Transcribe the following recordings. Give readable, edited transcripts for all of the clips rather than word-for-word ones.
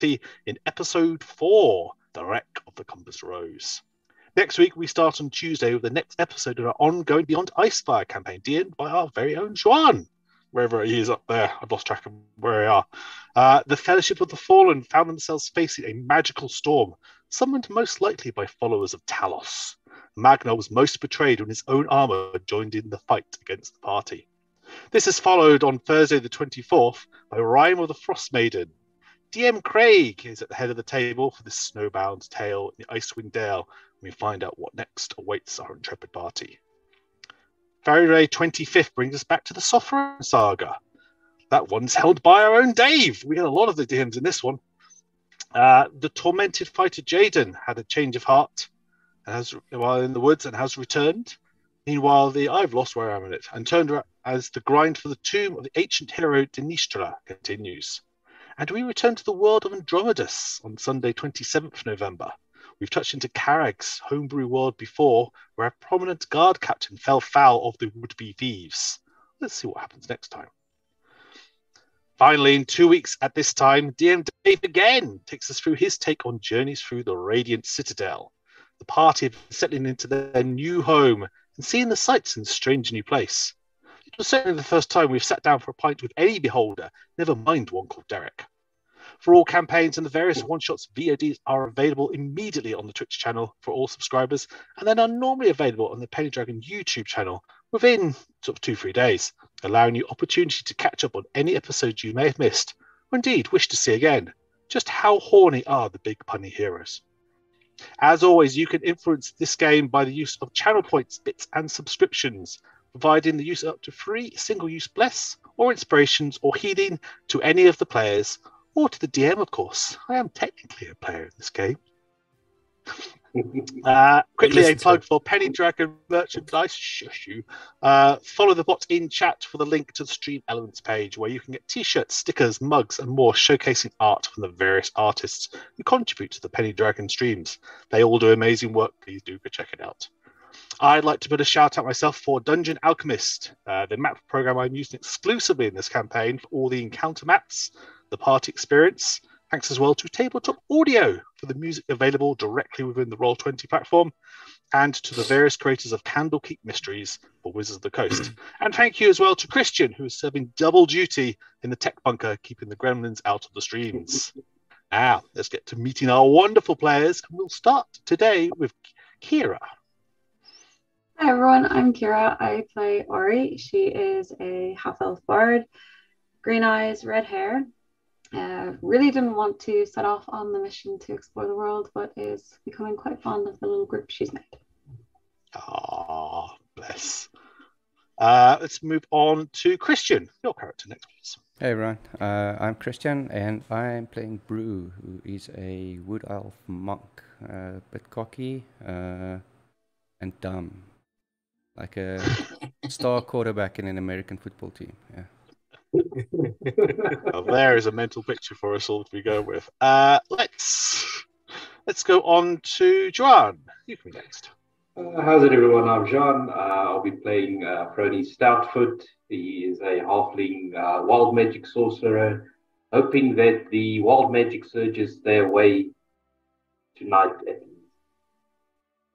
in episode 4, The Wreck of the Compass Rose. Next week, we start on Tuesday with the next episode of our ongoing Beyond Icefire campaign, DM'd by our very own Juan. Wherever he is up there, I've lost track of where we are. The Fellowship of the Fallen found themselves facing a magical storm, summoned most likely by followers of Talos. Magna was most betrayed when his own armor joined in the fight against the party. This is followed on Thursday the 24th by Rime of the Frost Maiden. DM Craig is at the head of the table for this snowbound tale in the Icewind Dale, and we find out what next awaits our intrepid party. February 25th brings us back to the Sovereign Saga. That one's held by our own Dave. We had a lot of the DMs in this one. The tormented fighter Jaden had a change of heart while in the woods and has returned. Meanwhile, I've lost where I am in it, and turned around as the grind for the tomb of the ancient hero Denistra continues. And we return to the world of Andromedus on Sunday, 27th November. We've touched into Karag's homebrew world before, where a prominent guard captain fell foul of the would-be thieves. Let's see what happens next time. Finally, in 2 weeks at this time, DM Dave again takes us through his take on journeys through the Radiant Citadel. The party have been settling into their new home and seeing the sights in this strange new place. It was certainly the first time we've sat down for a pint with any beholder, never mind one called Derek. For all campaigns and the various one-shots, VODs are available immediately on the Twitch channel for all subscribers, and then are normally available on the Penny Dragon YouTube channel within sort of 2-3 days, allowing you opportunity to catch up on any episodes you may have missed, or indeed wish to see again. Just how horny are the big punny heroes? As always, you can influence this game by the use of channel points, bits, and subscriptions, providing the use of up to 3 single-use bless, or inspirations, or healing to any of the players, or to the DM, of course. I am technically a player in this game. Quickly, a plug for Penny Dragon merchandise. Shush you. Follow the bot in chat for the link to the Stream Elements page, where you can get t-shirts, stickers, mugs, and more showcasing art from the various artists who contribute to the Penny Dragon streams. They all do amazing work. Please do go check it out. I'd like to put a shout out myself for Dungeon Alchemist, the map program I'm using exclusively in this campaign for all the encounter maps, the party experience. Thanks as well to Tabletop Audio for the music available directly within the Roll20 platform, and to the various creators of Candlekeep Mysteries for Wizards of the Coast. And thank you as well to Christian, who is serving double duty in the tech bunker, keeping the gremlins out of the streams. Now, let's get to meeting our wonderful players, and we'll start today with Kira. Hi everyone, I'm Kira. I play Ori. She is a half-elf bard, green eyes, red hair. Really didn't want to set off on the mission to explore the world, but is becoming quite fond of the little group she's made. Ah, bless. Let's move on to Christian. Your character next, please. Hey everyone, I'm Christian and I'm playing Brew, who is a wood elf monk, a bit cocky and dumb, like a star quarterback in an American football team. Yeah. Well, there is a mental picture for us all to go with. Let's go on to Joan. You can be next. How's it, everyone? I'm Jean. I'll be playing Frody Stoutfoot. He is a halfling wild magic sorcerer, hoping that the wild magic surges their way tonight at least.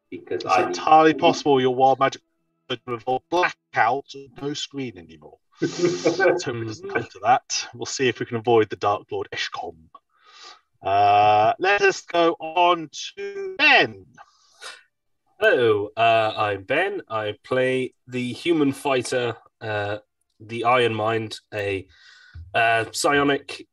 Because it's entirely possible your wild magic would involve blackout and no screen anymore. Let's hope it doesn't come to that. We'll see if we can avoid the Dark Lord Eshcom. Let us go on to Ben. Hello, I'm Ben. I play the human fighter, the Iron Mind, a psionic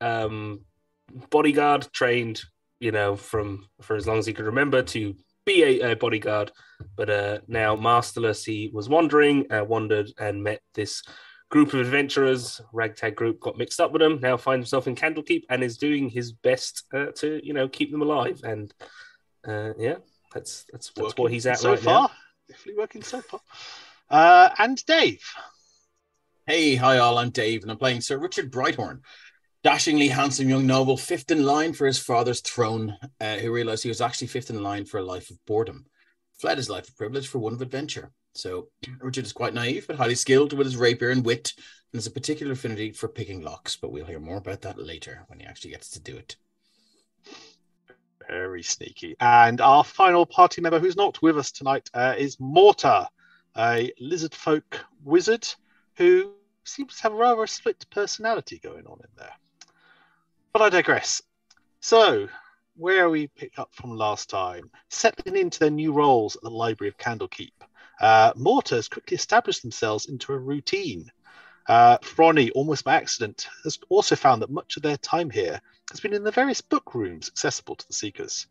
bodyguard trained, for as long as he could remember to be a bodyguard, but now masterless. He was wandered and met this group of adventurers, ragtag group, got mixed up with them, now finds himself in Candlekeep and is doing his best to, keep them alive. And that's what he's at so right far. Now. Definitely working so far. And Dave. Hey, hi all, I'm Dave, and I'm playing Sir Richard Brighthorn, dashingly handsome young noble, fifth in line for his father's throne, who realised he was actually fifth in line for a life of boredom. Fled his life of privilege for one of adventure. So Richard is quite naive, but highly skilled with his rapier and wit, and has a particular affinity for picking locks, but we'll hear more about that later when he actually gets to do it. Very sneaky. And our final party member who's not with us tonight is Mortar, a lizard folk wizard who seems to have rather a split personality going on in there. But I digress. So, where we picked up from last time, settling into their new roles at the Library of Candlekeep, Mortars quickly established themselves into a routine. Fronny, almost by accident, has also found that much of their time here has been in the various book rooms accessible to the Seekers.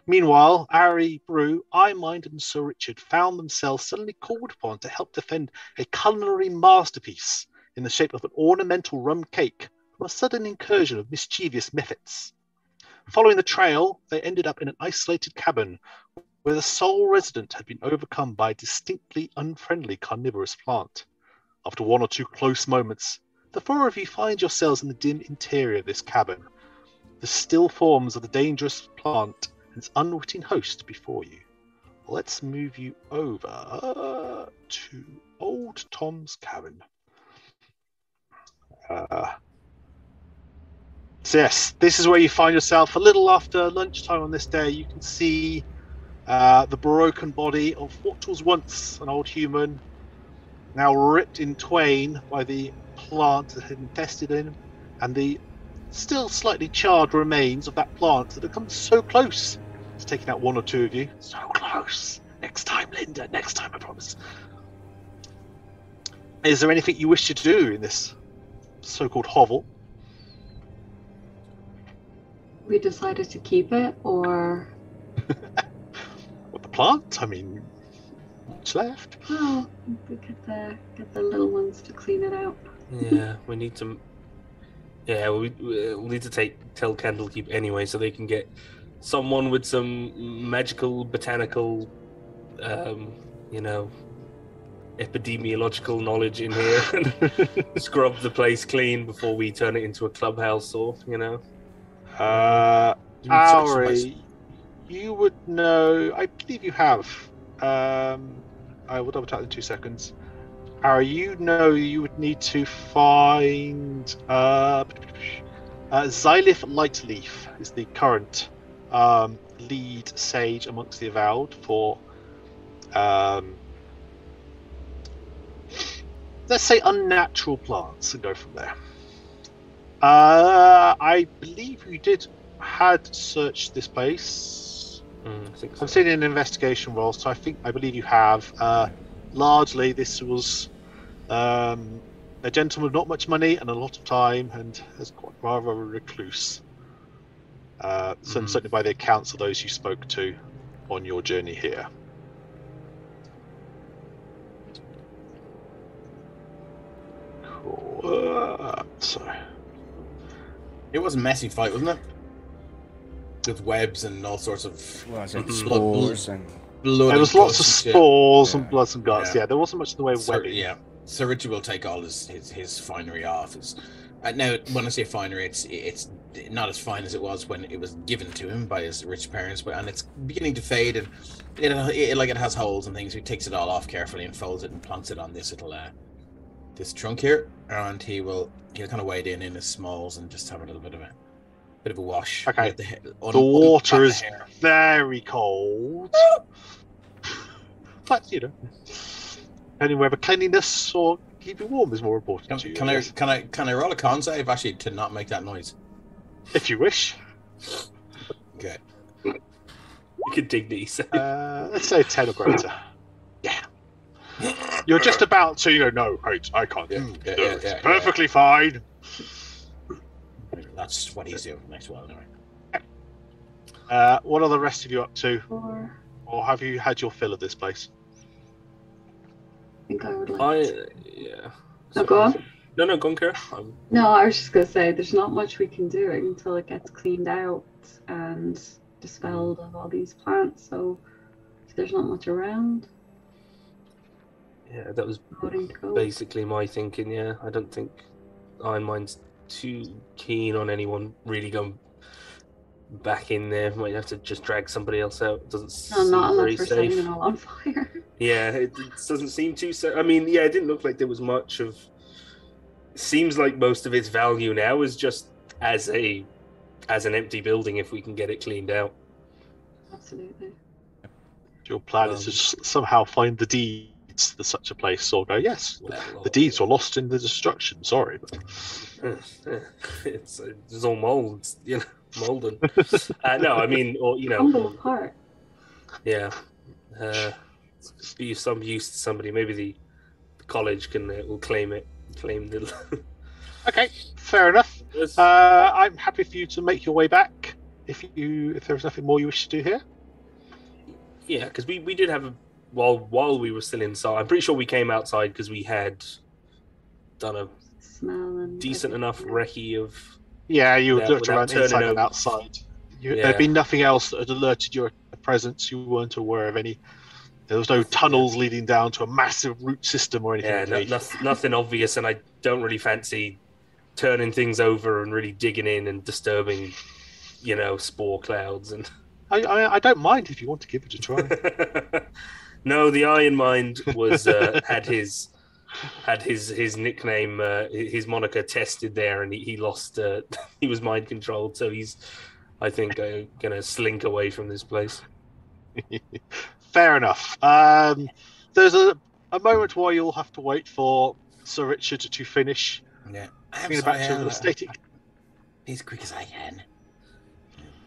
Meanwhile, Ari, Brew, Mind, and Sir Richard found themselves suddenly called upon to help defend a culinary masterpiece in the shape of an ornamental rum cake from a sudden incursion of mischievous mephits. Following the trail, they ended up in an isolated cabin where the sole resident had been overcome by a distinctly unfriendly carnivorous plant. After one or two close moments, the four of you find yourselves in the dim interior of this cabin, the still forms of the dangerous plant and its unwitting host before you. Let's move you over to Old Tom's cabin. So yes, this is where you find yourself. A little after lunchtime on this day, you can see the broken body of what was once an old human, now ripped in twain by the plant that had infested him, and the still slightly charred remains of that plant that had come so close to taking out one or two of you. So close. Next time, Linda. Next time, I promise. Is there anything you wish to do in this so-called hovel? We decided to keep it, or... With the plant? I mean, what's left? Well, we get the little ones to clean it out. Yeah, we need to. Yeah, we'll need to tell Candlekeep anyway, so they can get someone with some magical, botanical, epidemiological knowledge in here and scrub the place clean before we turn it into a clubhouse, or Auri, you would know. I believe you have. I will double check in 2 seconds. Auri, you know you would need to find Xylith Lightleaf is the current lead sage amongst the Avowed for let's say unnatural plants, and go from there. I believe you had searched this place. I think so. I've seen an investigation role, so I believe you have. Largely, this was a gentleman with not much money and a lot of time, and has quite rather a recluse. Certainly by the accounts of those you spoke to on your journey here. Cool. It was a messy fight, wasn't it? With webs and all sorts of Was it blood. spores and There was lots of spores and bloods and guts. Yeah, there wasn't much in the way of webbing. Yeah, Sir Richard will take all his finery off. Now, when I say finery, it's not as fine as it was when it was given to him by his rich parents, and it's beginning to fade, and it has holes and things. He takes it all off carefully and folds it and plants it on this little this trunk here, and he'll kind of wade in his smalls and just have a little bit of a wash. Okay. The water is very cold, but depending whether cleanliness or keeping warm is more important to you. Can I roll a con save actually to not make that noise? If you wish. Okay. You could dignity save. Let's say 10 or greater. Yeah. You're just about to, no, wait, I can't. It's perfectly fine. That's what he's doing next while anyway. What are the rest of you up to? 4. Or have you had your fill of this place? I think I would like to. Yeah. No, go on. No, go on, Kira. No, I was just going to say, there's not much we can do until it gets cleaned out and dispelled of all these plants, so there's not much around. Yeah, that was Voting to go. basically my thinking, yeah. I don't think Iron Mind's too keen on anyone really going back in there. Might have to just drag somebody else out. It doesn't seem not very unless we're setting safe. it all on fire. Yeah, it doesn't seem too safe. I mean, yeah, it didn't look like there was much of... Seems like most of its value now is just as an empty building if we can get it cleaned out. Absolutely. Your plan is to somehow find the deeds to such a place, or go, yes, the deeds were lost in the destruction. Sorry, but it's all mold, molded. No, I mean, or Crumble apart. Yeah, be of some use to somebody. Maybe the college will claim it. Claim the. Okay, fair enough. I'm happy for you to make your way back if there's nothing more you wish to do here. Yeah, because we did have while we were still inside. I'm pretty sure we came outside because we had done a smell and decent enough recce of. Yeah, you looked around inside and outside. There'd been nothing else that had alerted your presence. You weren't aware of any. There was no tunnels leading down to a massive root system or anything. Yeah, nothing obvious, and I don't really fancy turning things over and really digging in and disturbing, spore clouds. And I don't mind if you want to give it a try. No, the Iron Mind was had his nickname, his moniker tested there, and he lost. He was mind controlled, so he's, I think, gonna slink away from this place. Fair enough. There's a moment where you'll have to wait for Sir Richard to finish. Yeah, back to the static. Be as quick as I can.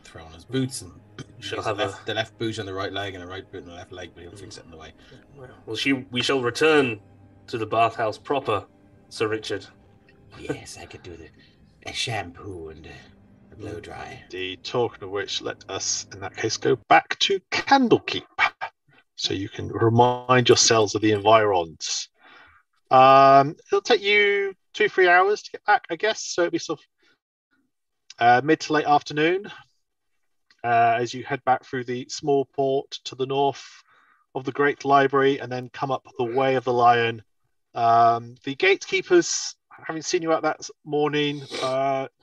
Throw on his boots and she'll have the left boot on the right leg and the right boot on the left leg, but he'll fix it in the way. Well, we shall return to the bathhouse proper, Sir Richard. Yes, I could do a shampoo and a blow dry. Talking of which, let us in that case go back to Candlekeep, so you can remind yourselves of the environs. It'll take you 2-3 hours to get back, I guess. So it'll be sort of mid to late afternoon as you head back through the small port to the north of the Great Library and then come up the Way of the Lion. The gatekeepers, having seen you out that morning,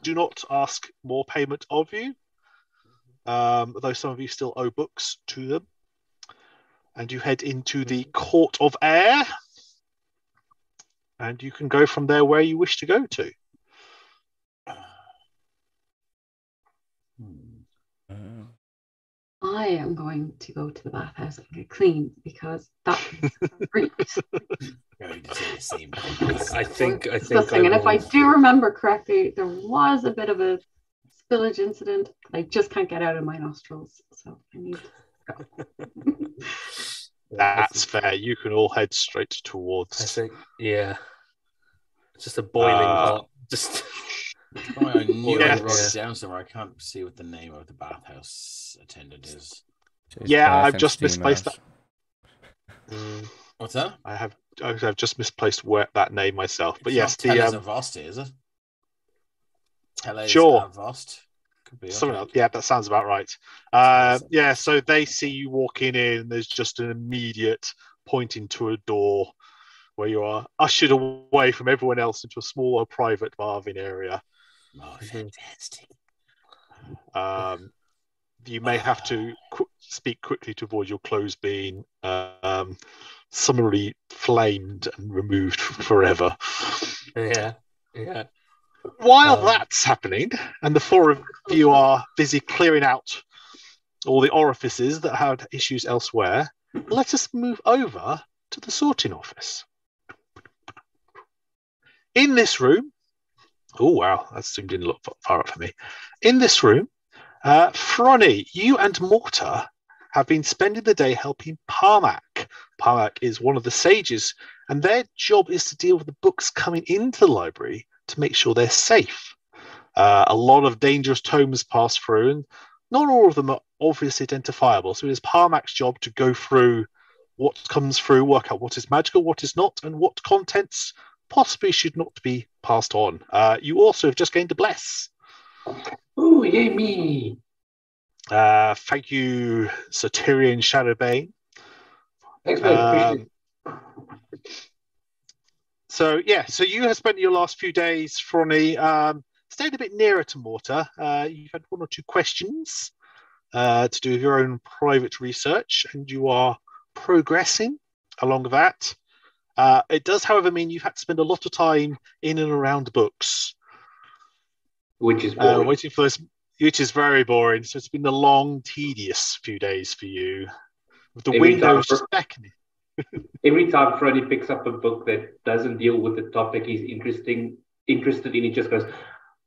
do not ask more payment of you, though some of you still owe books to them. And you head into the Court of Air. And you can go from there where you wish to go to. I am going to go to the bathhouse and get clean because that is great. I think. And if I do remember correctly, there was a bit of a spillage incident. I just can't get out of my nostrils, so I need to go. That's fair. You can all head straight towards. I think, yeah. It's just a boiling hot. Just. I knew I wrote it down somewhere. I can't see what the name of the bathhouse attendant is. Yeah, I've just misplaced that. What's that? I've just misplaced that name myself. But it's yes, the Avost, is it? Sure. Avost. Could be. Something else. Yeah, that sounds about right. Yeah, so they see you walking in. There's just an immediate pointing to a door where you are ushered away from everyone else into a smaller private bathing area. Oh, fantastic. You may have to speak quickly to avoid your clothes being summarily flamed and removed forever. Yeah. While that's happening, and the four of you are busy clearing out all the orifices that had issues elsewhere, let us move over to the sorting office. In this room, oh wow, that zoomed in a lot far up for me. In this room, Fronny, you and Mortar have been spending the day helping Parmac. Parmac is one of the sages, and their job is to deal with the books coming into the library to make sure they're safe. A lot of dangerous tomes pass through, and not all of them are obviously identifiable. So it is Parmac's job to go through what comes through, work out what is magical, what is not, and what contents possibly should not be passed on. You also have just gained a bless. Oh, yay me! Thank you, Satyrian Shadowbane. Thanks, man. Appreciate it. So you have spent your last few days, Fronny, staying a bit nearer to Mortar. You've had one or two questions to do with your own private research, and you are progressing along that. It does, however, mean you've had to spend a lot of time in and around books. Which is boring. Waiting for those. which is very boring. So it's been a long, tedious few days for you. With the Every windows time- just beckoning. Every time Freddie picks up a book that doesn't deal with the topic he's interested in, he just goes,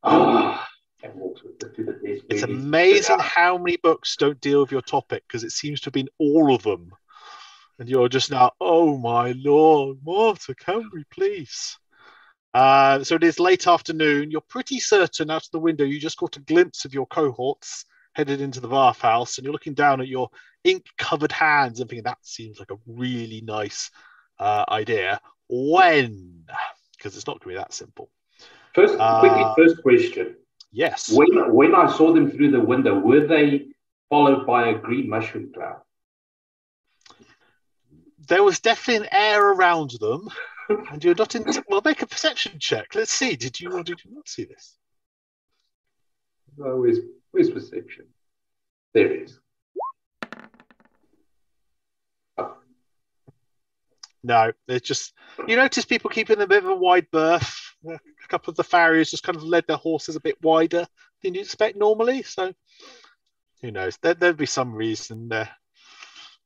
and walks with it to the desk. It's where he's- amazing how many books don't deal with your topic, because it seems to have been all of them. And you're just now, oh my lord, Marta, can we please? So it is late afternoon. You're pretty certain out of the window you just caught a glimpse of your cohorts headed into the bathhouse, and you're looking down at your ink-covered hands and thinking that seems like a really nice idea. When? Because it's not going to be that simple. First question. Yes. When I saw them through the window, were they followed by a green mushroom cloud? There was definitely an air around them, and you're not in. Well, make a perception check. Let's see. Did you or did you not see this? Oh, where's perception? There it is. No, it's just you notice people keeping a bit of a wide berth. A couple of the farriers just kind of led their horses a bit wider than you'd expect normally. So who knows? There'd be some reason there.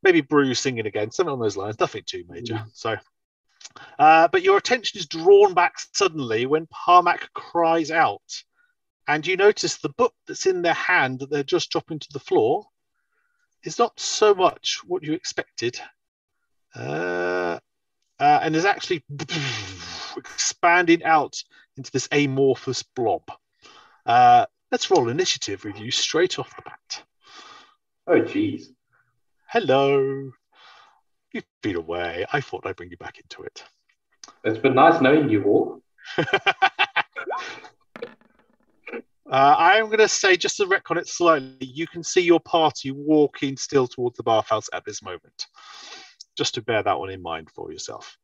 Maybe Brew singing again, something on those lines. Nothing too major. So, but your attention is drawn back suddenly when Parmac cries out, and you notice the book that's in their hand that they're just dropping to the floor is not so much what you expected. And is actually expanding out into this amorphous blob. Let's roll initiative with you straight off the bat. Oh, geez. Hello. You've been away. I thought I'd bring you back into it. It's been nice knowing you all. I'm going to say, just to retcon it slightly, you can see your party walking still towards the bathhouse at this moment. Just to bear that one in mind for yourself.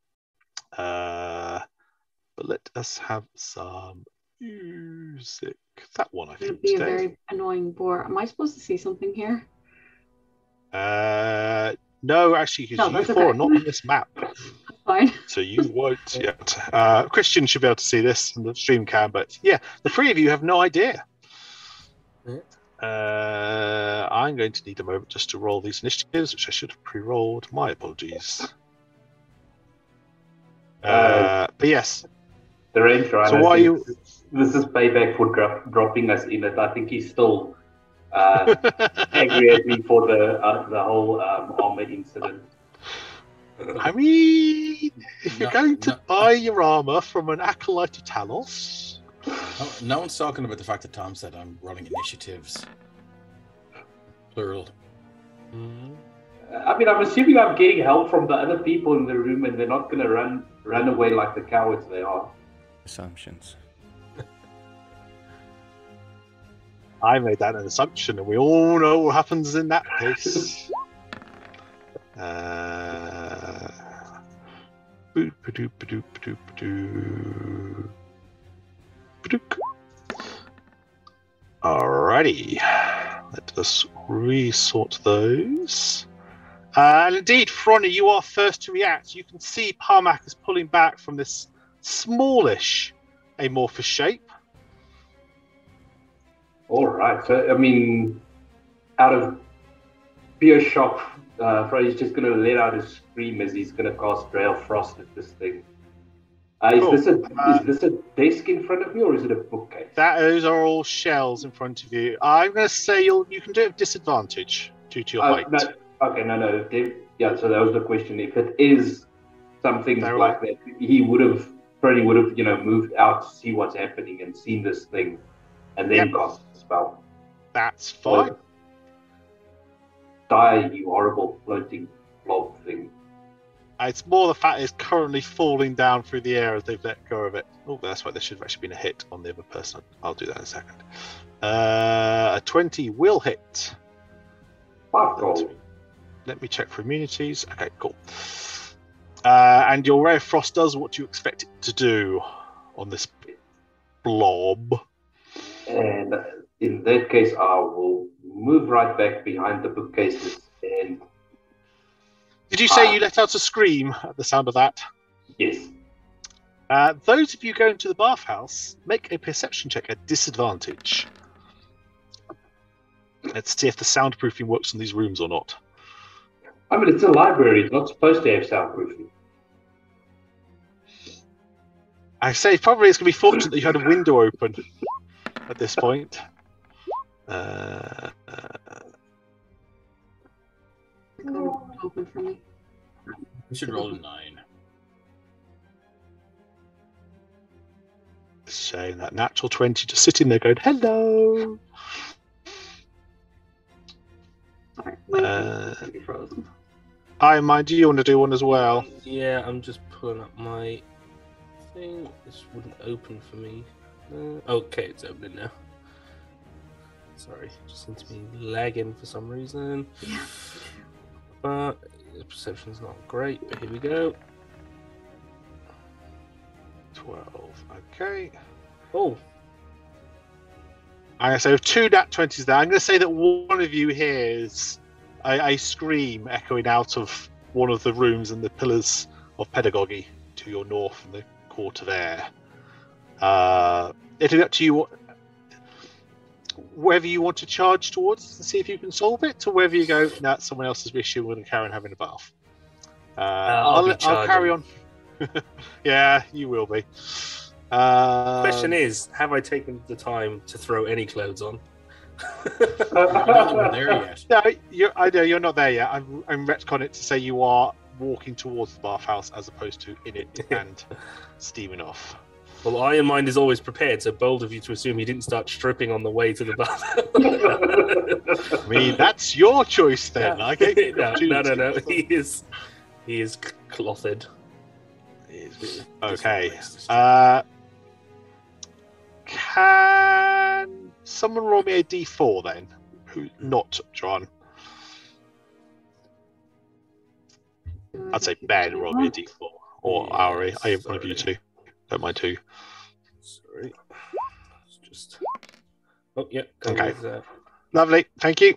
But let us have some music. That one, I think. It'd be a very annoying bore. Am I supposed to see something here? No, actually, because you four are not on this map. Fine. So you won't yet. Christian should be able to see this, and the stream can, but yeah, the three of you have no idea. I'm going to need a moment just to roll these initiatives, which I should have pre-rolled. My apologies. But yes. The range rider. So why you? This is payback for dropping us in it. I think he's still angry at me for the whole armor incident. I mean, if you're going to buy your armor from an acolyte of Talos. No one's talking about the fact that Tom said I'm running initiatives. Plural. I mean, I'm assuming I'm getting help from the other people in the room, and they're not going to run away like the cowards they are. Assumptions. I made that an assumption, and we all know what happens in that case. Alrighty, let us resort those. And indeed, Frony, you are first to react. You can see Parmac is pulling back from this smallish amorphous shape. All right. So, I mean, out of pure shock, Freddy's just going to let out a scream as he's going to cast Ray of Frost at this thing. Is this a desk in front of me, or is it a bookcase? Those are all shells in front of you. I'm going to say you can do it with disadvantage due to your height. No. Okay, no. Yeah, so that was the question. If it is something like that, Freddy would have, moved out to see what's happening and seen this thing, and then cast the spell. That's fine. Die, you horrible floating blob thing. It's more the fact it's currently falling down through the air as they've let go of it. Oh, that's why there should have actually been a hit on the other person. I'll do that in a second. A 20 will hit. Let me check for immunities. Okay, cool. And your Ray of Frost does what you expect it to do on this blob. And in that case, I will move right back behind the bookcases and... Did you say you let out a scream at the sound of that? Yes. Those of you going to the bathhouse, make a perception check at disadvantage. Let's see if the soundproofing works in these rooms or not. I mean, it's a library. It's not supposed to have soundproofing. I say probably it's going to be fortunate that you had a window open at this point. Open for me. We should roll a 9. Shame that natural 20 just sitting there going, hello. Sorry, my computer's be frozen. I mind, do you want to do one as well? Yeah, I'm just pulling up my thing. This wouldn't open for me. Okay, it's opening now. Sorry, just seems to be lagging for some reason. Yeah. But the perception's not great, but here we go. 12, okay. Oh, I'm going to say with 2 nat 20s there, I'm going to say that one of you hears a scream echoing out of one of the rooms and the pillars of pedagogy to your north in the court of air. It'll be up to you whether you want to charge towards and see if you can solve it, or whether you go, no, it's someone else's issue, we're going to carry on having a bath. I'll carry on. Yeah, you will be. Question is, have I taken the time to throw any clothes on? I don't think we're there yet. No, I know you're not there yet. I'm retconning it to say you are walking towards the bathhouse as opposed to in it and steaming off. Well, Iron Mind is always prepared, so bold of you to assume he didn't start stripping on the way to the bath. I mean, that's your choice then. Yeah. I get No. He is clothed. Okay. Can someone roll me a d4 then? Who not John? I'd say Ben roll me a d4 or Ari. I have one of you two. Don't mind two. Sorry. It's just. Oh yeah. Okay. With, Lovely. Thank you.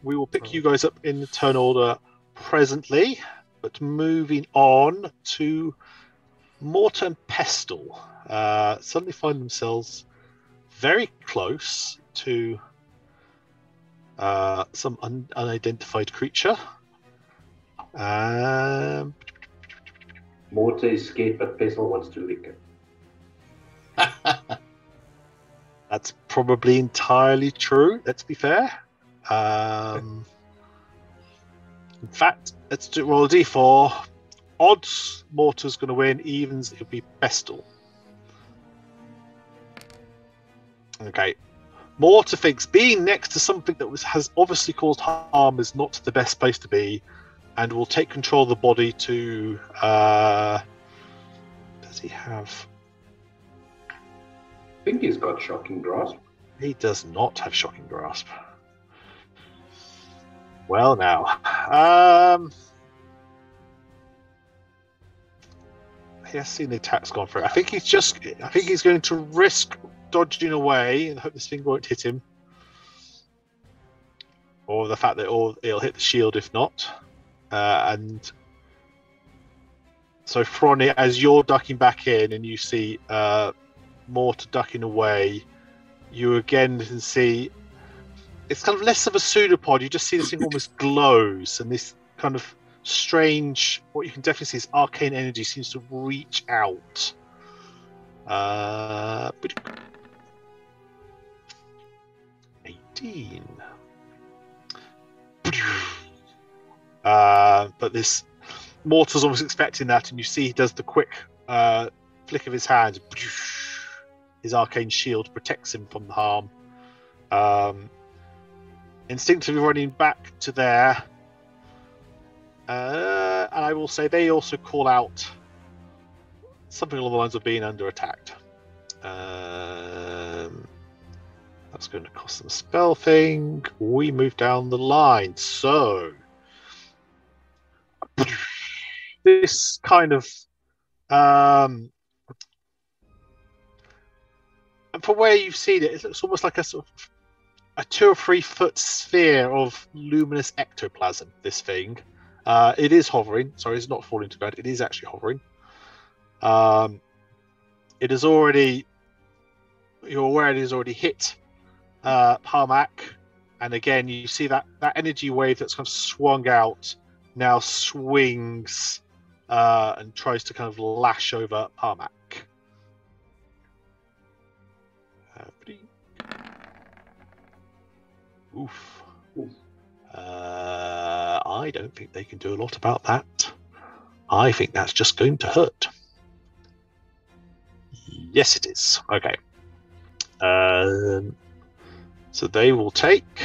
We will pick you guys up in the turn order presently, but moving on to Mortar and Pestle. Suddenly find themselves very close to some unidentified creature. Mortar is scared, but Pestle wants to lick it. That's probably entirely true, let's be fair. In fact, let's roll a d4. Odds, Mortar's going to win. Evens, it'll be Pestle. Okay. Mortar thinks being next to something that has obviously caused harm is not the best place to be, and will take control of the body to... does he have... I think he's got Shocking Grasp. He does not have Shocking Grasp. Well, now. He has seen the attack's gone through. I think he's going to risk dodging away and hope this thing won't hit him. Or the fact that it'll hit the shield if not. And so, Fronny, as you're ducking back in and you see Mortar ducking away, you again can see it's kind of less of a pseudopod. You just see this thing almost glows, and this kind of strange, what you can definitely see is arcane energy seems to reach out. 18. But this Mortar's almost expecting that, and you see he does the quick flick of his hand. His arcane shield protects him from the harm. Instinctively running back to there. And I will say they also call out something along the lines of being under attack. That's going to cost them a spell thing. We move down the line. So this kind of and from where you've seen it, it looks almost like a sort of a 2 or 3 foot sphere of luminous ectoplasm. This thing, it is hovering. Sorry, it's not falling to ground. It is actually hovering. It is already. You're aware it has already hit Parmac, and again you see that energy wave that's kind of swung out now swings and tries to kind of lash over Parmac. Oof. I don't think they can do a lot about that. I think that's just going to hurt. Yes, it is. Okay. So they will take.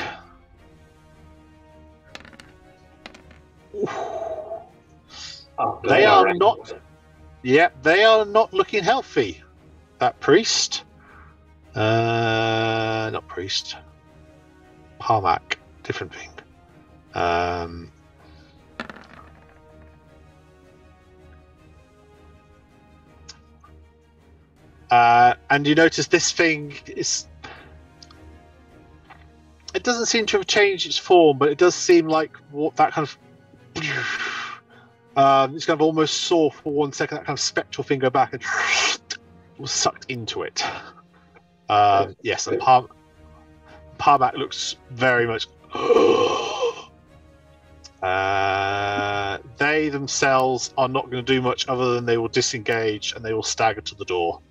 They are not. Yeah, they are not looking healthy. That priest. Not priest. Parmac, different thing. And you notice this thing is. It doesn't seem to have changed its form, but it does seem like what that kind of. It's kind of almost saw for 1 second that kind of spectral thing go back and was sucked into it. Yes, and Parmac looks very much. They themselves are not going to do much other than they will disengage and they will stagger to the door.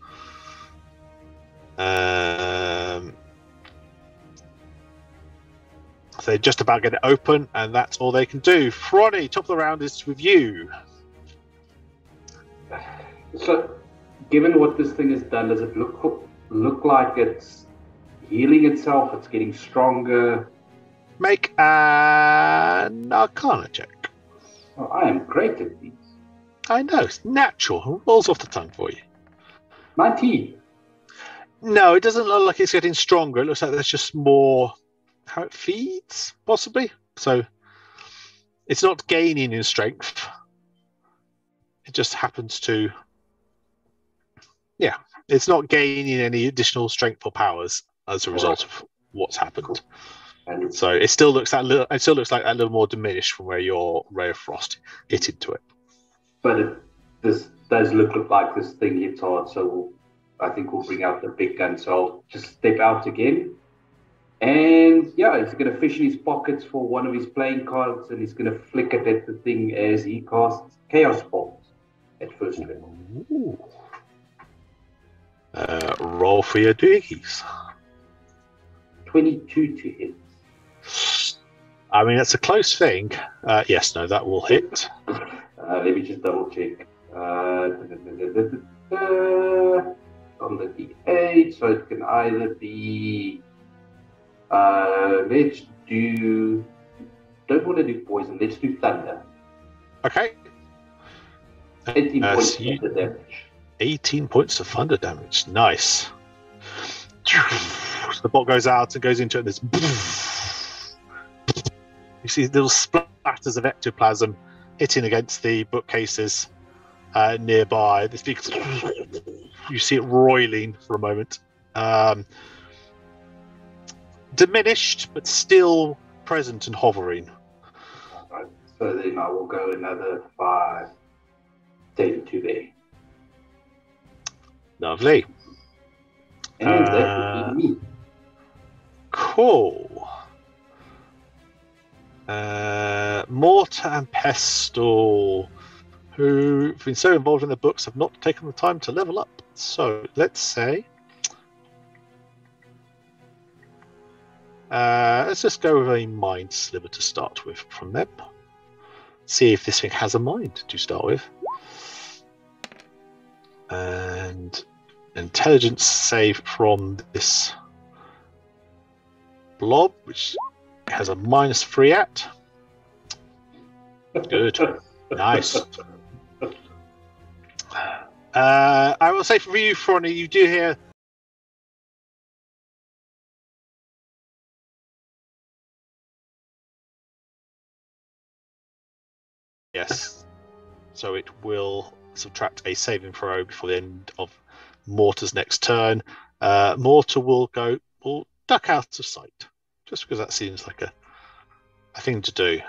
So they just about get it open, and that's all they can do. Fronny, top of the round is with you. So, given what this thing has done, does it look like it's healing itself? It's getting stronger. Make an Arcana check. Oh, I am great at these. I know, it's natural. It rolls off the tongue for you. 19. No, it doesn't look like it's getting stronger. It looks like there's just more how it feeds, possibly. So it's not gaining in strength. It just happens to. Yeah, it's not gaining any additional strength or powers as a result of what's happened. And So it still looks that little. It still looks like a little more diminished from where your ray of frost hit into it. But this does look like this thing hits hard, so I think we'll bring out the big gun. So I'll just step out again. And yeah, he's going to fish in his pockets for one of his playing cards, and he's going to flick it at the thing as he casts Chaos Bolt at first level. Ooh. Roll for your doohies. 22 to hit. I mean, that's a close thing. Yes, no, that will hit. Let me just double check. On the D8, so it can either be. Let's do. Don't want to do poison. Let's do thunder. Okay. 18 points of thunder damage. 18 points of thunder damage. Nice. The bot goes out and goes into it. And there's. You see little splatters of ectoplasm hitting against the bookcases nearby. This big. You see it roiling for a moment. Diminished, but still present and hovering. Right, so then I will go another 5. 32 there. Lovely. And that would be me. Cool. Mortar and Pestle, who've been so involved in the books, have not taken the time to level up. So let's say. Let's just go with a mind sliver to start with from them. See if this thing has a mind to start with. And intelligence save from this blob, which has a -3 at. Good. Nice. I will say for you, Fronny, you do hear. Yes. So it will subtract a saving throw before the end of Mortar's next turn. Mortar will duck out of sight, just because that seems like a thing to do.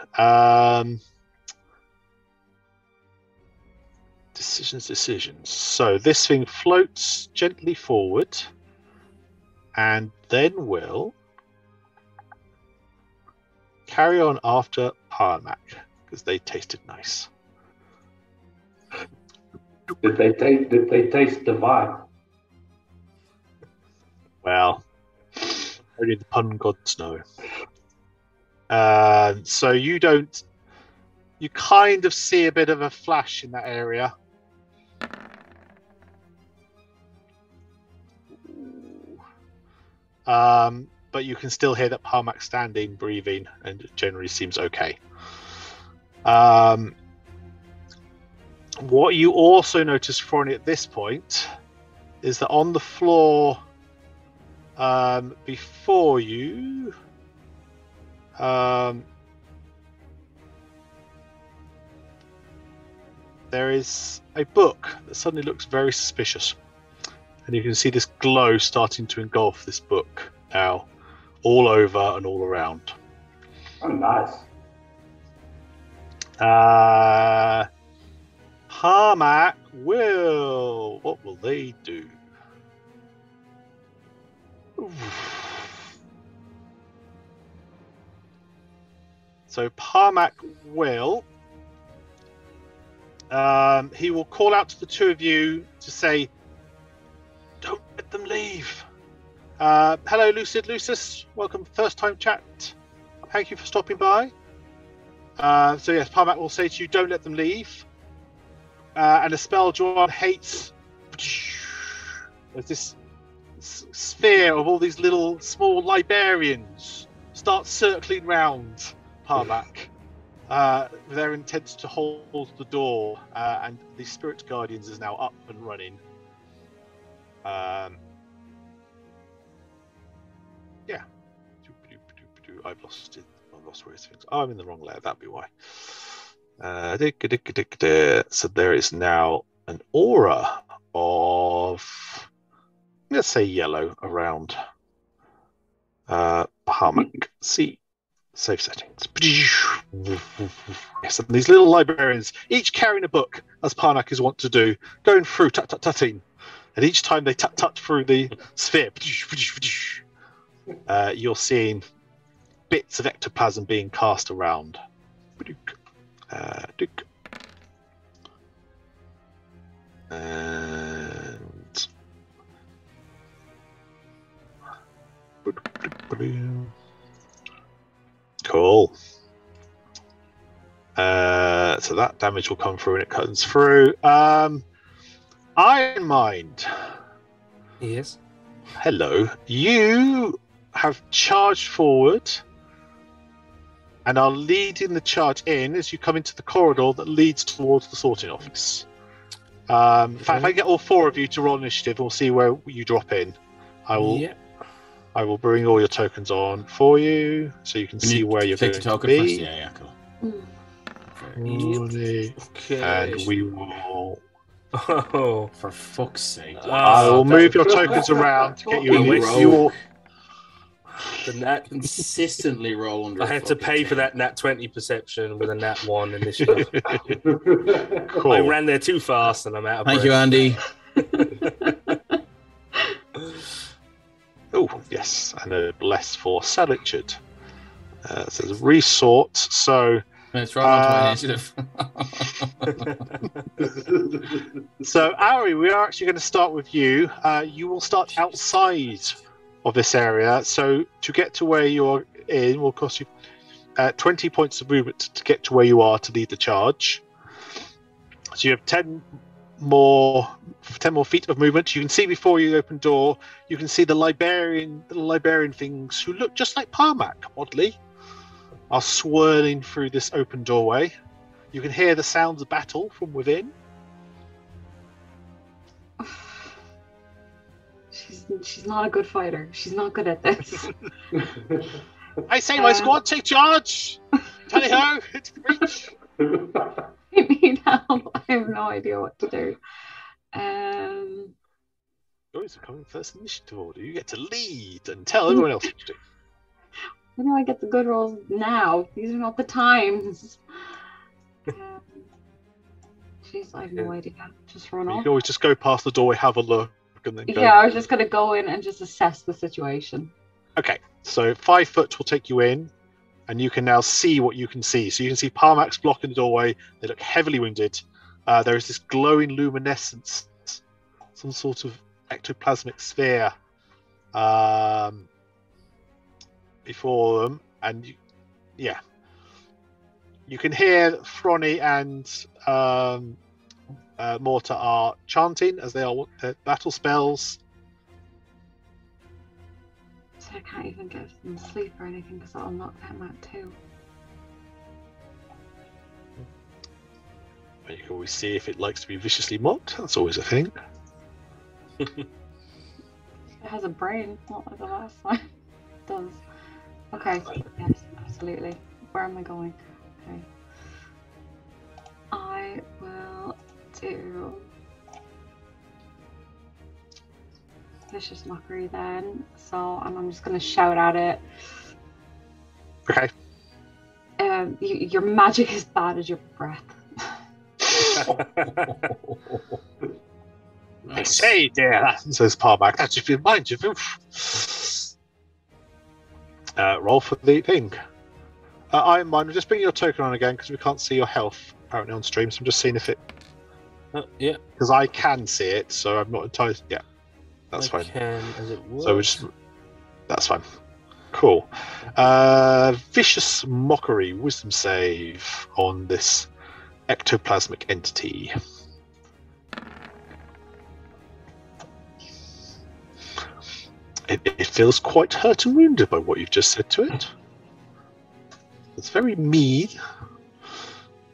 Decisions. So this thing floats gently forward, and then will carry on after Parmac because they tasted nice. Did they taste divine? Well, only the pun gods know. So you kind of see a bit of a flash in that area. But you can still hear that Parmac's standing, breathing, and it generally seems okay. What you also notice, Fronny, at this point is that on the floor before you, there is a book that suddenly looks very suspicious. And you can see this glow starting to engulf this book now, all over and all around. Oh, nice. Parmac will... What will they do? So Parmac will... he will call out to the two of you to say, don't let them leave. Hello, Lucid Lucis. Welcome, first time chat. Thank you for stopping by. So yes, Parmac will say to you, don't let them leave. And a spell Joanne hates. There's this sphere of all these little small librarians start circling round Parmac. With their intent to hold the door, and the Spirit Guardians is now up and running. Yeah. I've lost it. I've lost where it's things. Oh, I'm in the wrong layer. That'd be why. So there is now an aura of, let's say, yellow around Parmac. See. Save settings. Yes, and these little librarians, each carrying a book, as Parmac is wont to do, going through tut-tut-tutting. And each time they tut-tut through the sphere, you're seeing bits of ectoplasm being cast around. And... Cool. So that damage will come through and it comes through. Iron Mind. Yes. Hello. You have charged forward and are leading the charge in as you come into the corridor that leads towards the sorting office. In fact, if I get all four of you to roll initiative, we'll see where you drop in. I will bring all your tokens on for you, so you can see where you're going to be. First? Yeah, cool. Okay. And we will... Oh, for fuck's sake. I will move your tokens around to get you in. You will... The nat consistently roll under. I had to pay for that nat 20 perception with a nat 1 initiative. Cool. I ran there too fast and I'm out of Thank you, Andy. Oh, yes, and a bless for Salichard. It says resort, so... It's right onto my initiative. So, Ari, we are actually going to start with you. You will start outside of this area, so to get to where you're in will cost you 20 points of movement to get to where you are to lead the charge. So you have 10 more feet of movement. You can see before you open door, you can see the little librarian things who look just like Parmac, oddly, are swirling through this open doorway. You can hear the sounds of battle from within. She's not a good fighter. She's not good at this. I say, my squad, take charge! Tally ho! It's the breach! I need help. I have no idea what to do. Yours are coming first initiative order. You get to lead and tell everyone else what to do. When do I get the good rolls now? These are not the times. Jeez, I have no idea. Just run off. You can always just go past the doorway, have a look, and then go. Yeah, I was just going to go in and just assess the situation. Okay, so 5 foot will take you in, and you can now see what you can see. So you can see Parmax blocking the doorway. They look heavily wounded. There is this glowing luminescence, some sort of ectoplasmic sphere before them, and you can hear Fronny and Morta are chanting as they are their battle spells. So I can't even get them to sleep or anything because that'll knock them out too. You can always see if it likes to be viciously mocked. That's always a thing. It has a brain, not like the last one. It does. Okay, yes, absolutely. Where am I going? Okay. I will do vicious mockery then. So, and I'm just going to shout at it. Okay. Your magic is bad as your breath. I say, dear, says Parmack. That just reminds you. Roll for the thing. I'm mine. Just bring your token on again because we can't see your health apparently on stream. So I'm just seeing if it. Yeah. Because I can see it, so I'm not entirely. Yeah, that's fine. Can, as it works. So we just. That's fine. Cool. Vicious mockery, wisdom save on this ectoplasmic entity. It feels quite hurt and wounded by what you've just said to it. It's very mean.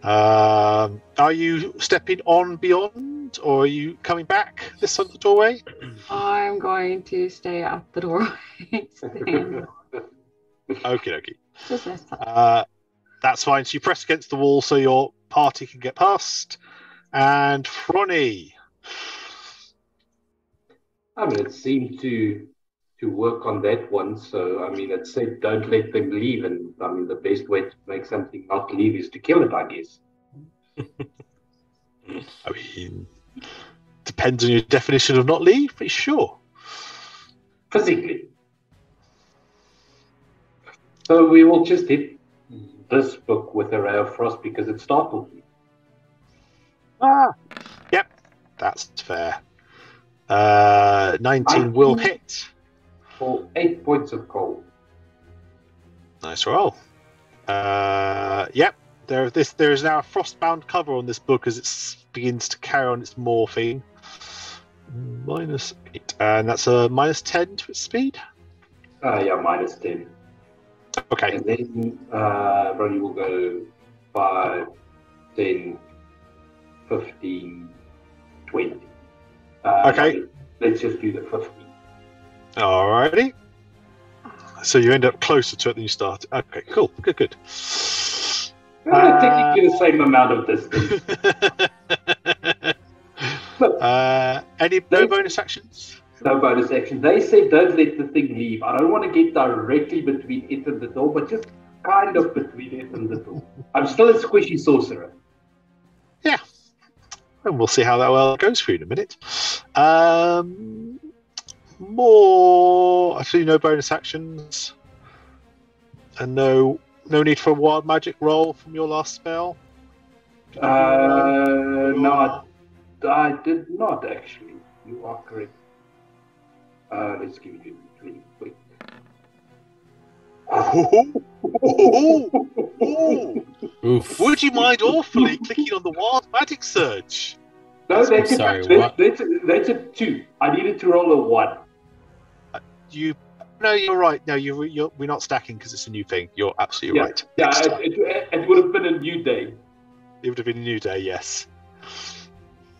Are you stepping on beyond, or are you coming back this side of the doorway? I'm going to stay at the doorway. Okie Just this time. dokie. That's fine. So you press against the wall so your party can get past. And Fronny. I mean, it seemed to work on that one. So, I mean, it said don't let them leave. And, I mean, the best way to make something not leave is to kill it, I guess. I mean, depends on your definition of not leave, but sure. Physically. So we will just hit this book with a ray of frost because it startled me. Yep, that's fair. 19 will hit. For 8 points of cold. Nice roll. Yep, there is now a frostbound cover on this book as it begins to carry on its morphine. -8, and that's a -10 to its speed. Yeah, -10. Okay. And then Ronnie will go 5, 10, 15, 20. Okay. Let's just do the 15. Alrighty. So you end up closer to it than you started. Okay, cool. Good. Technically the same amount of distance. No bonus actions? No bonus action. They said don't let the thing leave. I don't want to get directly between it and the door, but just kind of between it and the door. I'm still a squishy sorcerer. Yeah. And we'll see how that goes for you in a minute. More. I see no bonus actions. And no need for a wild magic roll from your last spell. No, I did not actually. You are correct. Let's give it 20 quick. Oof. Would you mind awfully clicking on the wild magic surge? No, that's a 2. I needed to roll a 1. No, you're right. No, we're not stacking because it's a new thing. You're absolutely right. Yeah, it would have been a new day. It would have been a new day, yes.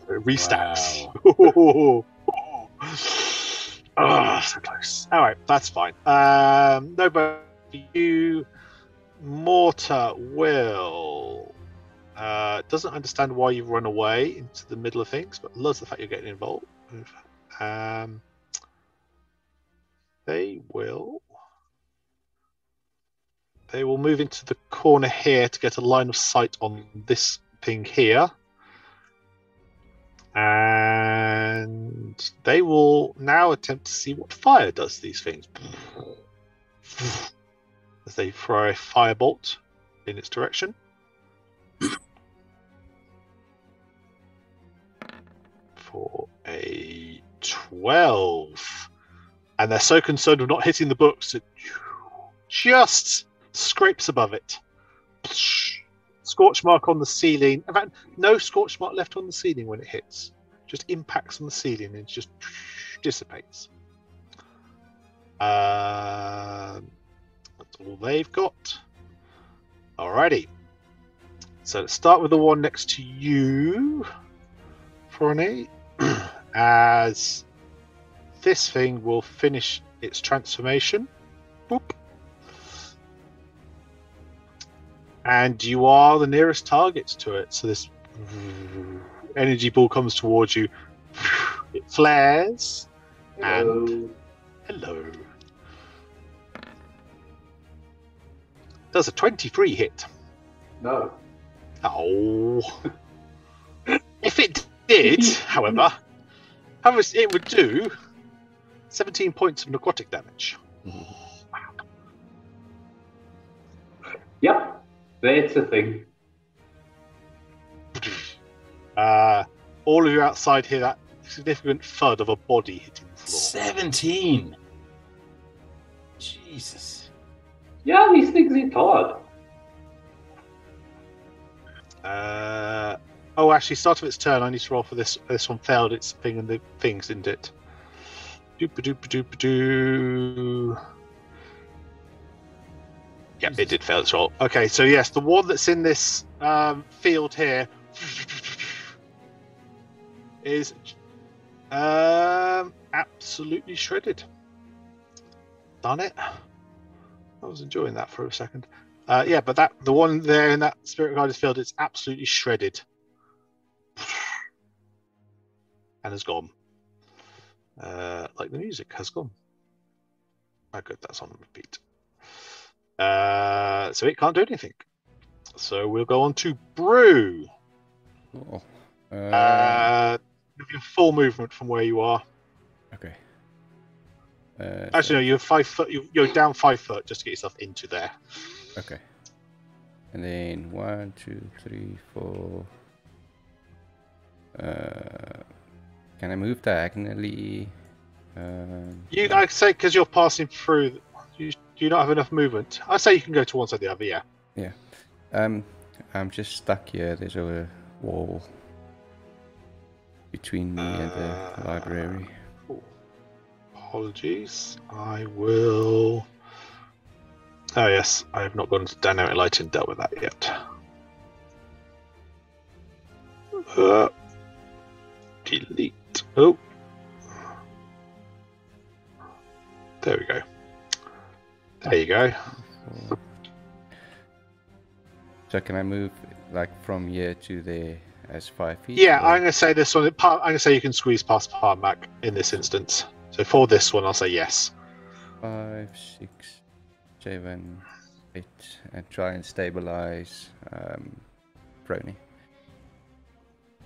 Restacks. Wow. Oh, so close. All right, that's fine. No, but you, Morta will doesn't understand why you've run away into the middle of things, but loves the fact you're getting involved. They will move into the corner here to get a line of sight on this thing here. And they will now attempt to see what fire does these things. as they throw a firebolt in its direction. For a 12. And they're so concerned with not hitting the books, it just scrapes above it. Scorch mark on the ceiling. In fact, no scorch mark left on the ceiling when it hits. Just impacts on the ceiling and just dissipates. That's all they've got. Alrighty. So let's start with the one next to you, Frony, as this thing will finish its transformation. Boop. And you are the nearest target to it. So this energy ball comes towards you. It flares. Hello. And hello. Does a 23 hit? No. Oh. If it did, however, it would do 17 points of necrotic damage. Yep. That's a thing. All of you outside hear that significant thud of a body hitting the floor. 17. Jesus. Yeah, these things hit hard. Actually, start of its turn. I need to roll for this. This one failed its thing, and the things didn't it? Doop-a-doop-a-doop-a-doo. Yep, it did fail its roll. Okay, so yes, the one that's in this field here is absolutely shredded. Done it. I was enjoying that for a second. Yeah, but the one there in that Spirit Guider's field is absolutely shredded. And has gone. Like the music has gone. Oh, good, that's on repeat. So it can't do anything. So we'll go on to Brew. Cool. With your full movement from where you are. Okay. Actually, no, you're 5 foot. You're down 5 foot just to get yourself into there. Okay. And then 1, 2, 3, 4. Can I move diagonally? I'd say because you're passing through, you don't have enough movement. I say you can go to one side or the other. Yeah. Yeah. I'm just stuck here. There's a wall between me and the library. Apologies. I will. Oh yes, I have not gone to dynamic light and dealt with that yet. Delete. Oh. There we go. There you go. So can I move like from here to there as 5 feet? Yeah, or? I'm going to say this one. I'm going to say you can squeeze past Parmac in this instance. So for this one, I'll say yes. 5, 6, 7, 8, and try and stabilize Brony.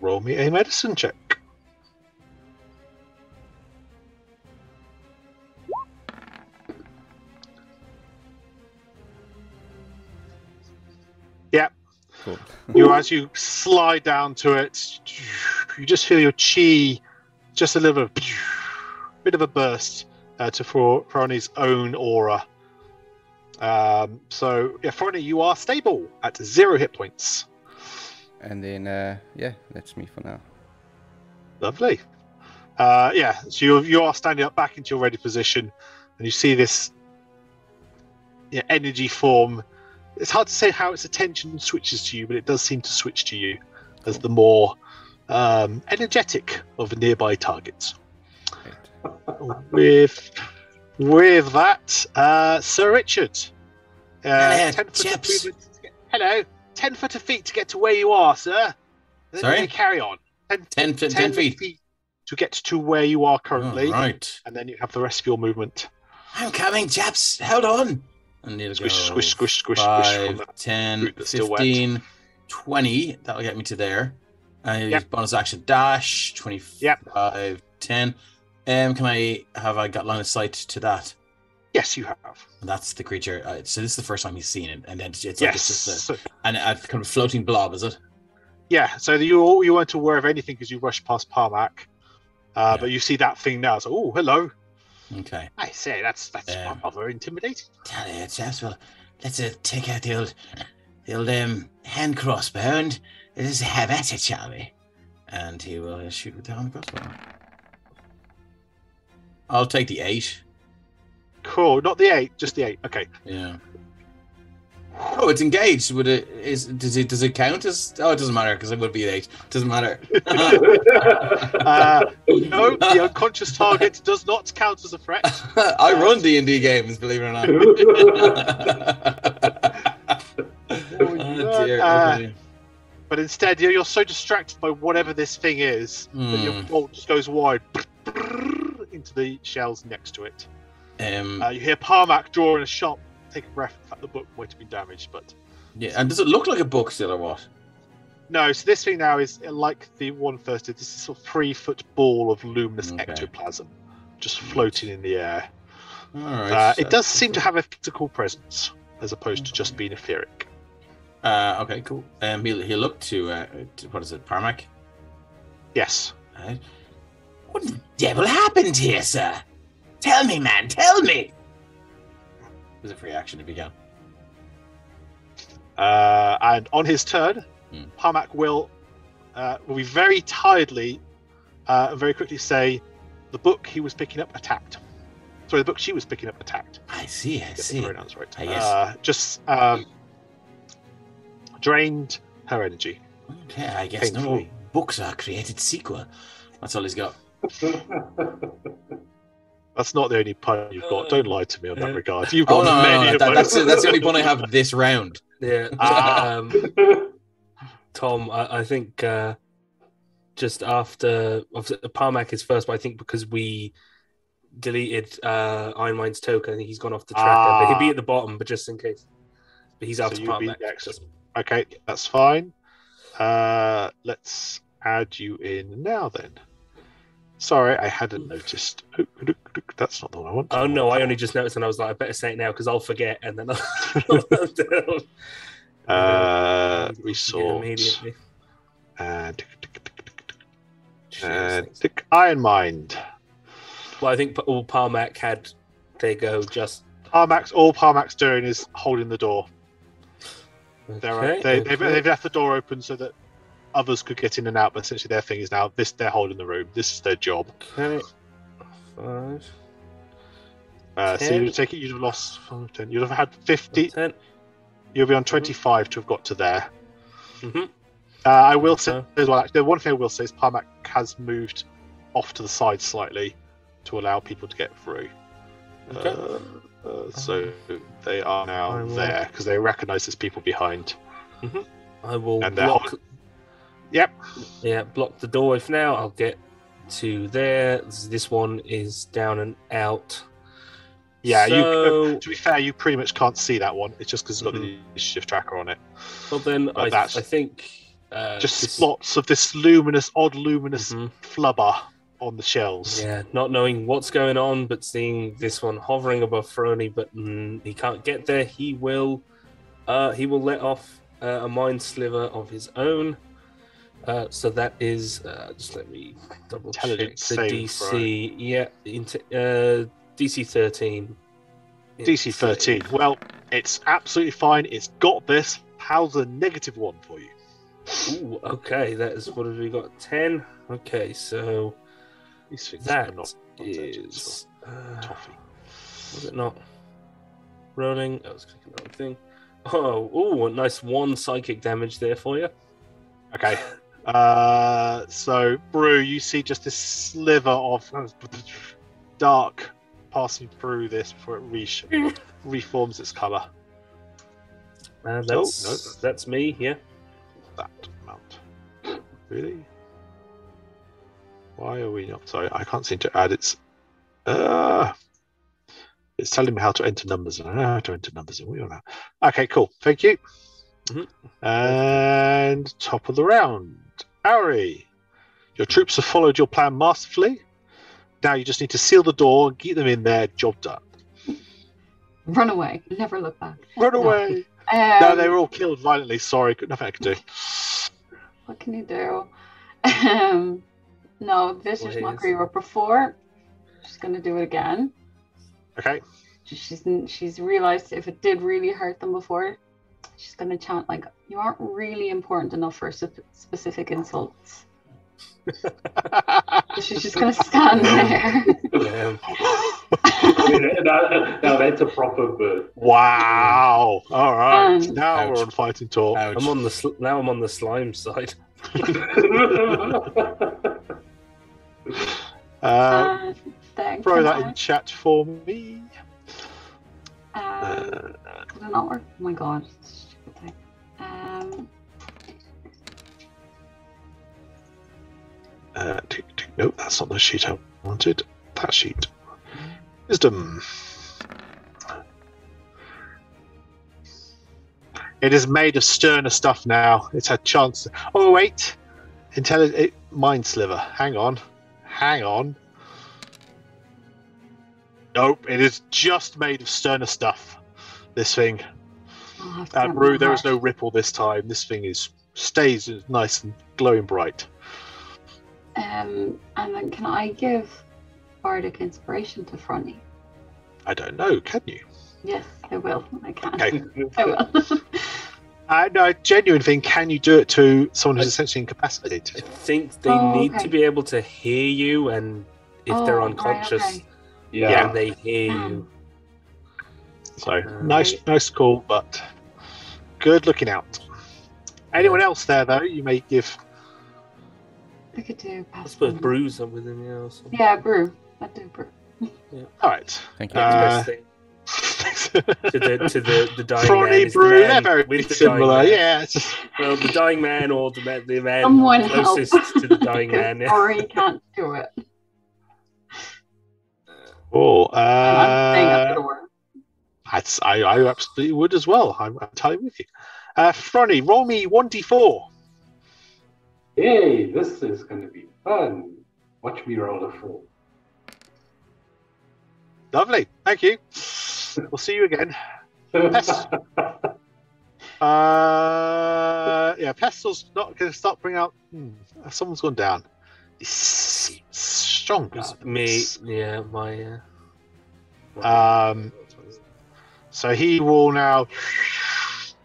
Roll me a medicine check. Yeah. Cool. As you slide down to it, you just feel your chi, just a little bit of a burst to Frony's own aura. So yeah, Frony, you are stable at 0 hit points. And then yeah, that's me for now. Lovely. Yeah, so you are standing up back into your ready position, and you see this energy form. It's hard to say how its attention switches to you, but it does seem to switch to you as the more energetic of nearby targets. Right. With that, Sir Richard, 10 foot chaps. of movement. Hello, 10 foot of feet to get to where you are, sir. Then Sorry? you carry on. 10 feet. To get to where you are currently, Right. and then you have the rest of your movement. I'm coming, chaps. Hold on. I need to Squish, go squish, squish, squish, 5, squish. 10, root that's still wet. 15, 20. That'll get me to there. I use Yep. bonus action dash. 25, Yep. 10. Can I got line of sight to that? Yes, you have. And that's the creature. So this is the first time he's seen it, and then it's like Yes. it's just a kind of floating blob, is it? Yeah. So you weren't aware of anything because you rushed past Parmac, but you see that thing now. So, oh, hello. Okay. I say that's rather intimidating. Tell you, chaps. Well, let's take out the old hand crossbow and let's have at it, shall we? And he will shoot with the hand crossbow. I'll take the 8. Cool. Not the 8, just the 8. Okay. Yeah. Oh, it's engaged. Does it count as? Oh, it doesn't matter because it would be an 8. Doesn't matter. No, the unconscious target does not count as a threat. I run D&D games, believe it or not. Oh dear. Okay. But instead, you're so distracted by whatever this thing is that your bolt just goes wide into the shells next to it. You hear Parmac drawing a shot. Take a breath. In fact, the book might have been damaged, but Yeah, and does it look like a book still or what? no. So this thing now is like the one first did. This is a sort of 3-foot ball of luminous ectoplasm, just floating in the air. All right. It does seem to have a physical presence as opposed to just being etheric. Okay, cool. He'll look to what is it, Parmac? Yes. What the devil happened here, sir? Tell me, man. Tell me. There's a free action to begin. And on his turn, Parmac will be very tiredly and very quickly say, "The book he was picking up attacked." Sorry, the book she was picking up attacked. I see. Get the pronouns right. Yes. Just drained her energy. Okay, I guess no books are created sequel. That's all he's got. That's not the only pun you've got. Don't lie to me on that regard. You've got no. That's the only pun I have this round. Yeah. Tom, I think just after Parmac is first, but I think because we deleted Iron Mind's token, I think he's gone off the tracker. But he'd be at the bottom, but just in case. But he's after Parmac. Okay, that's fine. Let's add you in now then. Sorry, I hadn't noticed. That's not the one I want. Oh no, I only just noticed, and I was like, I better say it now because I'll forget, and then I'll resort immediately. And Iron Mind. Well, I think all Parmac had. They go just. All Parmac's doing is holding the door. Okay, They've left the door open so that others could get in and out, but essentially their thing is now they're holding the room. This is their job. Okay. 5. So you take it, you'd have lost 5, 10. You'd have had 50. 10. You'll be on 25 to have got to there. Mm-hmm. I will say as well, actually, the one thing I will say is Parmac has moved off to the side slightly to allow people to get through. Okay. So they are now there because they recognise there's people behind. Mm-hmm. I will and block. Yep. Yeah, block the doorway for now. I'll get to there. This one is down and out. Yeah, so, to be fair, you pretty much can't see that one. It's just because it's got the shift tracker on it. Well, then I think just spots of this odd luminous flubber on the shells. Yeah, not knowing what's going on, but seeing this one hovering above Frony, but he can't get there. He will let off a mind sliver of his own. So that is just let me double check the DC. Yeah, DC 13. DC 13. Well, it's absolutely fine. It's got this. How's a -1 for you? Ooh, okay. That is what have we got? 10. Okay, so that is toffee. Was it not rolling? I was clicking the wrong thing. Oh, a nice 1 psychic damage there for you. Okay. So Brew, you see just this sliver of dark passing through this before it reforms its color. That's me. Yeah. That amount. Really? Why are we not? Sorry, I can't seem to add its. It's telling me how to enter numbers, and I know how to enter numbers. And we all know. Okay, cool. Thank you. Mm-hmm. And top of the round, Ari. Your troops have followed your plan masterfully. Now you just need to seal the door and keep them in there. Job done. Run away. Never look back. Run No. away! No, they were all killed violently. Sorry, nothing I could do. What can you do? No, vicious Please. mockery were before. She's gonna do it again. Okay. She's realized if it did really hurt them before, she's gonna chant like, "You aren't really important enough for specific insults." So she's just gonna stand there. Yeah. Now that's a proper bird. Wow! All right, now Ouch. we're on fighting talk. Ouch. I'm on the now I'm on the slime side. Then Throw can that I- in chat for me. Did it not work? Oh my god. Stupid thing. Nope, that's not the sheet I wanted. That sheet. Wisdom. It is made of sterner stuff now. It's had chance. Oh wait, mind sliver. Hang on. Nope, it is just made of sterner stuff. This thing. I'll have to get Rue, my there is heart. no ripple this time. This thing stays nice and glowing bright. And then can I give bardic inspiration to Fronny? I don't know. Can you? Yes, I will. I can. Okay. I will. No, genuine thing. Can you do it to someone who's essentially I incapacitated? think they Oh, need okay. to be able to hear you, and if they're Oh, right, unconscious, okay. Yeah. can they hear you? So nice call, but good looking out. Anyone else there though? You may give. I could do I pass. suppose bruise up with him, yeah. Or something. Yeah, brew. I'd do brew. All right. Thank you. Next best thing to the dying man. Fronny is the Brew, man they're very with the similar. dying man. Yeah. it's just- Well, the dying man or the man Someone help. closest to the dying man. Yeah. Or he can't do it. Oh, And I'm staying at the door. I absolutely would as well. I'm entirely with you. Fronny, roll me 1d4. Hey, this is going to be fun. Watch me roll a 4. Lovely. Thank you. We'll see you again. Pest. Pestil's not going to start bringing out. Someone's gone down. It's stronger. It's than me, this. yeah, my. So he will now.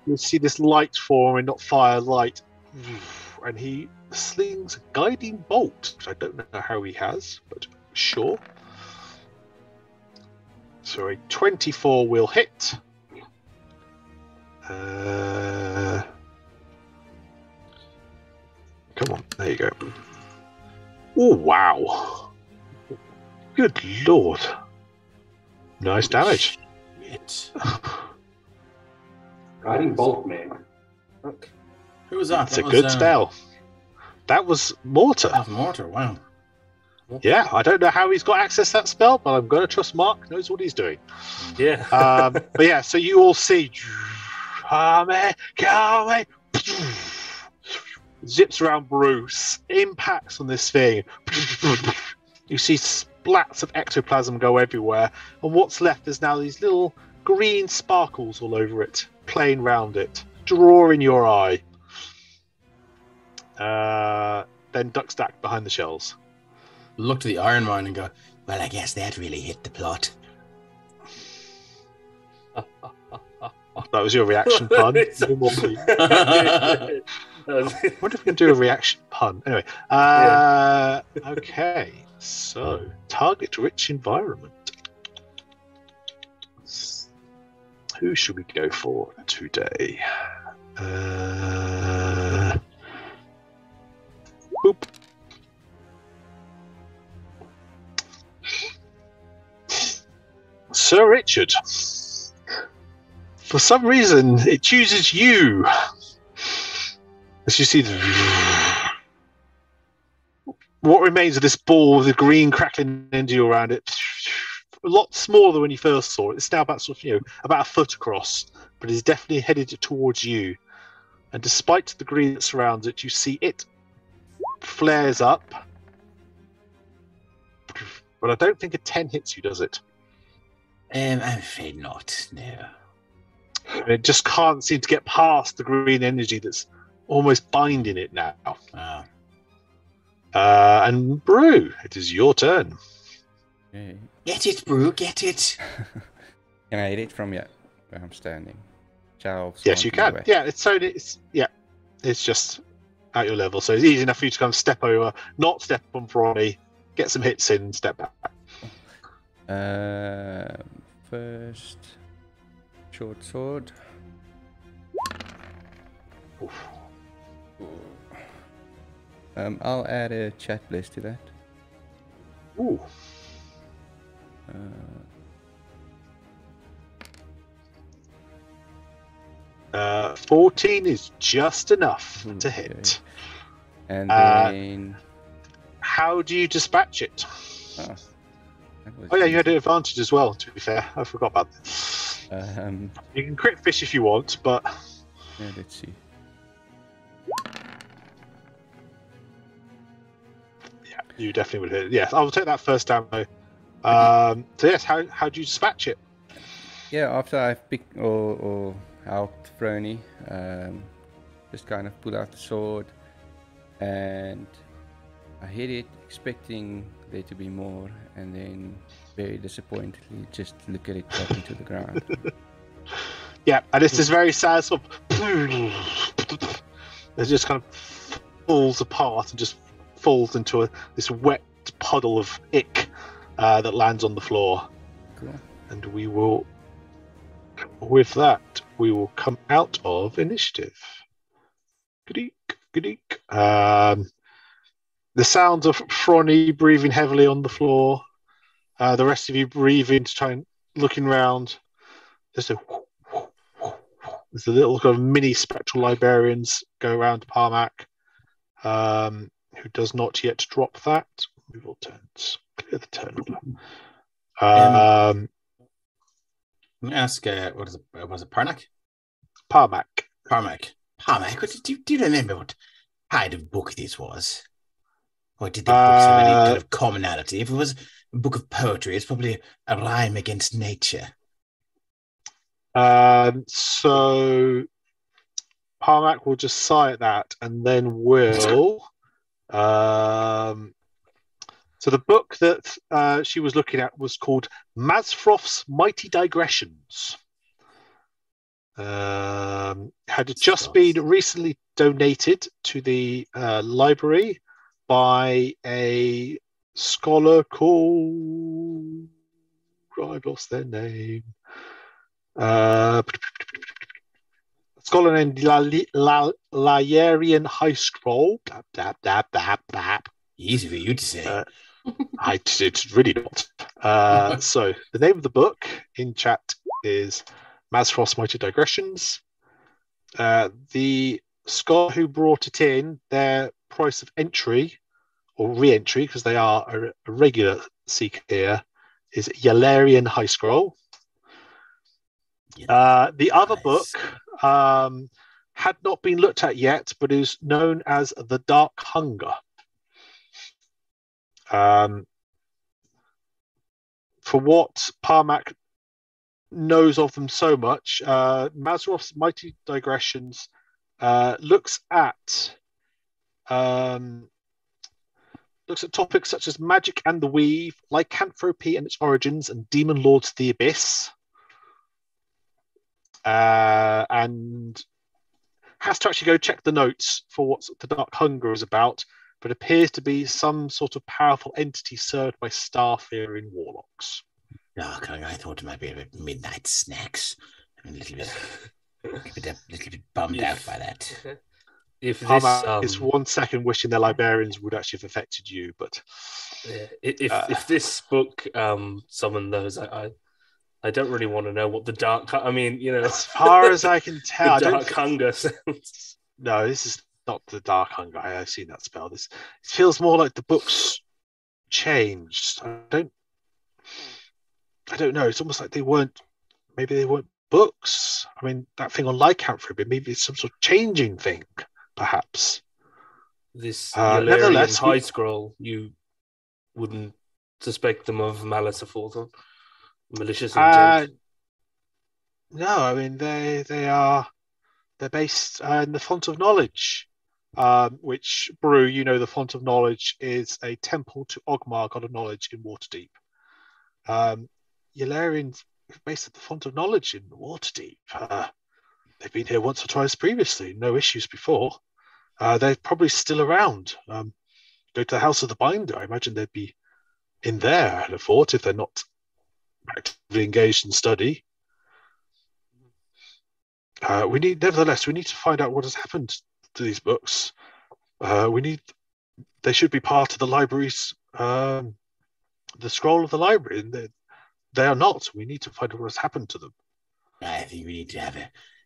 You'll see this light form and not fire light, and he slings a guiding bolt, which I don't know how he has, but sure. So a 24 will hit. Come on, there you go. Oh wow! Good lord! Nice damage. Shit. Guiding bolt, man. Who was that? That's a good spell. That was Mortar. That was Mortar, wow. Yeah, I don't know how he's got access to that spell, but I'm going to trust Mark knows what he's doing. Yeah. But yeah, so you all see come zips around Bruce, impacts on this thing. You see splats of ectoplasm go everywhere, and what's left is now these little green sparkles all over it, playing round it, drawing your eye. Then ducks back behind the shells. Look to the iron mine and go, well, I guess that really hit the plot. That was your reaction pun. No more, please. I wonder if we can do a reaction pun. Anyway, okay. So, target-rich environment. Who should we go for today? Boop. Sir Richard. For some reason, it chooses you. As you see, what remains of this ball with the green crackling energy around it, a lot smaller than when you first saw it. It's now about about a foot across, but is definitely headed towards you. And despite the green that surrounds it, you see it flares up. But I don't think a 10 hits you, does it? I'm afraid not. No. It just can't seem to get past the green energy that's almost binding it now. Ah. And Brew, it is your turn. Okay. Get it, Brew. Get it. Can I hit it from where I'm standing? Yes, you can. Yeah, it's just at your level, so it's easy enough for you to kind of step over, not step on Brawny, get some hits in, step back. First, short sword. Oof. I'll add a chat bliss to that. Ooh. 14 is just enough to hit. And then... How do you dispatch it? Oh yeah, you had an advantage as well, to be fair. I forgot about that. You can crit fish if you want, but... Yeah, let's see. Yeah, you definitely would hit it. Yes, I'll take that first ammo. So yes, how do you dispatch it? Yeah, after I've picked or helped Frony, just kind of pull out the sword, and I hit it expecting there to be more, and then very disappointedly just look at it dropping to the ground. Yeah, and it's this very sad sort of... It just kind of falls apart and just falls into this wet puddle of ick that lands on the floor. Cool. And we will... With that, we will come out of initiative. Good. The sounds of Frony breathing heavily on the floor. The rest of you breathing to try and looking round. There's a little kind of mini spectral librarians go around Parmac, who does not yet drop that. Move all turns. Clear the turn order. Let me ask, what is it? Was it Parmac? Parmac. Do you remember what kind of book this was? Or did the books have any kind of commonality? If it was a book of poetry, it's probably a rhyme against nature. So Parmac will just sigh at that and then will... So the book that she was looking at was called Mazfrof's Mighty Digressions. Had just been recently donated to the library by a scholar called... I've lost their name. A scholar named Lyarian High Scroll. Easy for you to say. It's really not. So the name of the book in chat is Mazfrost's Mighty Digressions. The scholar who brought it in, their price of entry or re-entry, because they are a regular seeker here, is Yalarian High Scroll. The other book had not been looked at yet, but is known as The Dark Hunger. For what Parmac knows of them so much, Mazrof's Mighty Digressions looks at topics such as magic and the weave, lycanthropy and its origins, and demon lords of the abyss. And has to actually go check the notes for what the Dark Hunger is about, but appears to be some sort of powerful entity served by star-fearing warlocks. Dark Hunger, I thought it might be about midnight snacks. I'm a little bit bummed out by that. If this is 1 second wishing their librarians would actually have affected you, but if this book summoned those, I don't really want to know what the dark... I mean, as far as I can tell, the Dark Hunger sounds... No, this is not the Dark Hunger. I've seen that spell. It feels more like the book's changed. I don't know. It's almost like maybe they weren't books. I mean, that thing on lycanthropy, maybe it's some sort of changing thing, perhaps. This Yalarian High Scroll, you wouldn't suspect them of malice aforethought? Malicious intent. No, I mean they're based in the Font of Knowledge, which Brew, the Font of Knowledge is a temple to Ogmar, god of knowledge in Waterdeep. Yalarians based at the Font of Knowledge in Waterdeep. They've been here once or twice previously, no issues before. They're probably still around. Go to the House of the Binder. I imagine they'd be in there at a fort if they're not actively engaged in study. Nevertheless, we need to find out what has happened to these books. They should be part of the library's, the scroll of the library, and they are not. We need to find out what has happened to them. I think we need to have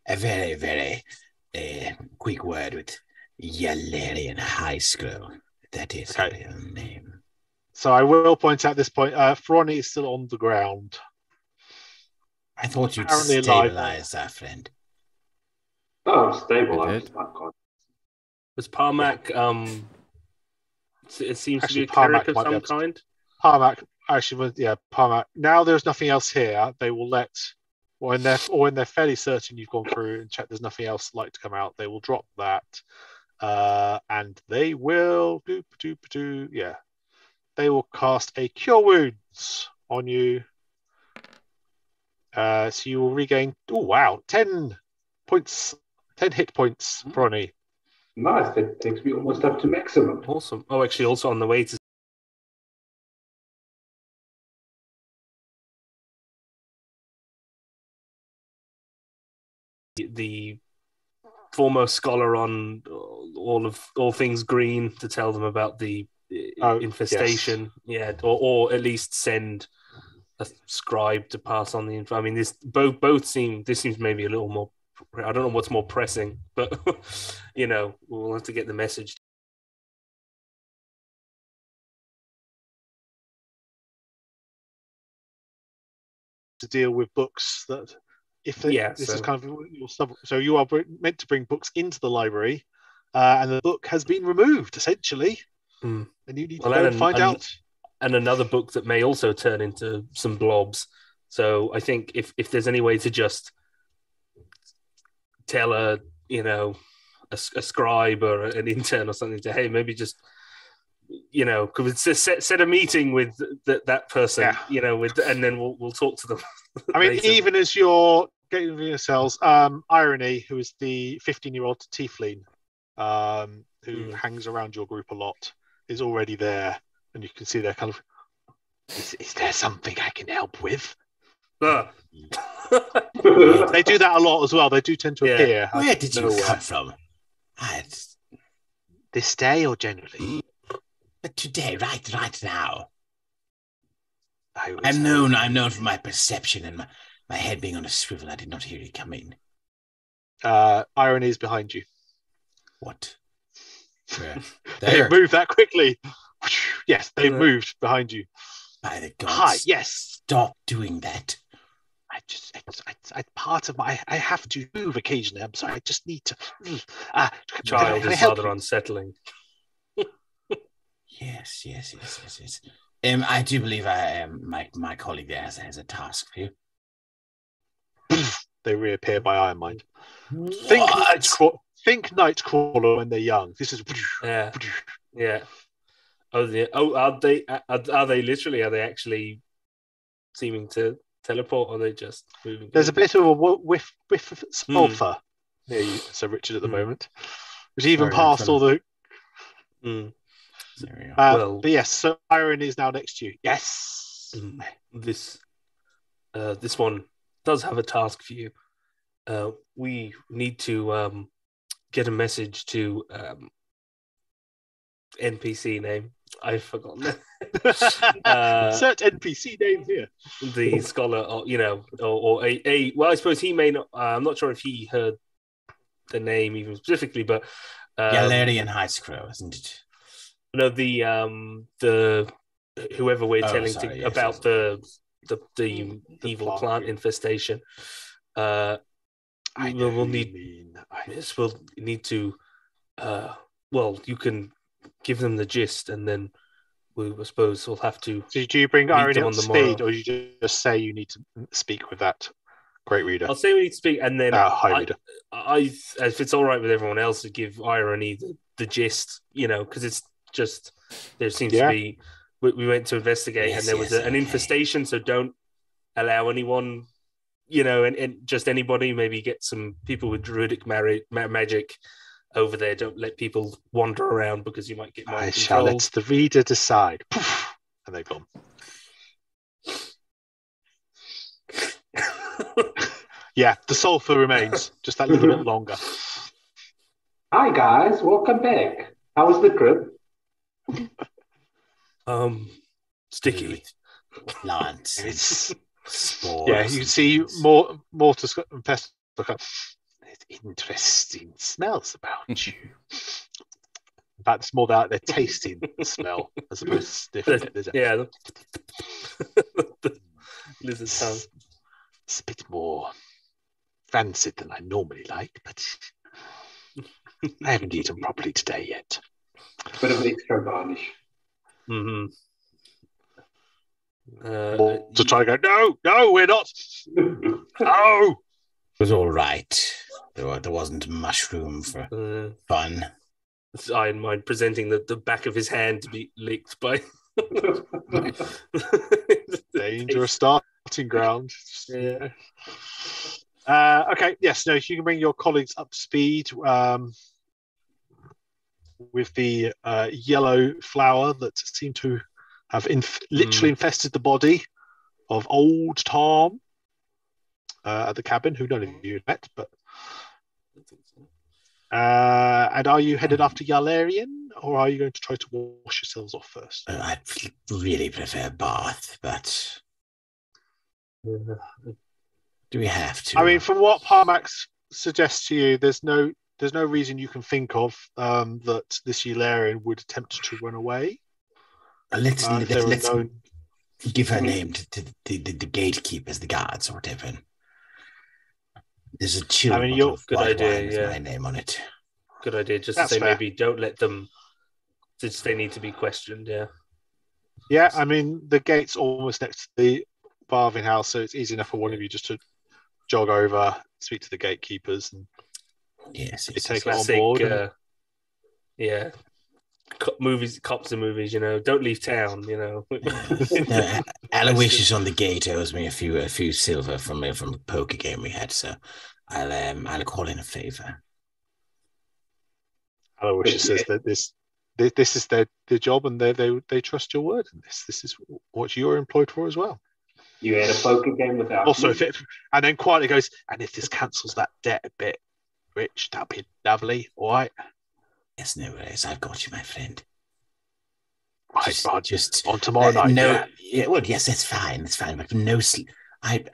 a very, very quick word with Yalarian High School. That is her real name. So I will point out at this point, Frony is still on the ground. I thought you'd Apparently stabilize our friend. Oh, I'm stable. I I'm did. just not conscious. Was Parmac, it seems Actually, to be a cleric Parmac of might be some able to- kind? Parmac actually was, Parmac. Now there's nothing else here. They will let, when they're fairly certain you've gone through and checked there's nothing else like to come out, they will drop that, and they will they will cast a Cure Wounds on you. So you will regain 10 points, 10 hit points, Bronny. Nice. That takes me almost up to maximum. Awesome. Oh, actually, also on the way to the foremost scholar on all things green to tell them about the infestation. Yes. Yeah, or at least send a scribe to pass on the info. I mean, this seems maybe a little more. I don't know what's more pressing, but we'll have to get the message. To deal with books that, is kind of your stuff. So you are meant to bring books into the library, and the book has been removed essentially, and you need to go and find out. And another book that may also turn into some blobs. So I think if there's any way to just tell a scribe or an intern or something to, hey, maybe just could set a meeting with that person, and then we'll talk to them. I mean, even as you're getting yourselves, Irony, who is the 15-year-old tiefling, who hangs around your group a lot, is already there, and you can see they're kind of. Is there something I can help with? They do that a lot as well. They do tend to appear. Where did you come from? This day or generally? But today, right now. I'm known for my perception and my head being on a swivel. I did not hear you come in. Irony is behind you. What? They moved that quickly. Yes, they moved behind you. By the gods. Hi, yes. Stop doing that. I part of my. I have to move occasionally. I'm sorry. I just need to. Child is rather unsettling. Yes. I do believe my colleague there has a task for you. They reappear by Iron Mind. Think Nightcrawler when they're young. This is. Yeah. Oh, yeah. Oh, are they literally? Are they actually seeming to teleport, or are they just moving? There's a bit of a whiff of sulfur near you, Sir Richard, at the moment, which even past all the. But yes, so Iron is now next to you. Yes. This one does have a task for you. We need to get a message to NPC name. I've forgotten. Insert NPC name here. The scholar, or well, I suppose he may not. I'm not sure if he heard the name even specifically, but Yalarian High Scroll, isn't it? No, the whoever we're telling about the evil plant infestation. We'll need to. Well, you can give them the gist, and then I suppose we'll have to. So do you bring meet Irony them up on to the speed, morrow. or you just say you need to speak with that great reader? I'll say we need to speak, and then High reader. I, if it's all right with everyone else, to give Irony the gist, because it's just there seems to be. We went to investigate, and there was an infestation, so don't allow anyone, and just anybody. Maybe get some people with druidic magic over there. Don't let people wander around because you might get mind I shall let the reader decide. Poof, and they're gone. Yeah, the sulfur remains just that little bit longer. Hi guys, welcome back. How was the trip? Sticky. Plants. It's spores. Yeah, you see Mortis and Pest look up. Interesting smells about you. In fact, it's more that they're tasting the smell as opposed to sniffing it. Yeah. The lizard tongue. It's a bit more rancid than I normally like, but I haven't eaten properly today yet. Bit of extra garnish. Mm-hmm. To try to go, no, we're not. No. It was all right. There wasn't much room for fun. It's Iron Mind presenting the back of his hand to be licked by. Dangerous starting ground. Yeah. Okay, yes, no, you can bring your colleagues up to speed with the yellow flower that seemed to have literally infested the body of old Tom at the cabin, who none of you had met, but. And are you headed after Yalarian, or are you going to try to wash yourselves off first? I'd really prefer bath, but do we have to? I mean, from what Parmax suggests to you, there's no reason you can think of that this Yalarian would attempt to run away. Let's give her name to the gatekeepers, the guards, or whatever. There's a chill bottle of white wine with my name on it. Good idea. Just to say, maybe don't let them. Since they need to be questioned. Yeah. Yeah, I mean the gate's almost next to the bathing house, so it's easy enough for one of you just to jog over, speak to the gatekeepers, and take it on board. Yeah. Cops and movies, don't leave town, Aloysius on the gate owes me a few silver from a poker game we had, so I'll call in a favor. Aloysius says that this is their job, and they trust your word, and this is what you're employed for as well. You had a poker game without also, and then quietly goes, and if this cancels that debt a bit, Rich, that'd be lovely, all right? Yes, no worries. I've got you, my friend. Right, just on tomorrow night. Yeah. Well, yes, that's fine. That's fine. But no sleep. I've.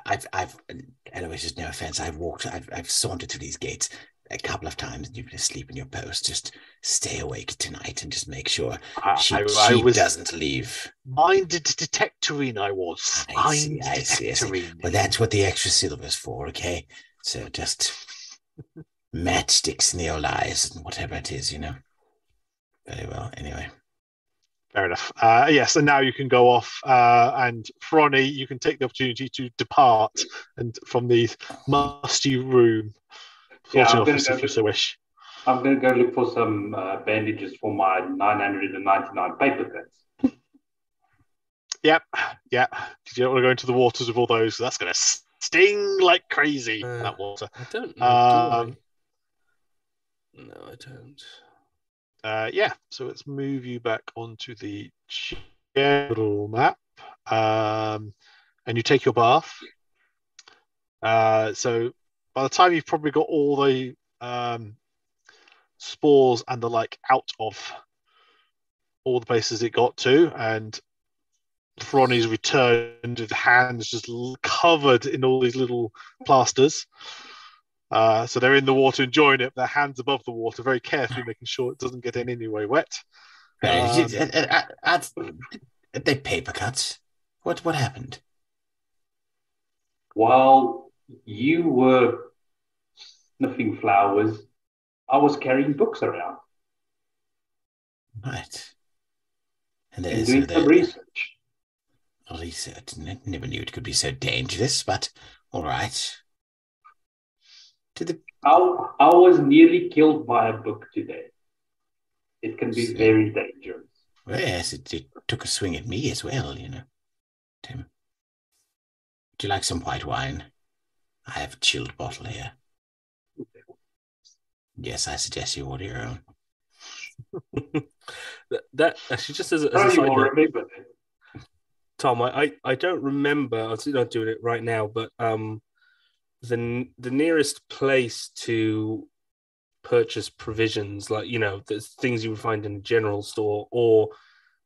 Anyways, no offense. I've sauntered through these gates a couple of times, and you've been asleep in your post. Just stay awake tonight and just make sure she doesn't leave. Minded detectorine, I was. I see. Well, that's what the extra silver's for, okay? So just matchsticks in the old eyes and whatever it is, Very well. Anyway. Fair enough. Yes, and now you can go off, and Fronny, you can take the opportunity to depart and from the musty room. If you so wish. I'm going to go look for some bandages for my 999 paper cuts. Yeah. You don't want to go into the waters with all those. That's going to sting like crazy. That water. I don't know. No, I don't. Yeah. So let's move you back onto the general map, and you take your bath. So by the time you've probably got all the spores and the like out of all the places it got to, and Fronny's returned with hands just covered in all these little plasters. So they're in the water enjoying it, their hands above the water, very carefully making sure it doesn't get in any way wet. Are they paper cuts? What happened? While you were sniffing flowers, I was carrying books around. Right. And And doing some research. Research. Never knew it could be so dangerous, but all right. I was nearly killed by a book today. It can be very dangerous. Well, yes, it took a swing at me as well, Tim. Would you like some white wine? I have a chilled bottle here. Yes, I suggest you order your own. that actually, just as a side note, remember that. Tom, I don't remember. I'm not doing it right now, but the nearest place to purchase provisions, like the things you would find in a general store, or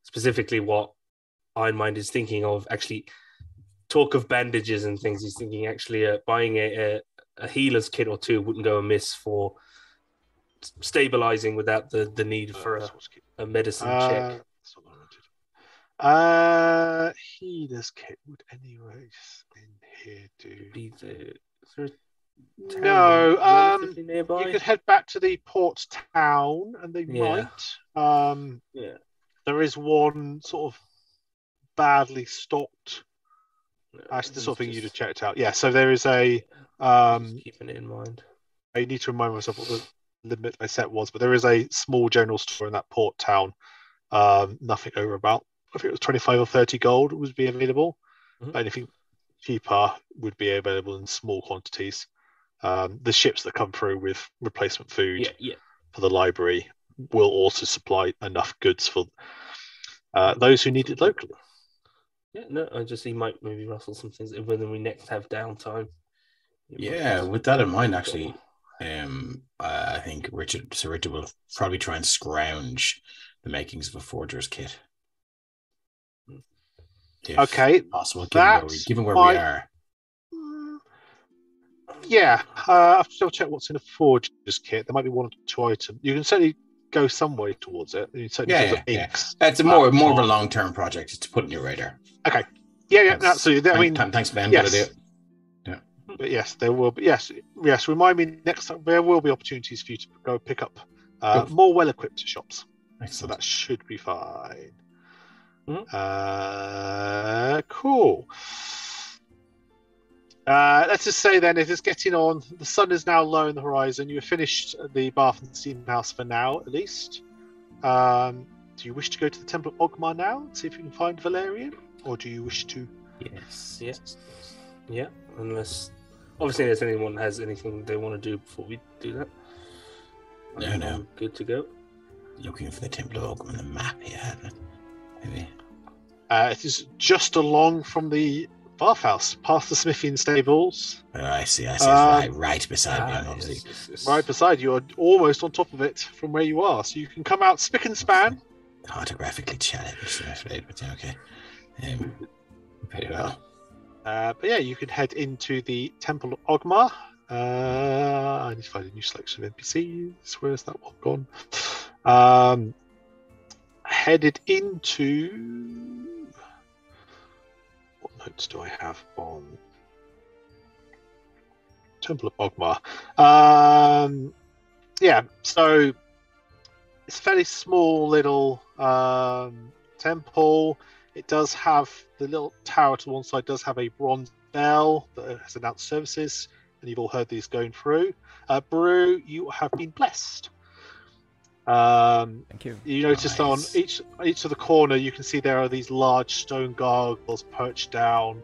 specifically what Ironmind is thinking of, actually talk of bandages and things. He's thinking actually buying a healer's kit or two wouldn't go amiss for stabilizing without the need for a medicine check. Healer's kit would anyway in here do. No, you could head back to the port town, and they might. There is one sort of badly stocked. Actually, the sort of thing you'd have checked out. Yeah, so there is a. Keeping it in mind. I need to remind myself what the limit I set was, but there is a small general store in that port town. Nothing over about. I think it was 25 or 30 gold would be available. Mm-hmm. But anything cheaper would be available in small quantities. The ships that come through with replacement food for the library will also supply enough goods for those who need it locally. Yeah, no, I just he might maybe rustle some things when we next have downtime. Yeah, with that in mind, actually, I think Sir Richard will probably try and scrounge the makings of a forger's kit. Okay, possible, given where we are. Yeah, I have to still check what's in a forger's kit. There might be one or two items. You can certainly go some way towards it. Inks. It's more of a long-term project just to put in your radar. Okay. Yeah, absolutely. I mean, thanks, Ben. Yes. But yes, there will be. Yes. Remind me next time. There will be opportunities for you to go pick up more well-equipped shops. Excellent. So that should be fine. Mm-hmm. Cool. Let's just say then, it is getting on. The sun is now low in the horizon. You have finished the Bath and Steam House for now, at least. Do you wish to go to the Temple of Ogmar now and see if you can find Valerian, or do you wish to? Yes. Yeah. Unless, obviously, if anyone has anything they want to do before we do that. No. Good to go. Looking for the Temple of Ogmar on the map here, maybe. It is just along from the bathhouse, past the Smithian stables. Oh, I see. It's right beside me, obviously. Right beside you, are almost on top of it from where you are. So you can come out spick and span. Cartographically challenged, I'm afraid, but okay. Very well. But yeah, you can head into the Temple of Ogmar. I need to find a new selection of NPCs. Where's that one gone? Headed into... What notes do I have on Temple of Ogmar? Yeah, so it's a fairly small little temple. It does have the little tower to one side, does have a bronze bell that has announced services, and you've all heard these going through. Brew, you have been blessed. Thank you. You notice on each of the corner, you can see there are these large stone gargoyles perched down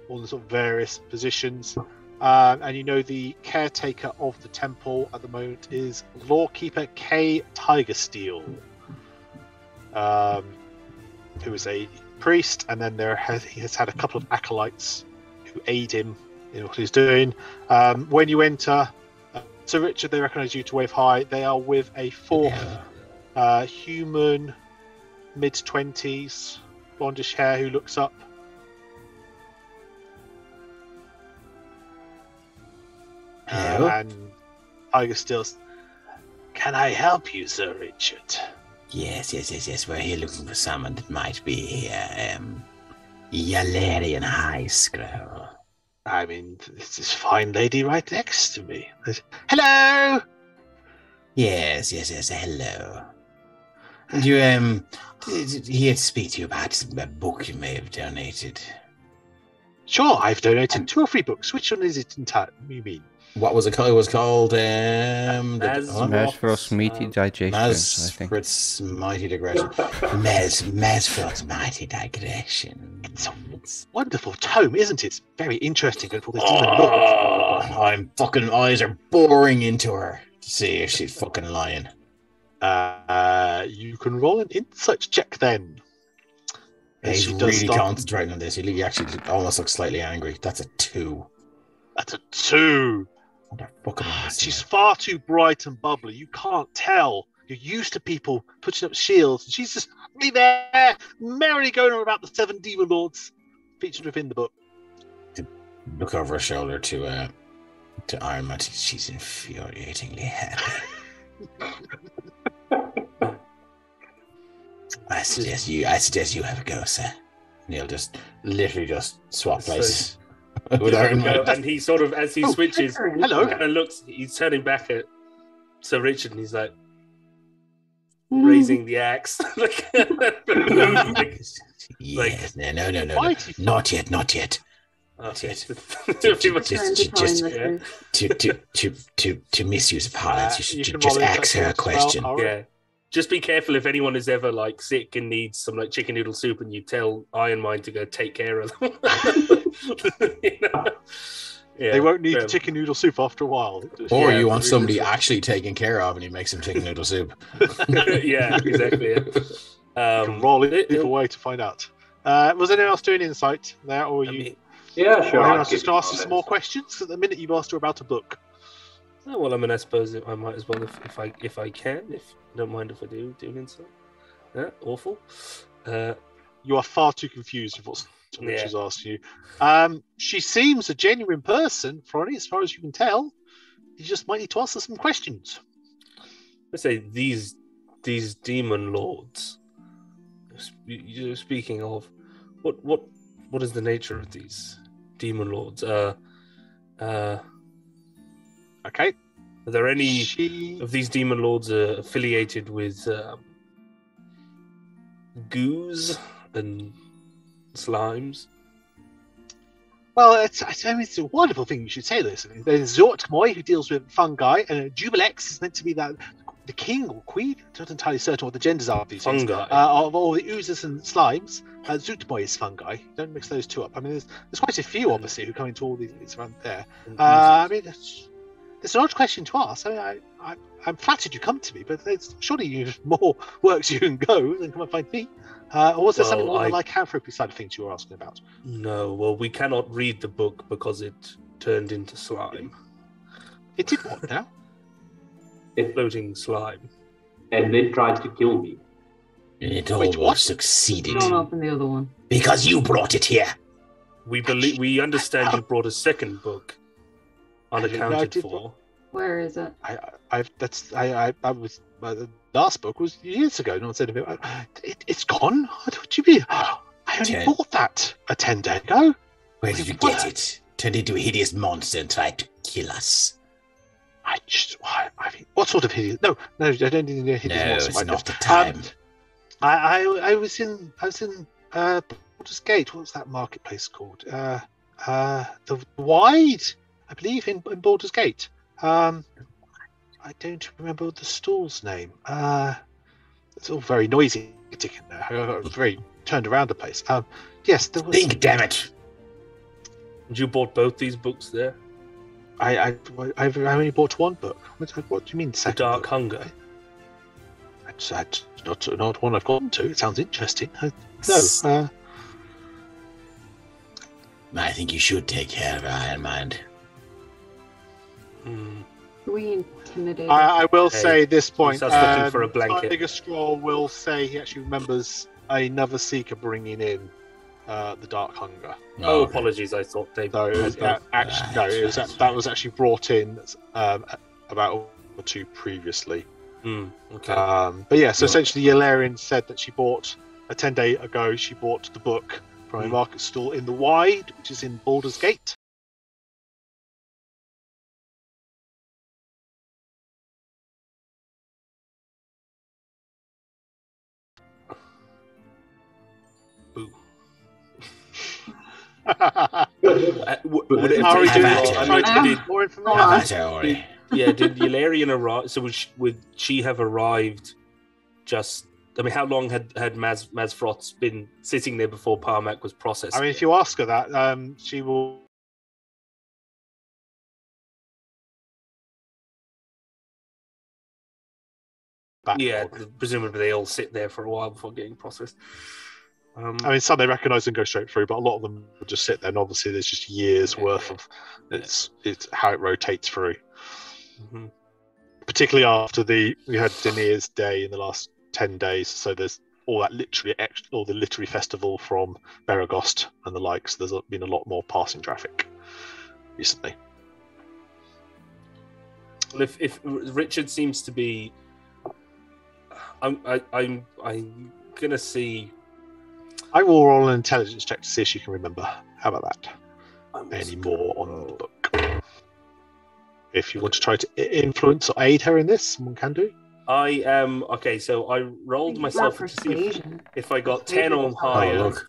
on the sort of various positions. And you know the caretaker of the temple at the moment is Lawkeeper K. Tigersteel, who is a priest, and then he has had a couple of acolytes who aid him in what he's doing. When you enter, Sir Richard, they recognise you to wave hi. They are with a fourth human, mid-20s, blondish hair, who looks up. And Tiger still. Can I help you, Sir Richard? Yes. We're here looking for someone that might be here. Yalerian High Scroll. I mean, it's this fine lady right next to me. Hello! Yes, hello. And he had to speak to you about a book you may have donated. Sure, I've donated 2 or 3 books. Which one is it you mean? What was it called? It was called Masfrost's Meaty Digestions, I think. Masfrost's Mighty Digression. Masfrost's Mighty Digression. It's a wonderful tome, isn't it? It's very interesting going for this demon lord. I'm fucking eyes are boring into her to see if she's fucking lying. You can roll an insight check then. He's really concentrating on this. He actually almost looks slightly angry. That's a 2. That's a 2. She's far too bright and bubbly. You can't tell. You're used to people putting up shields, and she's just me there, merrily going on about the 7 demon lords featured within the book. To look over her shoulder to Iron Man. She's infuriatingly happy. I suggest you have a go, sir. And he'll just literally just swap places. With Iron Man. And he sort of, as he switches, hello, and looks, he's turning back at Sir Richard, and he's like raising the axe. Yes, no, not yet. To misuse of parlance, you should just ask her a question. Yeah. Just be careful if anyone is ever like sick and needs some like chicken noodle soup, and you tell Iron Mind to go take care of them. Yeah, they won't need chicken noodle soup after a while. Or you want somebody actually taken care of, and you make some chicken noodle soup. Yeah, exactly. Yeah. You can roll it either way to find out. Was anyone else doing insight there, or you? Yeah, sure. I was just going to ask you some more questions. At the minute you've asked her about a book. Oh, well, I mean, I suppose I might as well if I can. If you don't mind if I do an insight. Yeah, awful. You are far too confused with what she's asked you. She seems a genuine person, Fronny, as far as you can tell. You just might need to ask her some questions. Let's say these demon lords. You're speaking of what is the nature of these demon lords? Okay. Are there any of these demon lords affiliated with goos and slimes? Well, it's a wonderful thing you should say this. I mean, there's Zortmoy, who deals with fungi, and Jubilex is meant to be the king or queen. I'm not entirely certain what the genders are of these things. Fungi. Of all the oozes and slimes, Zootmoy is fungi. Don't mix those two up. I mean, there's quite a few, obviously, who come into all these around there. I mean, it's an odd question to ask. I mean, I'm flattered you come to me, but surely you've more works you can go than come and find me. Or was there something on the lycanthropy side of things you were asking about? No, well, we cannot read the book because it turned into slime. It did what now? Floating slime. And then tried to kill me. And it almost succeeded. Don't open the other one. Because you brought it here. We understand you brought a second book unaccounted for. Where is it? I was the last book was years ago. No one said about it's gone. What do you mean? I only bought that 10 days ago. Where did you get it? Turned into a hideous monster and tried to kill us. I mean, what sort of hideous? No, I don't need a hideous monster. No, it's not the time. I was in Baldur's Gate. What was that marketplace called? The Wide, I believe, in Baldur's Gate. I don't remember the stall's name. It's all very noisy in there. I got very turned around the place. Yes, there was. Think, damn it! You bought both these books there? I only bought one book. What do you mean? The Dark Hunger. That's not one I've gotten to. It sounds interesting. No. I think you should take care of Iron Mind. We intimidated. I will say at this point, looking for a blanket. Tiger Scroll will say he actually remembers another seeker bringing in the Dark Hunger. Oh, apologies. I thought they. So that was actually brought in about or two previously. Okay. But yeah, so essentially, Yelarian said that she bought 10 days ago. She bought the book from a market stall in the Wide, which is in Baldur's Gate. Would it Are we have doing taken it? long? Trying to Did, get more Go on. information? Ori. did Yularian arrive? So would she have arrived just... I mean, how long had Mazfroth been sitting there before Parmac was processed? I mean, if you ask her that, she will. Yeah, Backlog. presumably they all sit there for a while before getting processed. I mean, some they recognise and go straight through, but a lot of them will just sit there. And obviously, there's just years worth of it's how it rotates through. Mhm. Particularly after we had Denir's Day in the last 10 days, so there's all that all the literary festival from Beragost and the likes. There's been a lot more passing traffic recently. Well, if Richard seems to be, I'm gonna see. I will roll an intelligence check to see if she can remember. How about that? Any more on the book? If you want to try to influence or aid her in this, someone can do. I am okay. So I rolled myself to see if I got 10 or higher. Oh, look.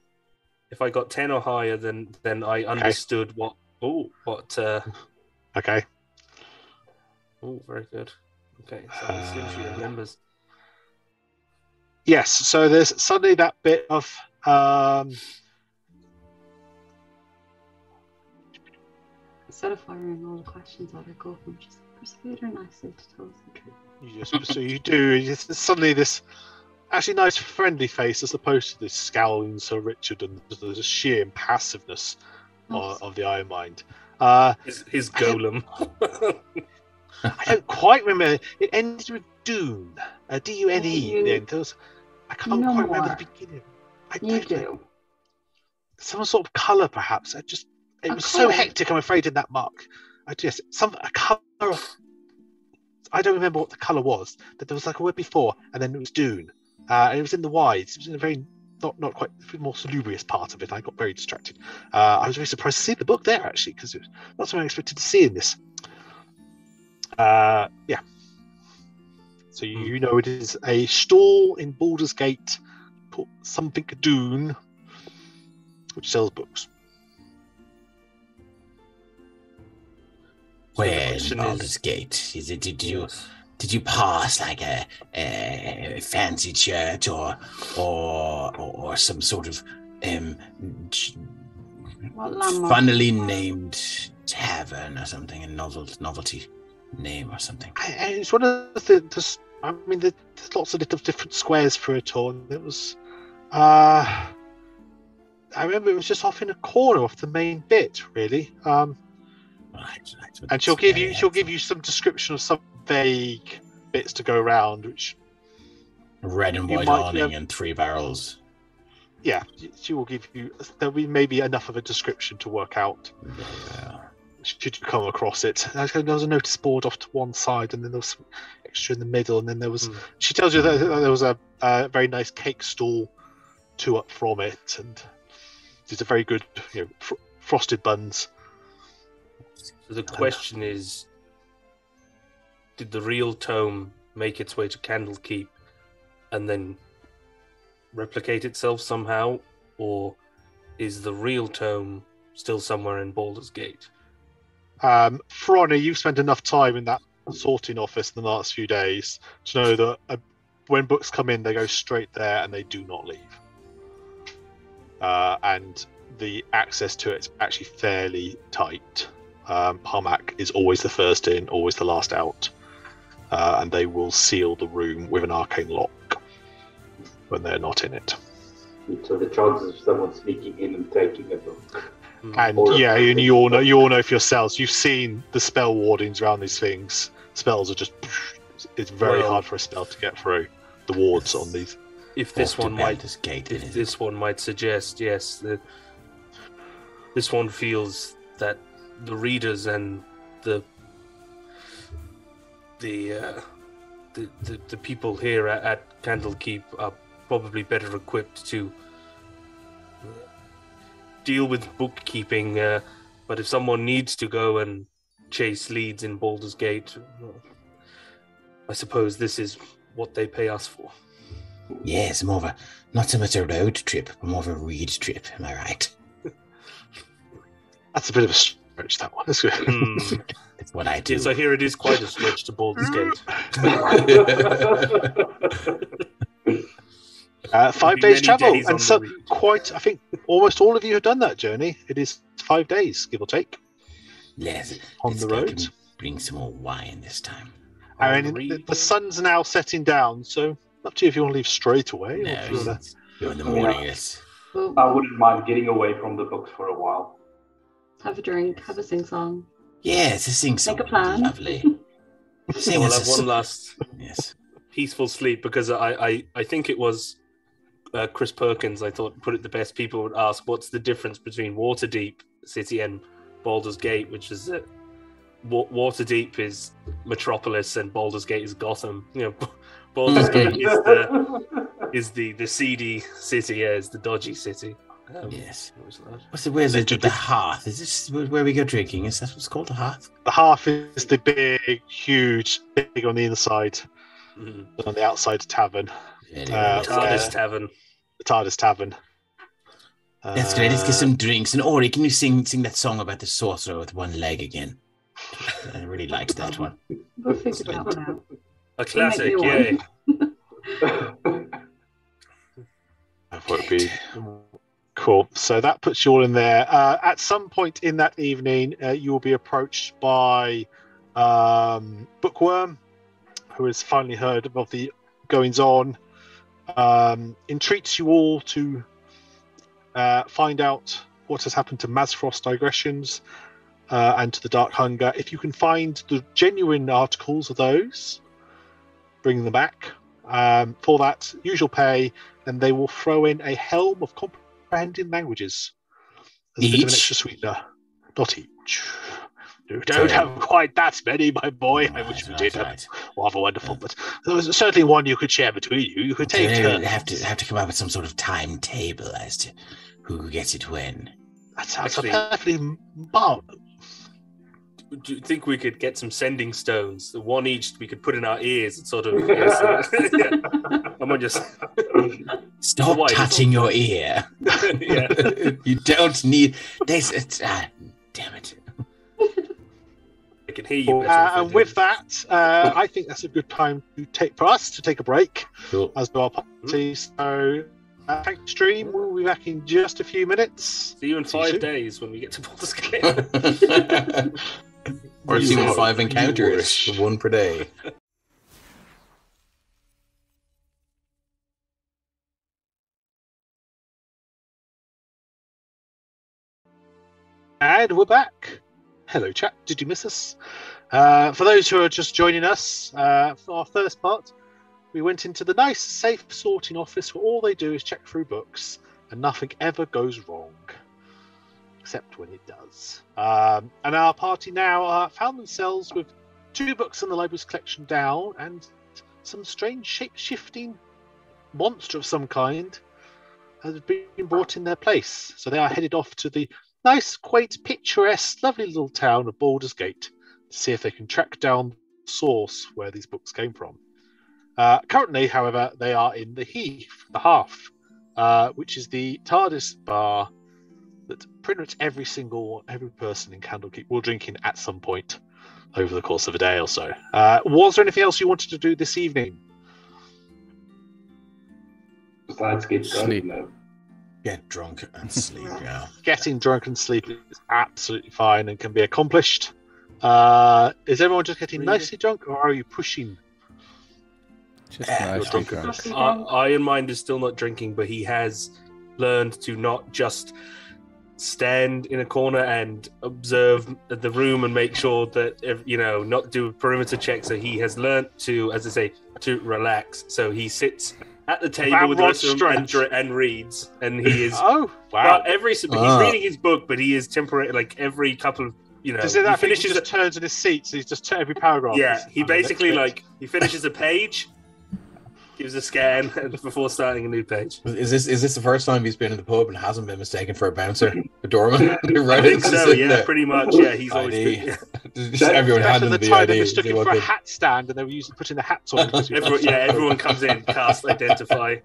If I got 10 or higher, then I understood what. Okay. Oh, very good. Okay, so let's see if she remembers. Yes. So there's suddenly that bit of. Instead of firing all the questions at her, go from just persuade her nicely to tell us the truth. So you do. It's suddenly this actually nice, friendly face as opposed to this scowling Sir Richard and the sheer impassiveness of the Iron Mind. His golem. I don't quite remember. It ended with Dune. D-U-N-E. I can't quite remember the beginning. I You don't know. do. Some sort of colour, perhaps. It was so hectic, I'm afraid, in that mark. A colour of... I don't remember what the colour was, but there was like a word before, and then it was Dune. And it was in the wides. It was in a very, not quite, more salubrious part of it. I got very distracted. I was very surprised to see the book there, actually, because it was not something I expected to see in this. Yeah. So you know it is a stall in Baldur's Gate called something Dune, which sells books. Where in Baldur's Gate? Is it? Did you pass like a fancy church or some sort of funnily named tavern or something, a novelty name or something? It's one of the I mean, there's lots of little different squares for it all. And it was, I remember it was just off in a corner off the main bit, really. Right. And she'll give you some description of some vague bits to go around, which red and white awning and 3 barrels. Yeah, she will give you. There'll be maybe enough of a description to work out. Should you come across it? There was a notice board off to one side, and then there was some extra in the middle, and then there was. She tells you that there was a very nice cake stall 2 up from it, and these are very good, frosted buns. So the question is, did the real tome make its way to Candlekeep and then replicate itself somehow, or is the real tome still somewhere in Baldur's Gate? Frona, you've spent enough time in that sorting office in the last few days to know that when books come in, they go straight there and they do not leave. And the access to it's actually fairly tight. Parmac is always the first in, always the last out, and they will seal the room with an arcane lock when they're not in it. So the chances of someone sneaking in and taking a book. And and you all know for yourselves, you've seen the spell wardings around these things. Spells are just, it's very hard for a spell to get through the wards on these. If this one might suggest, yes, this one feels that the readers and the people here at Candlekeep are probably better equipped to deal with bookkeeping, but if someone needs to go and chase leads in Baldur's Gate, I suppose this is what they pay us for. Yes, not so much a road trip, but more of a read trip, am I right? That's a bit of a stretch, that one. That's good. It's what I do. Yes, I hear it is quite a stretch to Baldur's Gate. 5 days travel, and so quite. I think almost all of you have done that journey. It is 5 days, give or take. Yes, on the road. Bring some more wine this time. I mean, the sun's now setting down, so up to you if you want to leave straight away. No, or if you want to... go in the morning. Yes. I wouldn't mind getting away from the books for a while. Have a drink, have a sing-song. Yes, a sing-song. Make a plan. Lovely. Sing we'll have one last yes. peaceful sleep, because I think it was Chris Perkins, I thought, put it the best. People would ask, what's the difference between Waterdeep City and Baldur's Gate, which is that Waterdeep is Metropolis and Baldur's Gate is Gotham. Baldur's Gate is the seedy city, is the dodgy city. Yes. Where's the hearth? Is this where we go drinking? Is that what's called, the hearth? The hearth is the big on the inside, on the outside tavern. TARDIS Tavern. The TARDIS Tavern. That's great. Let's get some drinks. And Ori, can you sing that song about the sorcerer with one leg again? I really liked that one. We'll figure that one out. A classic, yay. That would be cool. So that puts you all in there. At some point in that evening, you will be approached by Bookworm, who has finally heard of the goings on. Entreats you all to find out what has happened to Mazfrost digressions and to the Dark Hunger. If you can find the genuine articles of those, bring them back. For that, usual pay, and they will throw in a helm of comprehending languages as a bit of an extra sweetener. Not each. You don't have quite that many, my boy. I wish we did. Right. Rather wonderful, but there was certainly one you could share between you. You could take. Have to come up with some sort of timetable as to who gets it when. That sounds perfectly. Do you think we could get some sending stones? The one each we could put in our ears and sort of. I'm on just. Stop touching your ear. You don't need this. Damn it. I can hear you. And with that, I think that's a good time for us to take a break as to our party. So, thanks, stream. We'll be back in just a few minutes. See you in 5 days when we get to Baldur's Gate. Or see you in 5 encounters, one per day. And we're back. Hello, chat. Did you miss us? For those who are just joining us, for our first part, we went into the nice, safe sorting office where all they do is check through books and nothing ever goes wrong, except when it does. And our party now found themselves with 2 books in the library's collection down and some strange shape-shifting monster of some kind has been brought in their place. So they are headed off to the nice, quaint, picturesque, lovely little town of Baldur's Gate to see if they can track down the source where these books came from. Currently, however, they are in the Hearth, which is the TARDIS bar that pretty much every person in Candlekeep will drink in at some point over the course of a day or so. Was there anything else you wanted to do this evening? Besides get Sleep. drunk, Get drunk and sleep, yeah. Getting drunk and sleeping is absolutely fine and can be accomplished. Is everyone just getting nicely drunk, or are you pushing? Just nicely drunk. Ironmind is still not drinking, but he has learned to not just stand in a corner and observe the room and make sure that, not do a perimeter check. So he has learned to, as I say, to relax. So he sits at the table with the rest of them and reads, and he is. Oh wow! He's reading his book, but he is temporary. Like every couple of Does it that he finishes? He just turns in his seat, so he's just every paragraph. Yeah, he basically he finishes a page, gives a scan before starting a new page. Is this the first time he's been in the pub and hasn't been mistaken for a bouncer, a doorman? I think so. Yeah, pretty much. Yeah, he's always been. Just everyone had the time they mistook him for a hat stand, and they were usually putting the hats on. Everyone comes in, cast, identify.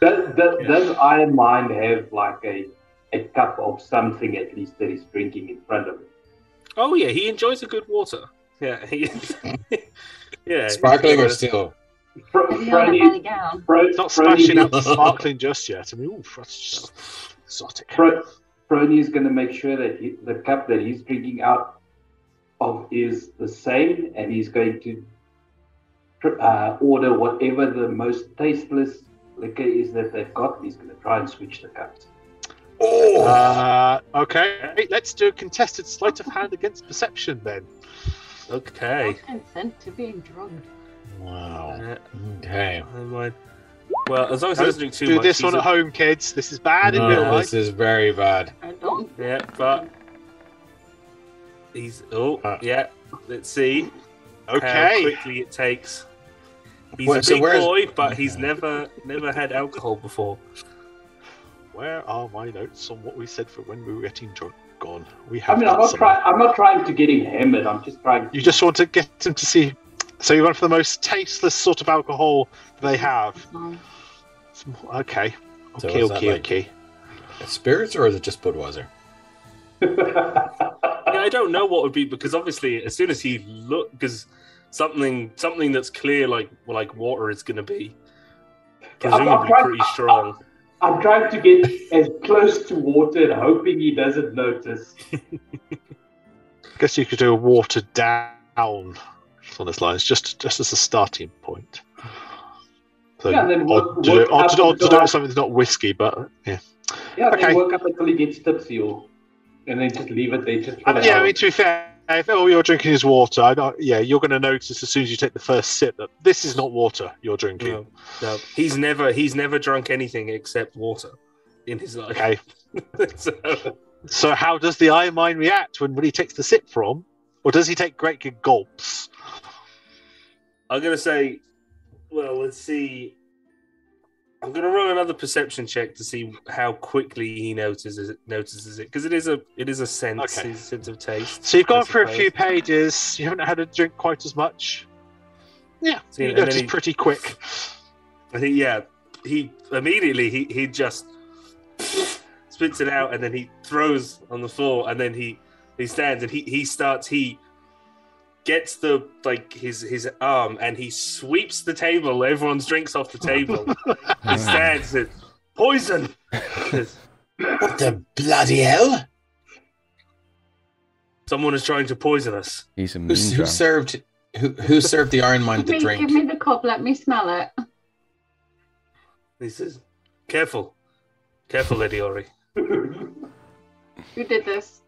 Does Iron Mind have like a a cup of something at least that he's drinking in front of him. Oh yeah, he enjoys a good water. Yeah, yeah. Sparkling or still? Maybe on a nightgown. It's not splashing out the sparkling just yet. I mean, ooh, that's just exotic. Frony is going to make sure that the cup that he's drinking out of is the same, and he's going to order whatever the most tasteless liquor is that they've got. He's going to try and switch the cups. Okay, let's do a contested sleight of hand against perception then. Okay. Consent to being drunk. Wow. Okay. Well, as long as he doesn't drink too do much. this one at home, kids. This is bad in real life. This is very bad. I don't. Yeah, but he's. Yeah. Let's see how quickly it takes. He's a big boy, but he's never had alcohol before. Where are my notes on what we said for when we were getting drunk? Gone. I'm not trying to get him hammered. I'm just trying. You just want to get him to see. So you went for the most tasteless sort of alcohol they have. Okay. So okay. Spirits, or is it just Budweiser? Yeah, I don't know what would be, because obviously as soon as he because something that's clear like water is going to be presumably pretty strong. I'm trying to get as close to water and hoping he doesn't notice. Guess you could do a watered down on this line, just as a starting point. So yeah, and then odd to do something that's not whiskey, but yeah. Yeah, okay. Then work up until he gets tipsy, and then just leave it there. Just I mean, to be fair, if all you're drinking is water, you're going to notice as soon as you take the first sip that this is not water you're drinking. No. He's never drunk anything except water in his life. Okay. So how does the Iron Mine react when he takes the sip from, or does he take great big gulps? I'm going to say, well, let's see. I'm going to run another perception check to see how quickly he notices it, because it is a sense, his sense of taste. So you've gone through a few pages. You haven't had a drink quite as much. Yeah, you notice pretty quick. I think he immediately he just spits it out, and then he throws on the floor, and then he stands and he gets his arm and he sweeps the table, everyone's drinks off the table. He stands and says, "Poison!" What the bloody hell? Someone is trying to poison us. He's a who served the Iron Mine the drink? Give me the cup, let me smell it. He says, Careful, Lady Ori. Who did this?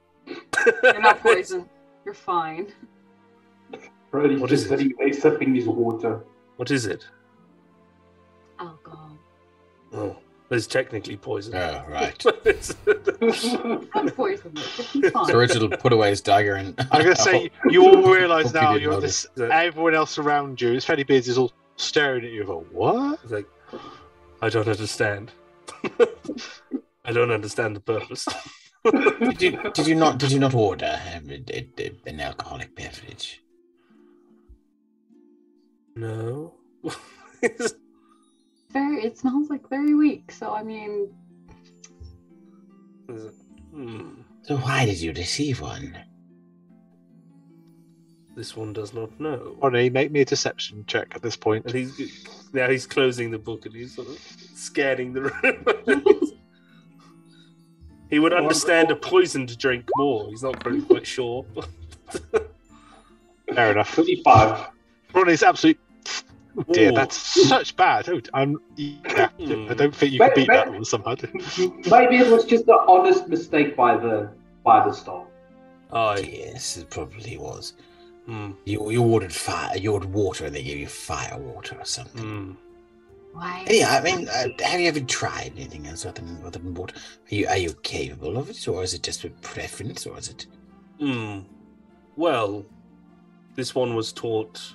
You're not poison. You're fine. Brody's What just is it? sitting there sipping his water. What is it? Alcohol. Oh, it's technically poison. Oh, right. I'm poisoned. It's fine. So Richard will put away his dagger and... I'm going to say, you all realise Hope you now, didn't notice. everyone else around you, Freddy Beards is all staring at you going, what? It's like, I don't understand. I don't understand the purpose. Did you not order an alcoholic beverage? No. It smells like very weak, so I mean... So why did you receive one? This one does not know. Ronnie, make me a deception check at this point. And he's closing the book and he's sort of scanning the room. He would understand a poisoned drink more. He's not really quite sure. Fair enough. 25. Ronnie's absolute... Oh dear, Ooh. that's such bad. I don't think you can beat that one somehow. Maybe it was just an honest mistake by the staff. Yes, it probably was. You ordered fire. You ordered water, and they gave you fire water or something. Why? Yeah, I mean, have you ever tried anything else other than water? Are you capable of it, or is it just a preference, or is it? Well, this one was taught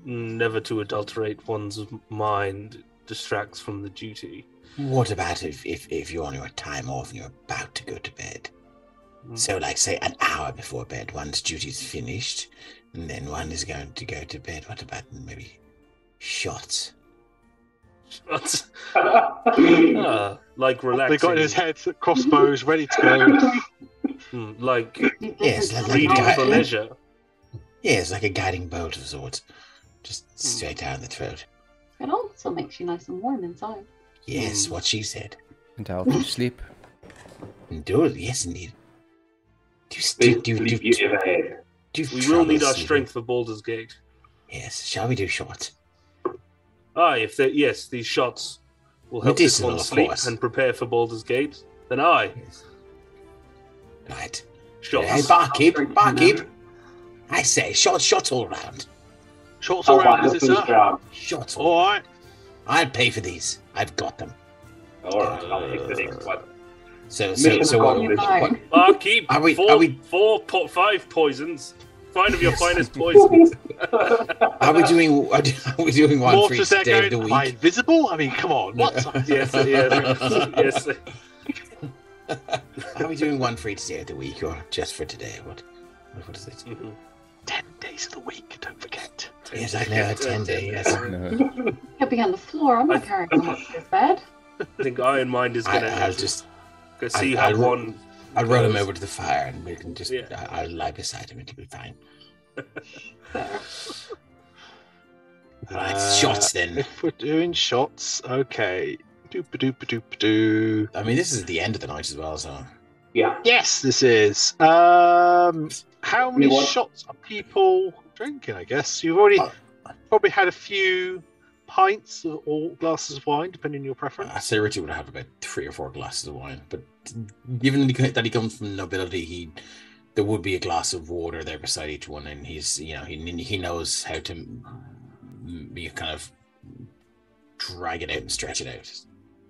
never to adulterate one's mind. It distracts from the duty. What about if you're on your time off and you're about to go to bed? So, like, say, an hour before bed, one's duty's finished, and then one is going to go to bed. What about maybe shots? Shots. Like relaxing. They got in his head crossbows ready to go. Like Yes, like reading a for leisure. Yes, like a guiding bolt of sorts. Just straight down the throat. It also makes you nice and warm inside. Yes, what she said. And help you sleep. Yes, indeed. Best sleep you ever had. We will need our strength for Baldur's Gate. Yes, shall we do shots? If these shots will help this one sleep and prepare for Baldur's Gate, then Yes. Right. Shots. Hey, barkeep. I say, shots all round. Shots all round, is it, sir? Shots all right. I'll pay for these. I've got them. All right, I'll take the next one. So what? Barkeep, are we 5 poisons. 5 of your finest poisons. Are we doing one for each day of the week? Am I invisible? I mean, come on. What? Yes. Are we doing one for each day of the week, or just for today? What is it? 10 days of the week, don't forget. Yes, I know, 10 days. Yes. No. He'll be on the floor. I'm not carrying him up to his bed. I think Iron Mind is going I'll just go see how one. I'll run him over to the fire, and we can just. Yeah. I'll lie beside him. It'll be fine. Right, shots then. If we're doing shots, okay. Doop-a-doop-a-doop-a-doo. I mean, this is the end of the night as well, so. Yeah. Yes, this is. How many shots are people drinking, I guess? You've already probably had a few pints or glasses of wine, depending on your preference. I'd say Richard would have about 3 or 4 glasses of wine, but given that he comes from nobility, there would be a glass of water there beside each one, and he knows how to be kind of drag it out and stretch it out.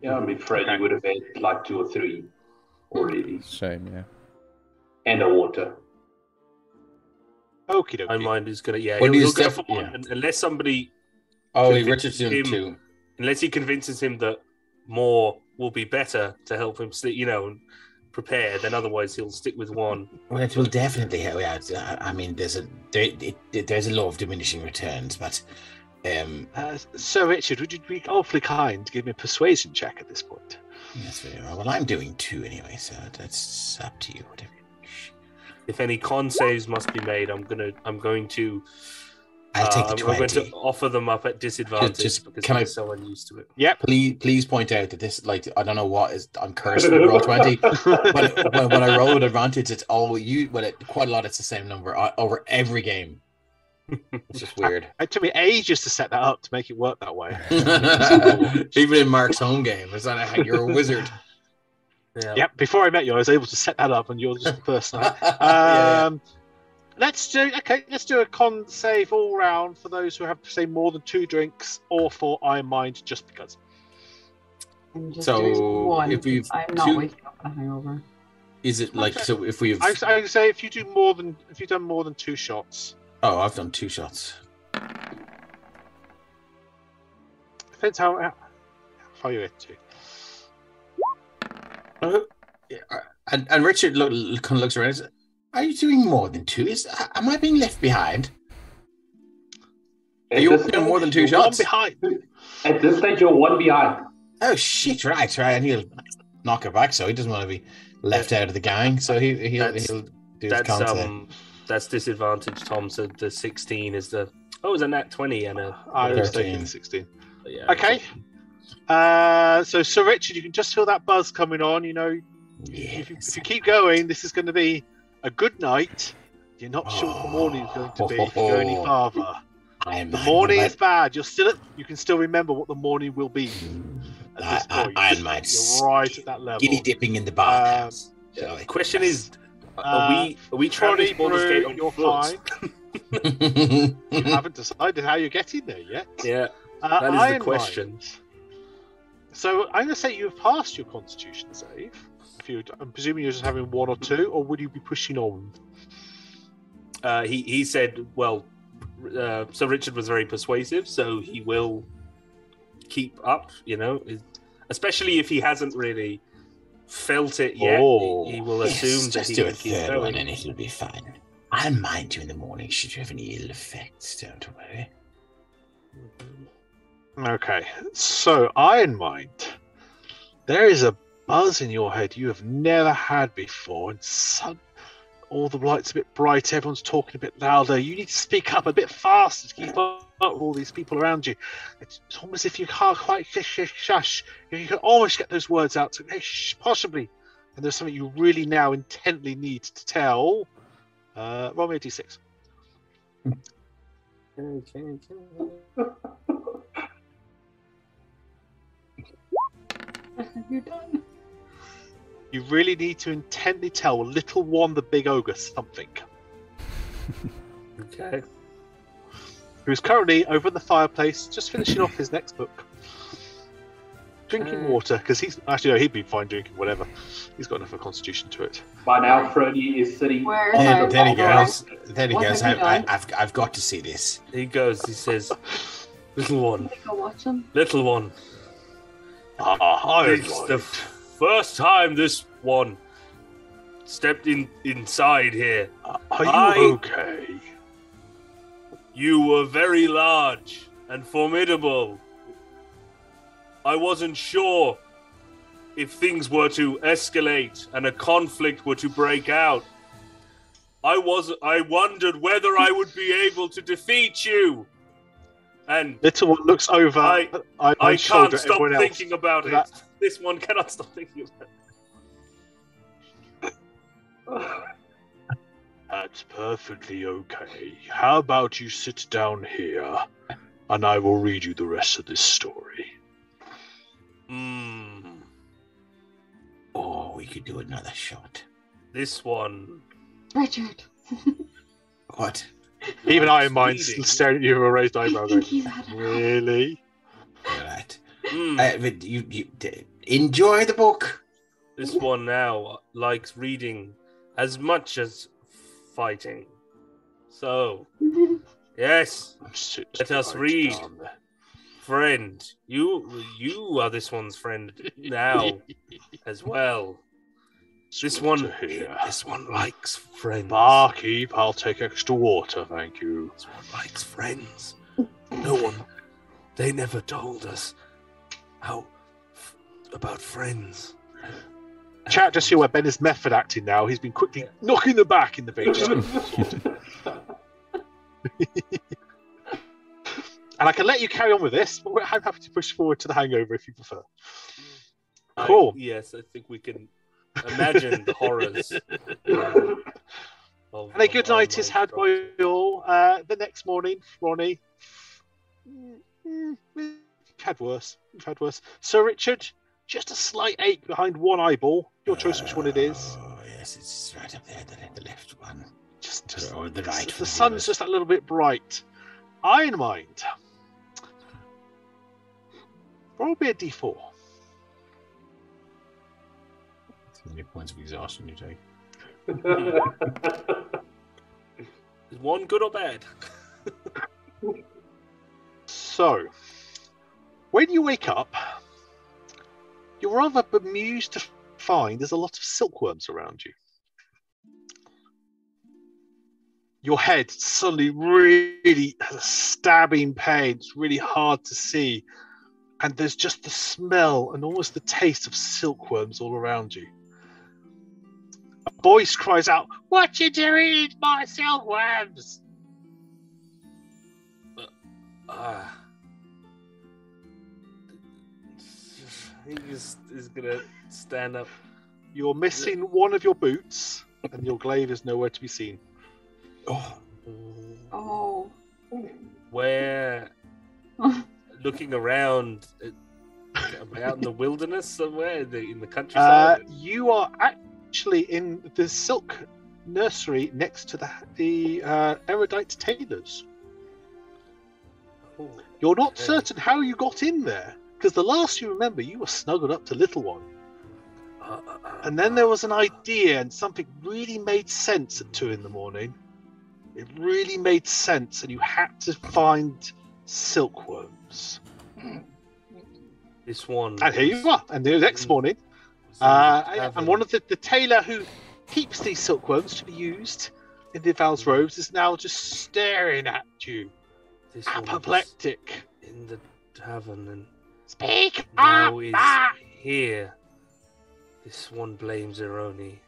Yeah, I mean, Freddy would have had like 2 or 3 already. Same, yeah. And a water. Okie dokie. My mind is going to, he'll go for one, unless somebody... Oh, Richard's doing 2. Unless he convinces him that more will be better to help him sleep, prepare, then otherwise he'll stick with 1. Well, it will definitely help out. I mean, there's a law of diminishing returns, but... Sir Richard, would you be awfully kind to give me a persuasion check at this point? That's very well. Well, I'm doing 2 anyway, so that's up to you. Whatever. If any con saves must be made, I'm going to. I'll take the 20. I'm going to offer them up at disadvantage because I'm so unused to it. Yeah. Please point out that this, I don't know what is. I'm cursed with roll 20. when I roll with advantage, it's all you. Quite a lot. It's the same number over every game. It's just weird. It took me ages to set that up to make it work that way. Even in Mark's home game, it's not how you're a wizard. Yeah. Yep. Before I met you, I was able to set that up, and you're just the person. Let's do a con save all round for those who have say more than 2 drinks, or for Iron Mind just because. I'm just So, doing 1. if we've I'm not 2 waking up on a hangover. Is it like so? If we've, I would say if you've done more than 2 shots. Oh, I've done 2 shots. Depends how far you're into. And Richard kind of looks around and says, "Are you doing more than 2? Am I being left behind? Are you doing more than 2 shots? 1 behind. At this stage, you're 1 behind. Oh shit! Right. And he'll knock it back, so he doesn't want to be left out of the gang. So he'll do his con save. That's disadvantage, Tom. So the 16 is the... Oh, it was a nat 20 and a... I was taking 16. Yeah, okay. So Sir Richard, you can just feel that buzz coming on. If you keep going, this is going to be a good night. You're not sure what the morning is going to be if you go any farther. The morning is bad. You can still remember what the morning will be. At this point. You're right at that level. Giddy dipping in the bathhouse. The question is... Are we trying to Baldur's Gate on your foot? You haven't decided how you're getting there yet. Yeah, that is the question. So I'm going to say you've passed your Constitution save. I'm presuming you're just having 1 or 2, or would you be pushing on? He said, well, Sir Richard was very persuasive, so he will keep up. Especially if he hasn't really felt it yet. He will assume that he can keep going. One and it'll be fine. I'll mind you in the morning should you have any ill effects, don't worry. Okay, so Iron Mind, there is a buzz in your head you have never had before, and all the lights a bit bright, everyone's talking a bit louder. You need to speak up a bit faster to keep up with all these people around you. It's almost as if you can't quite shush. You can almost get those words out. So, hey, possibly. And there's something you really now intently need to tell. Roll me a d6. What have you done? You really need to intently tell little one, the big ogre, something. Okay. Who's currently over in the fireplace, just finishing off his next book. Drinking water, because he's actually, no, he'd be fine drinking whatever. He's got enough of a constitution to it. By now, Frody is sitting. Where There he What goes. There he What goes. have you done? I've got to see this. He goes, he says, little one, Go watch him. little one. Iron It's Mind. the first time this one stepped inside here. Are you okay? You were very large and formidable. I wasn't sure if things were to escalate and a conflict were to break out. I wondered whether I would be able to defeat you. And Little one looks over. I I can't stop thinking about it. That- This one cannot stop thinking about it. That's perfectly okay. How about you sit down here, and I will read you the rest of this story. Oh, we could do another shot. This one. Richard. What? Even Iron Mind's reading. staring at you with a raised eyebrow. I Going, think you had it. really? All right. Mm. But you enjoy the book. This one now likes reading as much as fighting. So, yes, Sit Let us right read. down there. friend, you are this one's friend now as well. This Sweet one, to hear. this one likes friends. Barkeep, I'll take extra water, thank you. This one likes friends. No one, they never told us about friends. Chat, just see where Ben is method acting now. He's been quickly knocking the back in the vein. And I can let you carry on with this, but I'm happy to push forward to the hangover if you prefer. Cool. Yes, I think we can imagine the horrors. And a good night is had by you all. The next morning, Ronnie. We've had worse. Sir Richard, just a slight ache behind one eyeball. Your choice which one it is. Oh, yes, it's right up there, the left one. Just Or the right. the sun's just a little bit bright. Iron Mind. Roll me a d4. How many points of exhaustion you take? Is one good or bad? So, when you wake up, you're rather bemused to find there's a lot of silkworms around you. Your head suddenly really has a stabbing pain. It's really hard to see. And there's just the smell and almost the taste of silkworms all around you. A voice cries out, "What you doing, eat my silkworms?" He's gonna stand up. You're missing one of your boots, and your glaive is nowhere to be seen. Oh, Oh. Where, looking around, am I out in the wilderness somewhere in the countryside? You are actually in the silk nursery next to the erudite tailors. Oh, You're not okay. certain how you got in there, because the last you remember, you were snuggled up to Little One. And then there was an idea, and something really made sense at 2 in the morning. It really made sense, and you had to find silkworms. This one. And here you are. And the next morning, and one of the tailor who keeps these silkworms to be used in the Val's robes is now just staring at you, This one was apoplectic. in the tavern and Speak now up! is here. This one blames Ironi.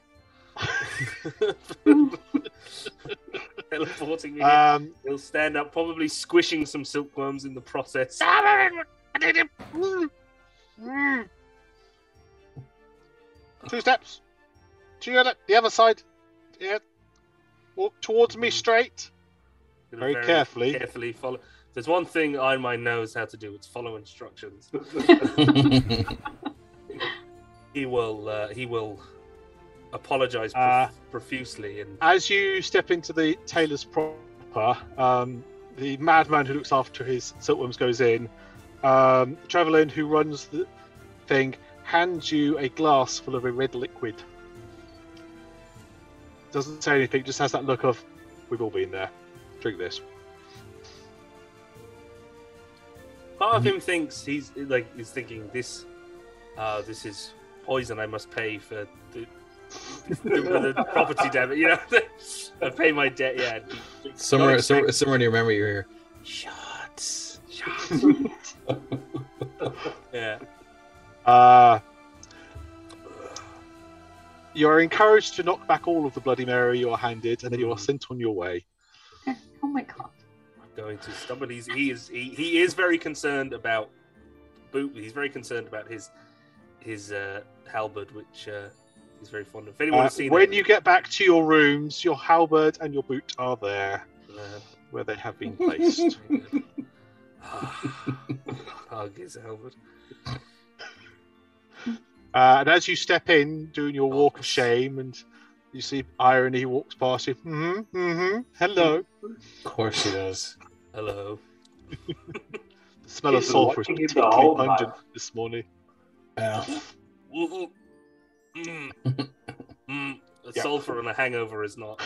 Teleporting me in. He'll stand up, probably squishing some silkworms in the process. 2 steps. To the other side. Yeah. Walk towards me straight. Very carefully. Carefully follow. There's one thing Iron Mind knows how to do. It's follow instructions. He will apologize profusely. And as you step into the tailor's proper, the madman who looks after his silkworms goes in. Trevelyan, who runs the thing, hands you a glass full of a red liquid. Doesn't say anything, just has that look of, we've all been there. Drink this. Part of him thinks he's thinking this is poison. I must pay for the property damage. You know, I pay my debt. Yeah. Somewhere in your memory, you hear shots. Yeah. You are encouraged to knock back all of the Bloody Mary you are handed, and then you are sent on your way. Oh my god! Going to stop, he is very concerned about boot. He's very concerned about his halberd, which he's very fond of. If anyone has seen when you get back to your rooms, your halberd and your boot are there, where they have been placed. Hug his halberd. And as you step in, doing your walk of shame, and you see Irony walks past you. Hello. Of course she does. Hello. The smell of sulfur is particularly pungent this morning. Sulfur and a hangover is not.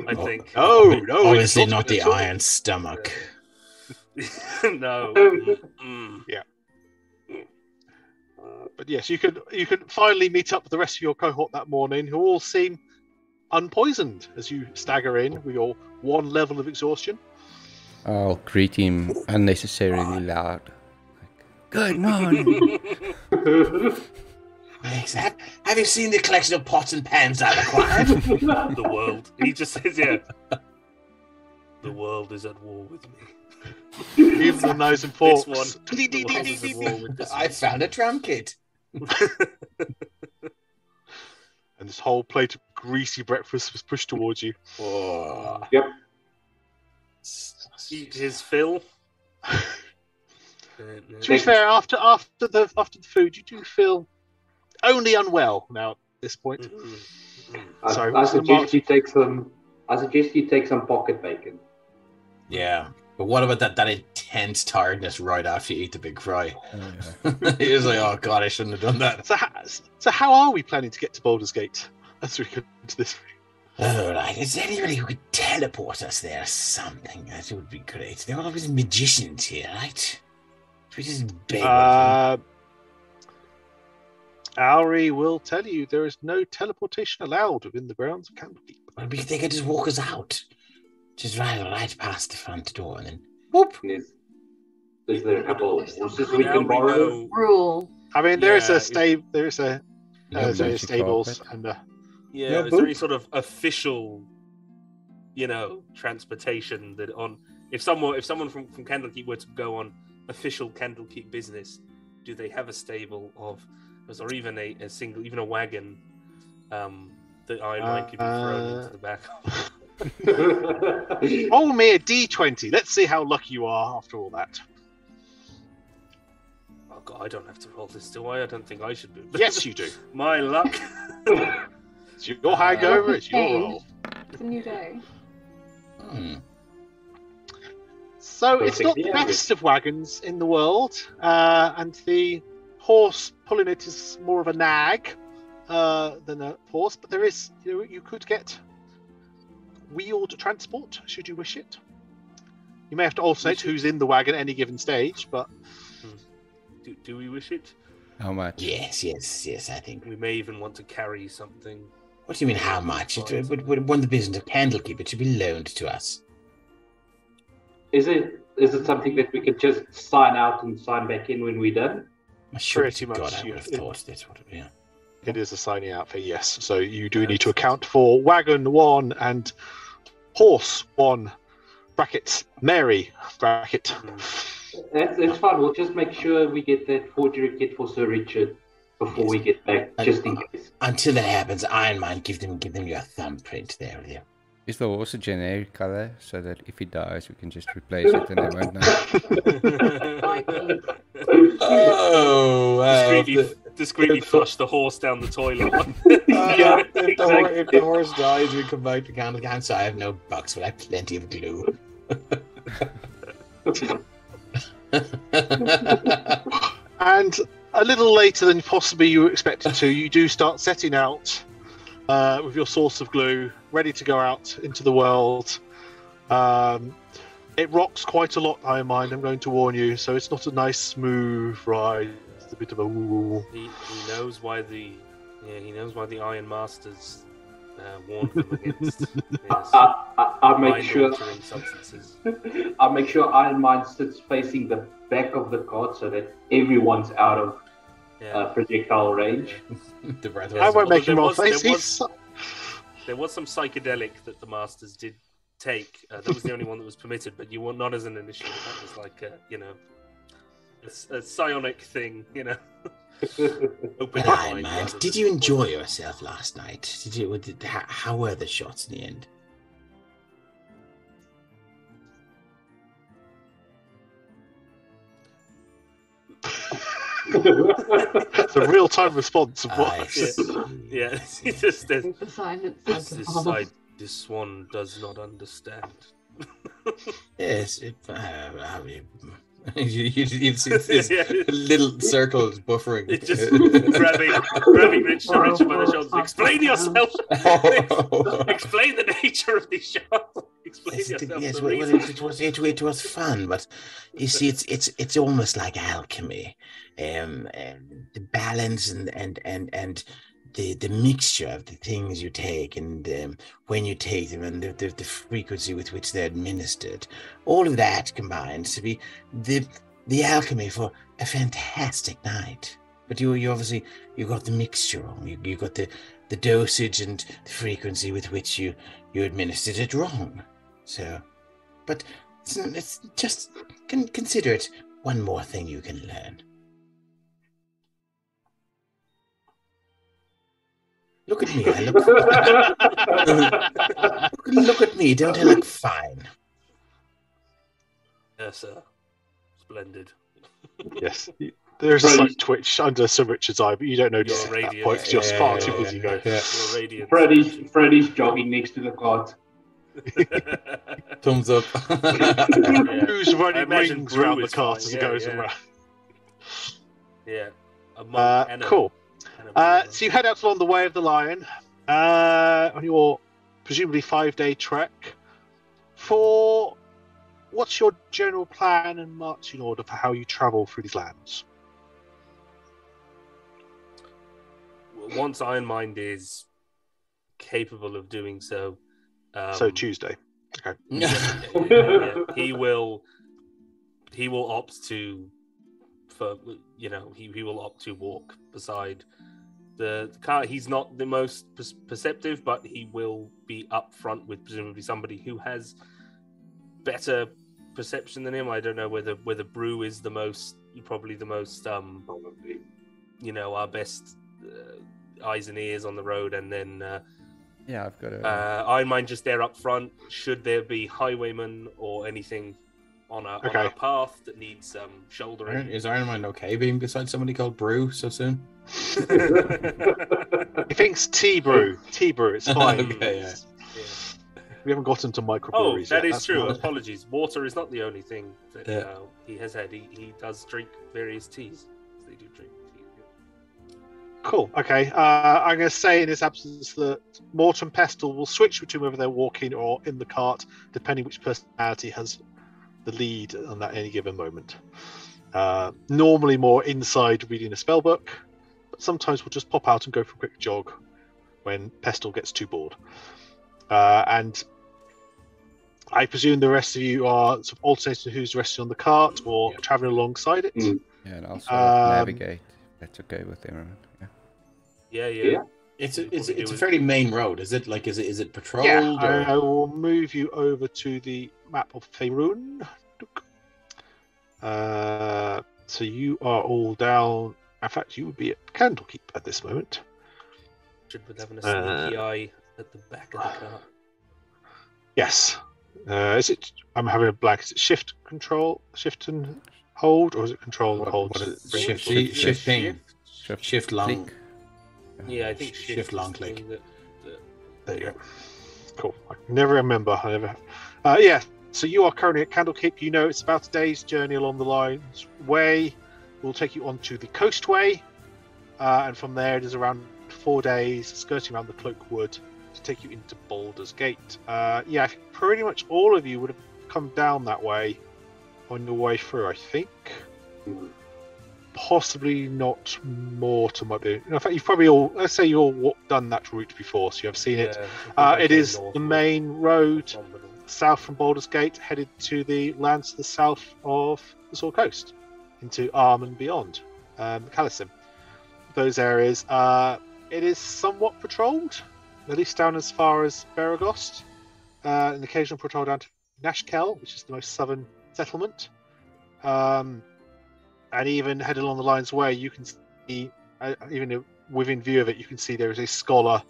I think. No. Obviously not the iron stomach. No. Yeah. But yes, you could finally meet up with the rest of your cohort that morning, who all seem unpoisoned as you stagger in with your 1 level of exhaustion. I'll greet him unnecessarily loud. Good morning. Have you seen the collection of pots and pans I've acquired? The world. He just says, yeah. The world is at war with me. Even the knives and forks. I found a drum kit. And this whole plate of greasy breakfast was pushed towards you. Oh. Yep. Eat his fill. To be fair, after the food, you do feel only unwell now at this point. I suggest you take some pocket bacon. Yeah. But what about that intense tiredness right after you eat the big fry? He was like, oh god, I shouldn't have done that. So how are we planning to get to Baldur's Gate as we go into this? Oh, right. Is there anybody who could teleport us there or something? That would be great. There are always magicians here, right? We just beg Auri will tell you there is no teleportation allowed within the grounds of Candlekeep. Well, they could just walk us out. Just right past the front door and then whoop. Is there a couple of horses we can borrow? Rule. I mean, there's a stables and is there any sort of official, transportation that if someone from Candlekeep were to go on official Candlekeep business, do they have a stable or even a wagon that Iron Mind could be thrown into the back of? Roll me a D20. Let's see how lucky you are after all that. Oh god, I don't have to roll this, do I? I don't think I should do. Yes, you do. My luck. It's your hangover. It's your roll. It's a new day. So it's not the best of wagons in the world, and the horse pulling it is more of a nag than a horse. But there is, you could get wheeled transport should you wish it. You may have to alternate who's in the wagon at any given stage, but do we wish it? How much? Yes, I think. We may even want to carry something. What do you mean, how much? It would the business of Candlekeep. It should be loaned to us. Is it Is it something that we could just sign out and sign back in when we're done? Sure, Pretty God, much, I would have thought this would have been. It is a signing out for yes. So you do need to account for wagon 1 and horse 1 brackets Mary bracket. That's fine. We'll just make sure we get that forgery kit for Sir Richard before we get back, just in case. Until that happens, Iron Man, give them your thumbprint there with you. Is the horse a generic color so that if he dies, we can just replace it and they won't know? Oh, discreetly flush the horse down the toilet. Yeah, if the horse dies, we come back to Candlekeep. So I have no bucks, but I have plenty of glue. And a little later than possibly you were expected to, you do start setting out with your source of glue, ready to go out into the world. It rocks quite a lot, I mind. I'm going to warn you. So it's not a nice, smooth ride. It's a bit of a woo. He knows why the Iron Masters warned them against I'll make sure. mind-altering substances. I'll make sure Iron Mind sits facing the back of the cart so that everyone's out of projectile range. I won't make him off. There was some psychedelic that the Masters did take. That was the only one that was permitted, but you were not as an initiative. That was like a psionic thing, Open Iron Man, did you enjoy yourself last night? How were the shots in the end? It's a real-time response of what. Yeah. He just says, The silence. this one does not understand. Yes, you've seen this little circles buffering. It's just grabbing Richard by the shoulders. Explain yourself. Explain the nature of these shots. Explain yourself. Yes, it was fun, but you see, it's almost like alchemy, the balance and the mixture of the things you take and when you take them and the frequency with which they're administered, all of that combines to be the alchemy for a fantastic night. But you obviously you got the mixture wrong. You got the dosage and the frequency with which you administered it wrong. So, but it's just consider it one more thing you can learn. Look at me. I look at me. Don't I look fine? Yes, sir. Splendid. Yes. There's a slight twitch under Sir Richard's eye, but you don't notice at that point because you're far too busy going. You're radiant. Freddy's jogging next to the cart. Thumbs up. Who's running rings around the cart as it goes around? Yeah. A monk and cool. So you head out along the Way of the Lion on your presumably 5-day trek. What's your general plan and marching order for how you travel through these lands? Once Iron Mind is capable of doing so. So Tuesday. Okay. He will opt to he will opt to walk beside the car. He's not the most perceptive, but he will be up front with presumably somebody who has better perception than him. I don't know whether Brew is probably the most Probably. Our best eyes and ears on the road, and then I've got Iron Mind just there up front. Should there be highwaymen or anything on a path that needs shouldering? Is Iron Man okay being beside somebody called Brew so soon? He thinks tea brew. It's fine. Okay, yeah. We haven't gotten to microbreweries that yet. is true. Apologies. Water is not the only thing that he has had. He does drink various teas. They do drink tea. Cool. Okay. I'm going to say in his absence that Mortar and Pestle will switch between whether they're walking or in the cart, depending which personality has the lead on that any given moment. Normally more inside reading a spell book, but sometimes we'll just pop out and go for a quick jog when Pestle gets too bored. And I presume the rest of you are sort of alternating who's resting on the cart or Yeah. traveling alongside it. Mm. Yeah, and I'll sort of Um, navigate. That's okay with everyone. Yeah. Yeah. It's We'll probably a do fairly main road. Is it Yeah, patrolled or? I will move you over to the map of Faerun. So you are all down. In fact, you would be at Candlekeep at this moment. Should be having a sneaky eye at the back of the car. Yes. Is it? I'm having a blank. Is it shift and hold, or is it control and hold? What is it? Bring it Shifting. Shift. Shift long. Click. Yeah, I think Shift long is the click. thing that- There you go. Cool. I can never remember. I never. Yeah. So you are currently at Candlekeep. You know it's about a day's journey along the lines. Way will take you onto the coastway, and from there it is around 4 days, skirting around the Cloak Wood to take you into Baldur's Gate. Yeah, pretty much all of you would have come down that way on your way through. I think. Possibly not Mortar might be. In fact, you've probably all. Let's say you all done that route before, so you have seen it. Yeah, I think I It came is the northward main road from the north. south from Baldur's Gate, headed to the lands to the south of the Sword Coast, into Arm and beyond, Calisym. Those areas. It is somewhat patrolled, at least down as far as Baragost. An occasional patrol down to Nashkel, which is the most southern settlement. And even headed along the lines where you can see, even within view of it, you can see there is a scholar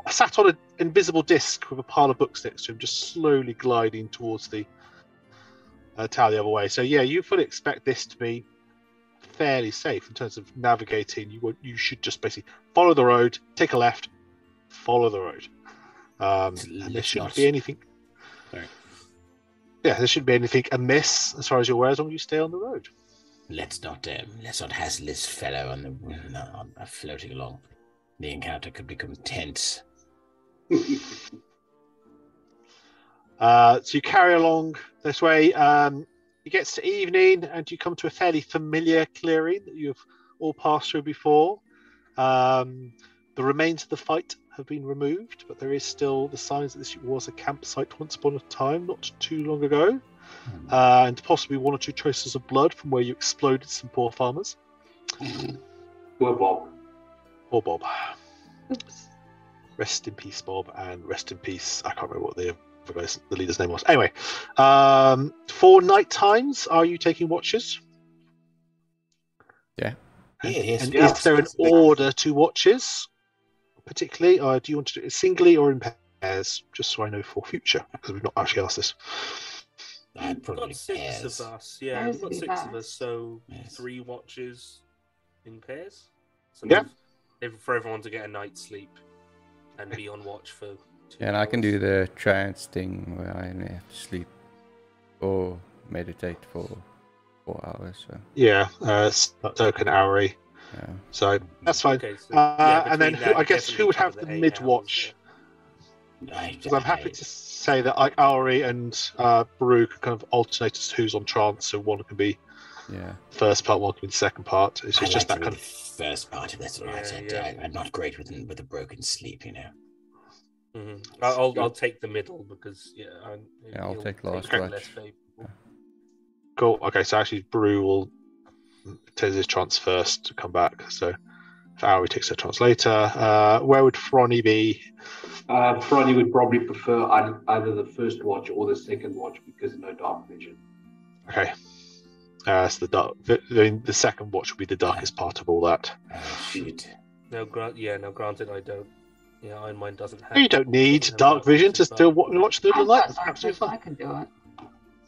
sat on an invisible disc with a pile of books next to him, just slowly gliding towards the tower the other way. So yeah, you fully expect this to be fairly safe in terms of navigating. You should just basically follow the road, take a left, follow the road. And there shouldn't be anything. Sorry. Yeah, there shouldn't be anything amiss as far as you're aware, as long as you stay on the road. Let's not hassle this fellow on floating along. The encounter could become tense. So you carry along this way. It gets to evening, and you come to a fairly familiar clearing that you've all passed through before. The remains of the fight have been removed, but there is still the signs that this was a campsite once upon a time, not too long ago. And possibly one or two traces of blood from where you exploded some poor farmers. Poor Bob. Poor Bob. Oops. Rest in peace, Bob, and rest in peace. I can't remember what the leader's name was. Anyway, for night times, are you taking watches? Yeah. Yes. And Yeah. is there an order to watches, particularly, or do you want to do it singly or in pairs? Just so I know for future, because we've not actually asked this. I'd We've probably got six pairs. of us. Yeah, Pairs we've got would be 6 of us, best. so Yes. 3 watches in pairs. So Yeah. for everyone to get a night's sleep and be on watch for 2 Yeah, and I can hours. do the trance thing where I only have to sleep or meditate for 4 hours. So Yeah, Stoke and Auri. yeah. So that's fine. Okay, so, yeah, And then between that, I guess definitely who would cover have the 8 mid hours, watch? yeah. Because I'm happy to say that like Auri and Baru can kind of alternate as to who's on trance, so one can be Yeah. first part, one can be the second part. It's I just like that to kind read of. the first part of this, all right? Yeah. I'm not great with a broken sleep, you know. Mhm. I'll take the middle because I'll he'll take last it watch. less favorable. Cool. Okay, so actually Baru will take his trance first to come back. So if Auri takes her trance later, where would Fronny be? Fronny would probably prefer either the first watch or the second watch because no dark vision. Okay. So the second watch will be the darkest part of all that. Oh, shit. Granted, I don't. Yeah, Iron Mind doesn't have. You don't need doesn't have dark vision to but still watch the middle I've of the night. got That's dark absolutely vision. fine. I can do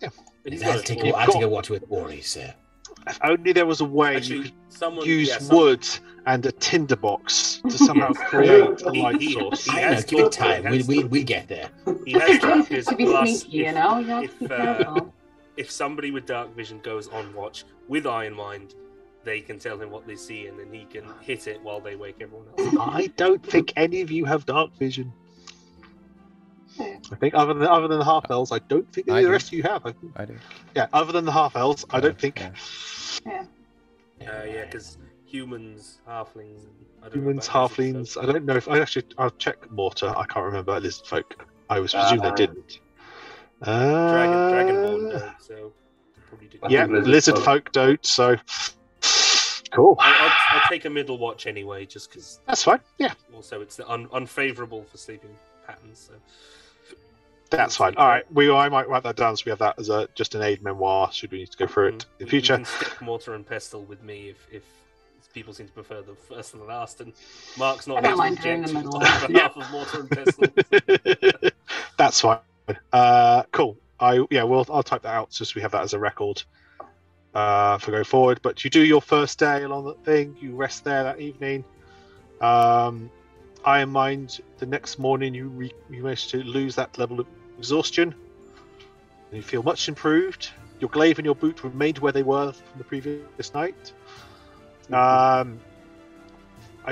it. he's I'll got a take torch. a watch with Ori, sir. If only there was a way you Actually, could someone use wood and a tinderbox to somehow Yes. create a He- light he- source. he I has know, give it torch, time. he has We'll get there. He has dark It's vision. to be Plus, sneaky, you know. You have to be careful. if somebody with dark vision goes on watch with Iron Mind, they can tell him what they see, and then he can hit it while they wake everyone else. I don't think any of you have dark vision. Yeah. I think other than the half elves, I don't think any I of the do. rest of you have. I do. Yeah, other than the half elves, I don't think Yeah. Yeah, because humans, halflings, I don't know humans, about lizard halflings. folk. I don't know if I'll check Mortar. I can't remember lizard folk. I was presumed they didn't. Dragonborn don't, so probably didn't. Yeah, lizard folk don't, so cool. I'll take a middle watch anyway, just because. That's fine. Yeah, Also, it's unfavorable for sleeping patterns. So. that's fine. All right, I might write that down so we have that as just an aid memoir. Should we need to go through it in future? You can stick mortar and pestle with me if people seem to prefer the first and the last, and Mark's not here to reject on behalf of mortar and pestle. That's fine. Cool. I'll type that out just so we have that as a record for going forward. But you do your first day along the thing. You rest there that evening. Iron Mind. The next morning, you manage to lose that level of exhaustion, and you feel much improved. Your glaive and your boot remained where they were from the previous night. I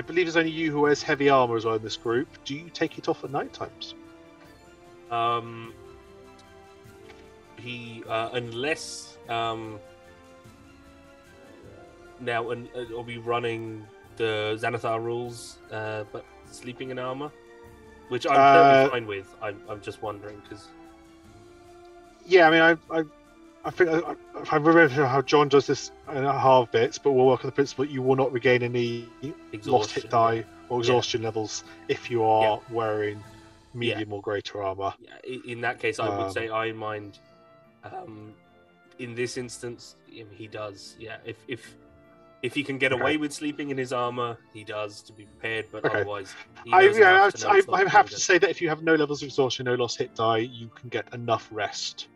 believe there's only you who wears heavy armor as well in this group. Do you take it off at night times? Unless now are we running the Xanathar rules, but sleeping in armor, which I'm totally fine with. I'm just wondering because. Yeah, I mean, I think if I remember how John does this in half bits, but we'll work on the principle that you will not regain any lost hit die or exhaustion levels if you are wearing medium or greater armor. Yeah, in that case, I would say Iron Mind. In this instance, he does. Yeah, if he can get away with sleeping in his armor, he does to be prepared. But otherwise, I'm happy to say that if you have no levels of exhaustion, no lost hit die, you can get enough rest.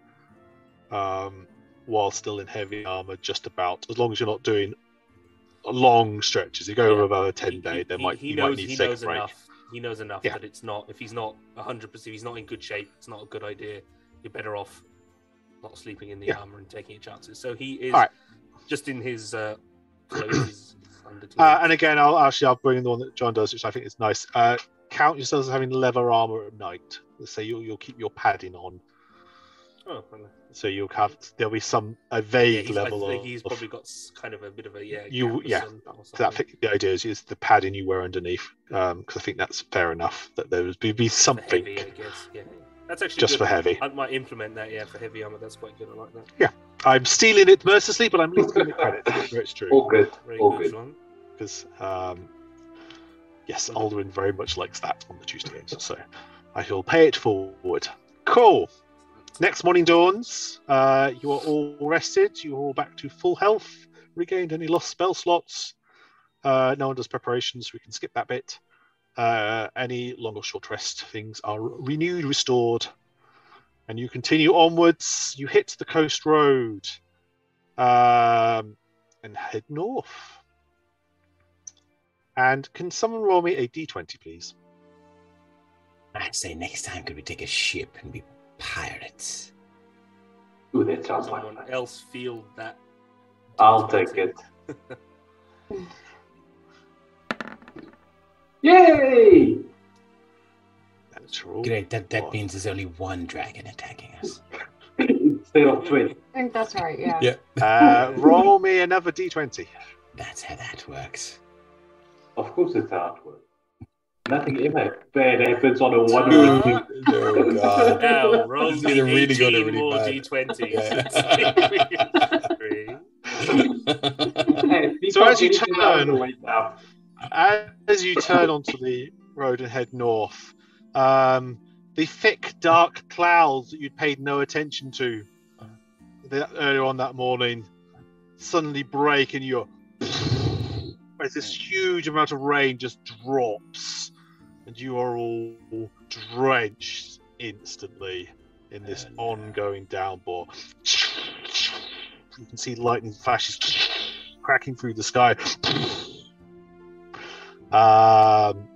While still in heavy armor, just about, as long as you're not doing long stretches. You go over about a 10-day, you might need to take a break. He knows enough that it's not, if he's not 100%, if he's not in good shape, it's not a good idea. You're better off not sleeping in the armor and taking your chances. So he is just in his clothes. And again, I'll bring in the one that John does, which I think is nice. Count yourselves as having leather armor at night. Let's say you'll keep your padding on. Oh, so there'll be a vague level of. He's probably got kind of a bit of a So the idea is the padding you wear underneath, because I think that's fair enough that there would be something. Heavy, I guess. Yeah. That's actually just good. For heavy. I might implement that. Yeah, for heavy armor, that's quite good. I like that. Yeah, I'm stealing it mercilessly, but I'm at least giving it credit where it's true. All good. All good. Because yes, Alduin very much likes that on the Tuesday games, so I shall pay it forward. Cool. Next morning dawns. You are all rested. You're all back to full health. Regained any lost spell slots. No one does preparations. We can skip that bit. Any long or short rest things are renewed, restored, and you continue onwards. You hit the coast road and head north. And can someone roll me a d20, please? I'd say next time could we take a ship and be pirates? Ooh, that sounds like someone else feel that. I'll take it. Yay! Great, that means there's only one dragon attacking us. Instead of 20. I think that's right, roll me another d20. That's how that works. Of course it's how it works. Nothing ever bad happens on a one. Oh god! Now roll This is me either really good or 18 really more bad. d20s. Yeah. So as you turn onto the road and head north, the thick, dark clouds that you'd paid no attention to earlier on that morning suddenly break, and as this huge amount of rain just drops, and you are all drenched instantly in this ongoing downpour. You can see lightning flashes cracking through the sky. And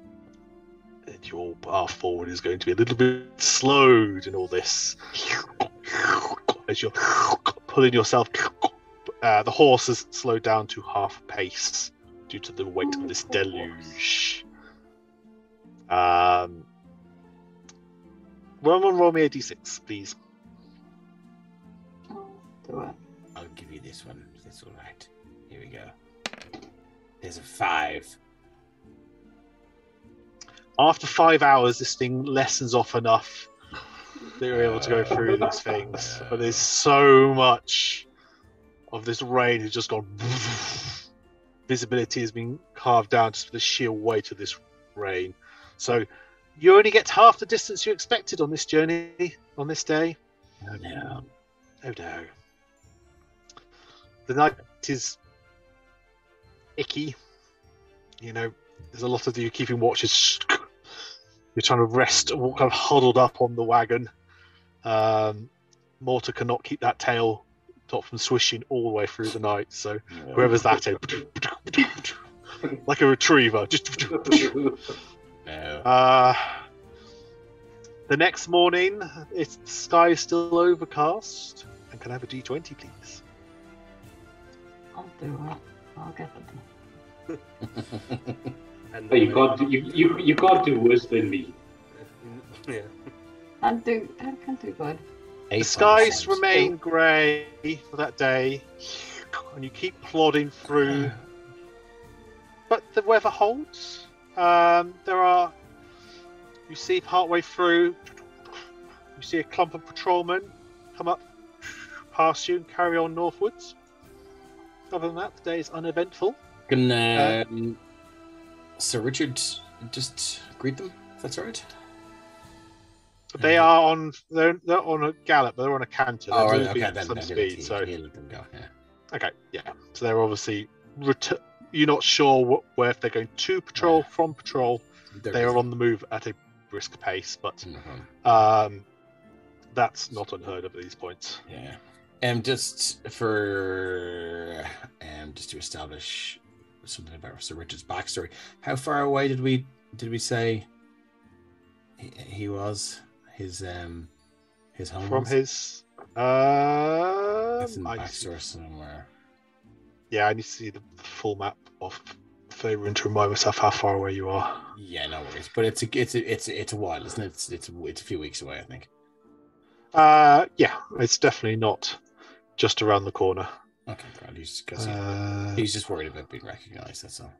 your path forward is going to be a little bit slowed in all this. As you're pulling yourself, the horse has slowed down to half pace due to the weight of this deluge. Roll me a d6, please. Do it. I'll give you this one. That's all right. Here we go. There's a 5. After 5 hours, this thing lessens off enough that you're able to go through these things. But there's so much of this rain has just gone. Visibility has been carved down just for the sheer weight of this rain. So you only get half the distance you expected on this journey, on this day. Oh no. Oh no. The night is icky. You know, there's a lot of you keeping watches. You're trying to rest, kind of huddled up on the wagon. Mortar cannot keep that tail top from swishing all the way through the night. So whoever's that is, like a retriever, just. The next morning, the sky is still overcast. And can I have a D20, please? I'll do it. I'll get the Oh, you can't do worse than me. Yeah. I can't do good. The skies remain grey for that day, and you keep plodding through. But the weather holds. You see partway through, you see a clump of patrolmen come up past you and carry on northwards. Other than that, the day is uneventful. Can Sir Richard just greet them, if that's all right? They are on. They're on a gallop, but they're on a canter. They're moving at some speed. So let them go. Yeah. okay, yeah. So they're obviously. You're not sure where if they're going to patrol from patrol. They are on the move at a brisk pace, but that's not unheard of at these points. Yeah. Just to establish something about Sir Richard's backstory. How far away did we say he was? His home from was? his It's in the backstory somewhere. Yeah, I need to see the full map of Faerun to remind myself how far away you are. Yeah, no worries. But it's a while, isn't it? It's a few weeks away, I think. Yeah, it's definitely not just around the corner. Okay, grand. He's just worried about being recognised. That's all.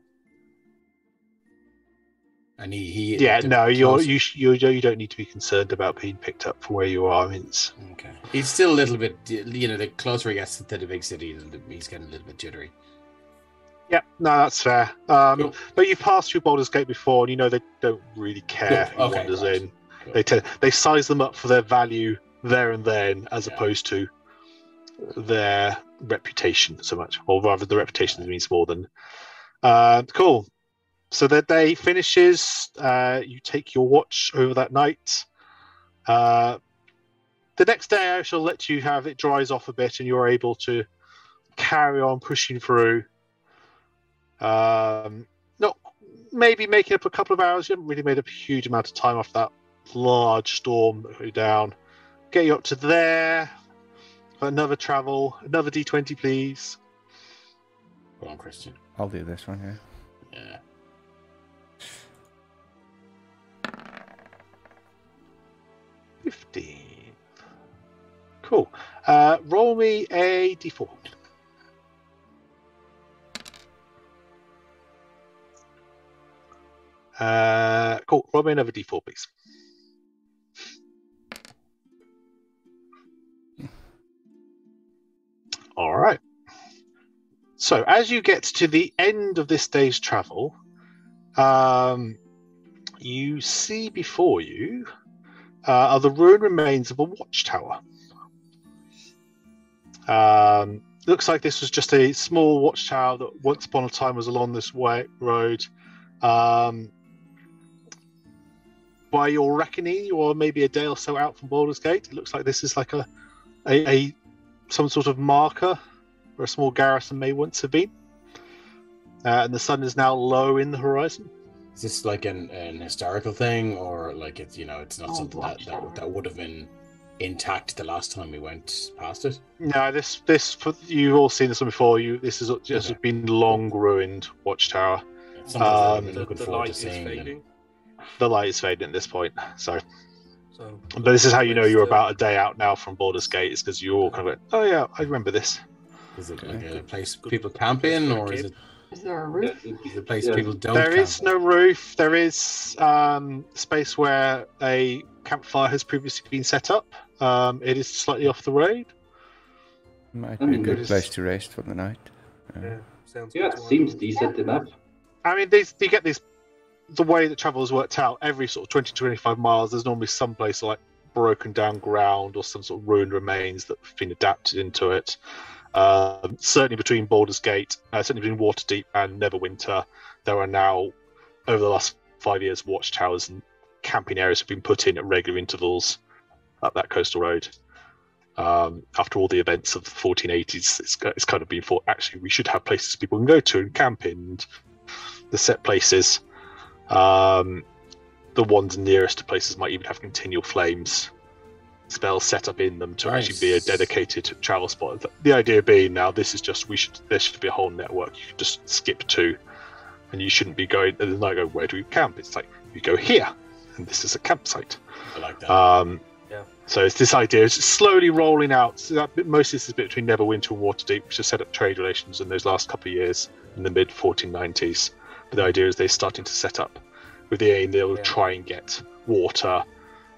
And he you don't need to be concerned about being picked up for where you are. I mean, okay. He's still a little bit, the closer he gets to the big city, he's getting a little bit jittery. Yeah, no, that's fair. Cool. But you've passed through Baldur's Gate before, and you know they don't really care who wanders in. Cool. They size them up for their value there and then, as opposed to their reputation so much, or rather, the reputation means more than. Cool. So that day finishes. You take your watch over that night. The next day, I shall let you have it dries off a bit, and you're able to carry on pushing through. Not maybe making up a couple of hours. You haven't really made up a huge amount of time after that large storm that went down. Get you up to there. Another travel. Another D20, please. Go on, Christian. I'll do this one, yeah. Yeah. 15. Cool. Roll me a D4. Cool. Roll me another D4, please. All right. So as you get to the end of this day's travel, you see before you are the ruined remains of a watchtower. Looks like this was just a small watchtower that once upon a time was along this road. By your reckoning, you are maybe a day or so out from Baldur's Gate. It looks like this is like a some sort of marker where a small garrison may once have been. And the sun is now low in the horizon. Is this like an historical thing, or like it's not something that would have been intact the last time we went past it? No, this you've all seen this one before. This is just been long ruined watchtower. Sometimes I'm looking forward to seeing them. The light is fading at this point, but this is how you know you're about a day out now from Baldur's Gate, is because you all kind of go, oh yeah, I remember this. Is it like a place people camp in, or is there a roof? Is it a place people don't There camp is no roof. There is space where a campfire has previously been set up. It is slightly off the road. Might be a Mm, good it place is- to rest for the night. Yeah, sounds Yeah, good it to seems us. decent enough. I mean, you get these. The way that travel has worked out, every sort of 20 to 25 miles, there's normally some place like broken down ground or some sort of ruined remains that have been adapted into it. Certainly between Baldur's Gate, certainly between Waterdeep and Neverwinter, there are now, over the last 5 years, watchtowers and camping areas have been put in at regular intervals up that coastal road. After all the events of the 1480s, it's kind of been thought, actually, we should have places people can go to and camp in, and the set places. The ones nearest to places might even have continual flames spells set up in them to actually be a Nice. dedicated travel spot. The idea being now, this is just there should be a whole network you could just skip to, and you shouldn't be going. There's not go, where do we camp? It's like you go here, and this is a campsite. I like that. Yeah. So it's this idea. It's slowly rolling out. So that most of this is between Neverwinter and Waterdeep, which has set up trade relations in those last couple of years in the mid 1490s. But the idea is they're starting to set up with the aim they'll try and get water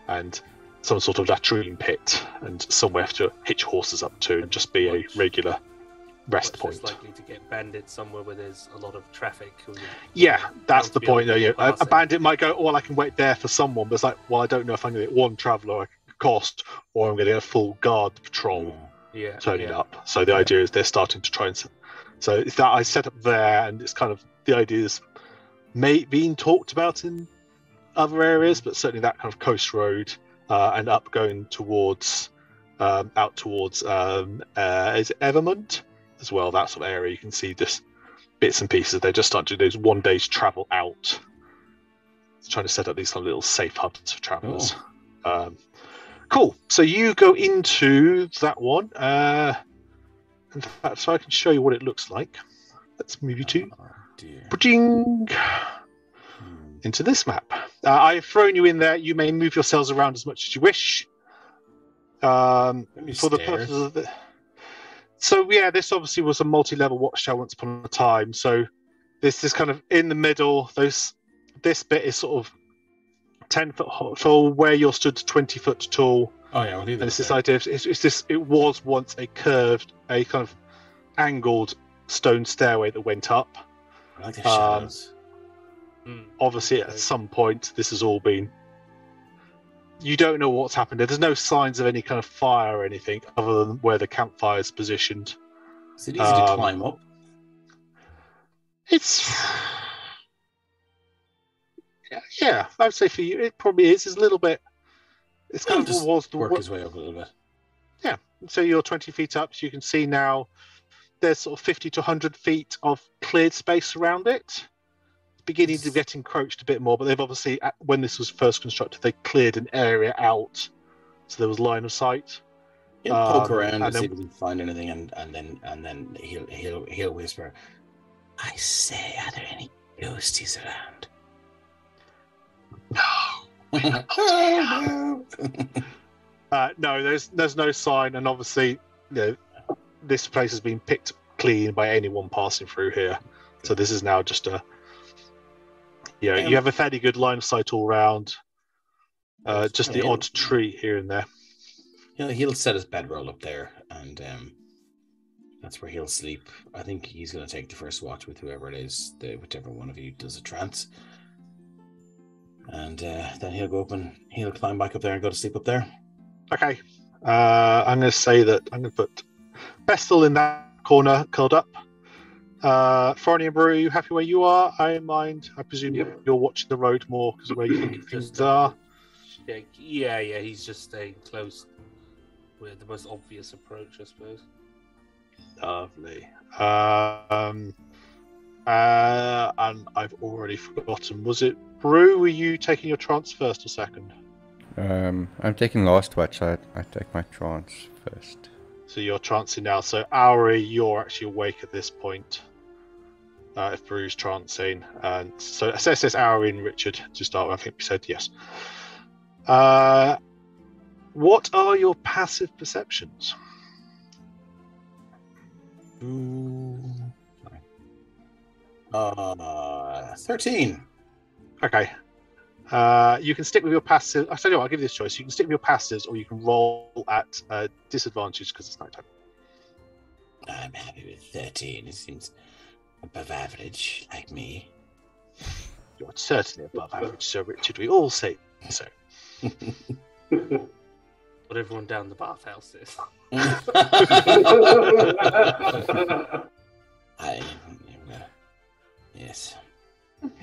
and some sort of latrine pit and somewhere to hitch horses up to and just be a regular rest Much point. less likely to get bandits somewhere where there's a lot of traffic. Yeah, that's the point. Though, A bandit might go, well, I can wait there for someone, but it's like, well, I don't know if I'm going to get one traveller cost or I'm going to get a full guard patrol turning up. So the idea is they're starting to try and. So it's that I set up there, and it's kind of the idea is being talked about in other areas, but certainly that kind of coast road and up going towards out towards is it Evermont as well, that sort of area. You can see just bits and pieces. They're just starting to do those 1 day's travel out, trying to set up these kind of little safe hubs for travelers. Cool. So you go into that one. In fact, so I can show you what it looks like. Let's move you to into this map. I've thrown you in there. You may move yourselves around as much as you wish. For the purposes of the. So yeah, this obviously was a multi-level watchtower once upon a time. So this is kind of in the middle. This bit is sort of 10 foot tall, where you're stood 20 foot tall. Oh yeah, we'll leave and it's this idea. It was once a kind of angled stone stairway that went up. I like the shadows. Obviously, at some point, this has all been. You don't know what's happened. There's no signs of any kind of fire or anything, other than where the campfire is positioned. Is it easy to climb up? It's. Yeah, I would say for you, it probably is. It's a little bit. It's kind of just was the work his way up a little bit. Yeah, so you're 20 feet up. So you can see now there's sort of 50 to 100 feet of cleared space around it. It's beginning to get encroached a bit more, but they've obviously, when this was first constructed, they cleared an area out, so there was line of sight. He'll poke around and then, see if he can find anything, and then he'll whisper, "I say, are there any ghosties around?" No, there's no sign, and obviously, this place has been picked clean by anyone passing through here. So this is now just a. Yeah, you have a fairly good line of sight all around. Just the odd tree here and there. He'll set his bedroll up there, and that's where he'll sleep. I think he's going to take the first watch with whoever it is, whichever one of you does a trance. And then he'll go up and he'll climb back up there and go to sleep up there. Okay. I'm going to say that I'm going to put Bestel in that corner, curled up. Frony and Brew, are you happy where you are? I mind. I presume you're watching the road more because of where you think things are. Yeah, he's just staying close with the most obvious approach, I suppose. Lovely. And I've already forgotten. Was it Brew? Were you taking your trance first or second? I'm taking last watch, so I take my trance first. So you're trancing now. So Auri, you're actually awake at this point. If Brew's trancing, and so it says Auri and Richard to start with. I think we said yes. What are your passive perceptions? 13. Okay. You can stick with your passive. I tell you what, I'll give you this choice. You can stick with your passives, or you can roll at disadvantage because it's nighttime. I'm happy with 13. It seems above average, like me. You're certainly above average, Sir Richard. We all say so. What everyone down the bathhouse is. Yes.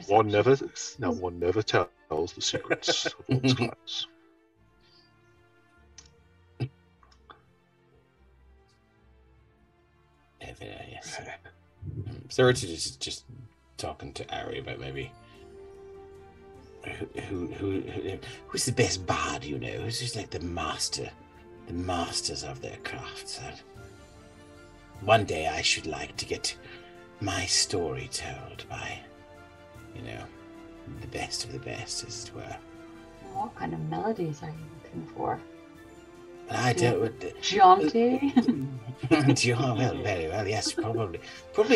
One never tells the secrets of one's clients. Yes. So Richard is just talking to Ari about maybe who's the best bard, you know? Who's just like the masters of their craft. So one day I should like to get my story told by, the best of the best, as it were. What kind of melodies are you looking for? But I don't. Jaunty? Well, very well, yes, probably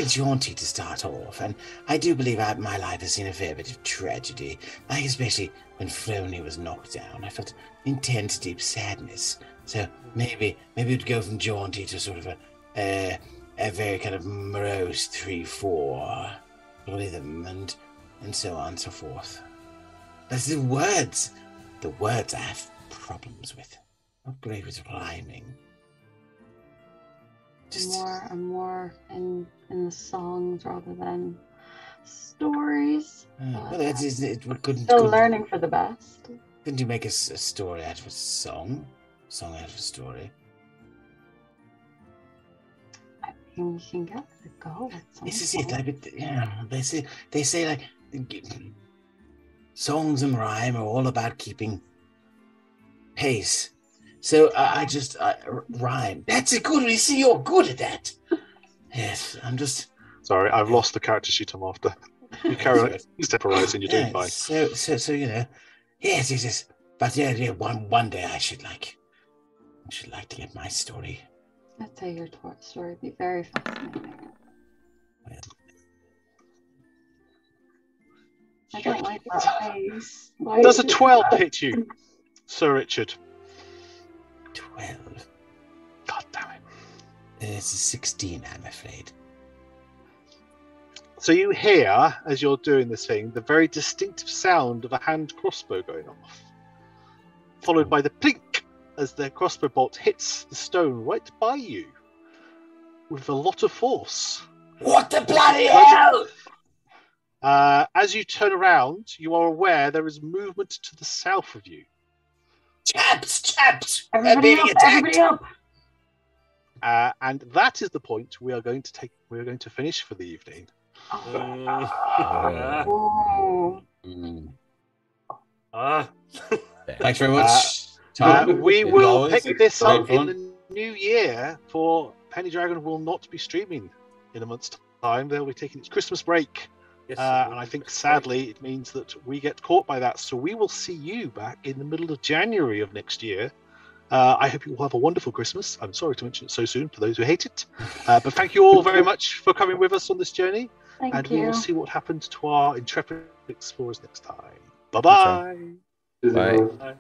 jaunty to start off. And I do believe my life has seen a fair bit of tragedy, like especially when Floney was knocked down. I felt intense, deep sadness. So maybe we'd go from jaunty to sort of a very kind of morose 3/4 rhythm and so on and so forth. But the words I have problems with. Not great with rhyming. More in the songs rather than stories. Well, Still learning for the best. Couldn't you make a story out of a song? Song out of a story? I mean, we can get a go at something. This is it. They say like songs and rhyme are all about keeping pace. So I rhyme. That's a good. You see, you're good at that. Yes, I'm just. Sorry, I've lost the character sheet I'm after. You carry on stepping, you're doing fine. So yes. But yeah. One day I should like to get my story. I'd say your story would be very fascinating. Well, I don't like that face. Does a 12 hit you, Sir Richard? 12. God damn it. It's a 16, I'm afraid. So you hear, as you're doing this thing, the very distinctive sound of a hand crossbow going off, followed by the plink as the crossbow bolt hits the stone right by you with a lot of force. What the bloody hell? As you turn around, you are aware there is movement to the south of you. Chaps! Everybody up! And that is the point we are going to finish for the evening. Oh. Thanks very much. We will pick this up in the new year, for Penny Dragon will not be streaming in a month's time. They'll be taking its Christmas break. Yes, and I think, sadly, it means that we get caught by that. So we will see you back in the middle of January of next year. I hope you all have a wonderful Christmas. I'm sorry to mention it so soon for those who hate it. But thank you all very much for coming with us on this journey. Thank you. We will see what happens to our intrepid explorers next time. Bye-bye. Bye.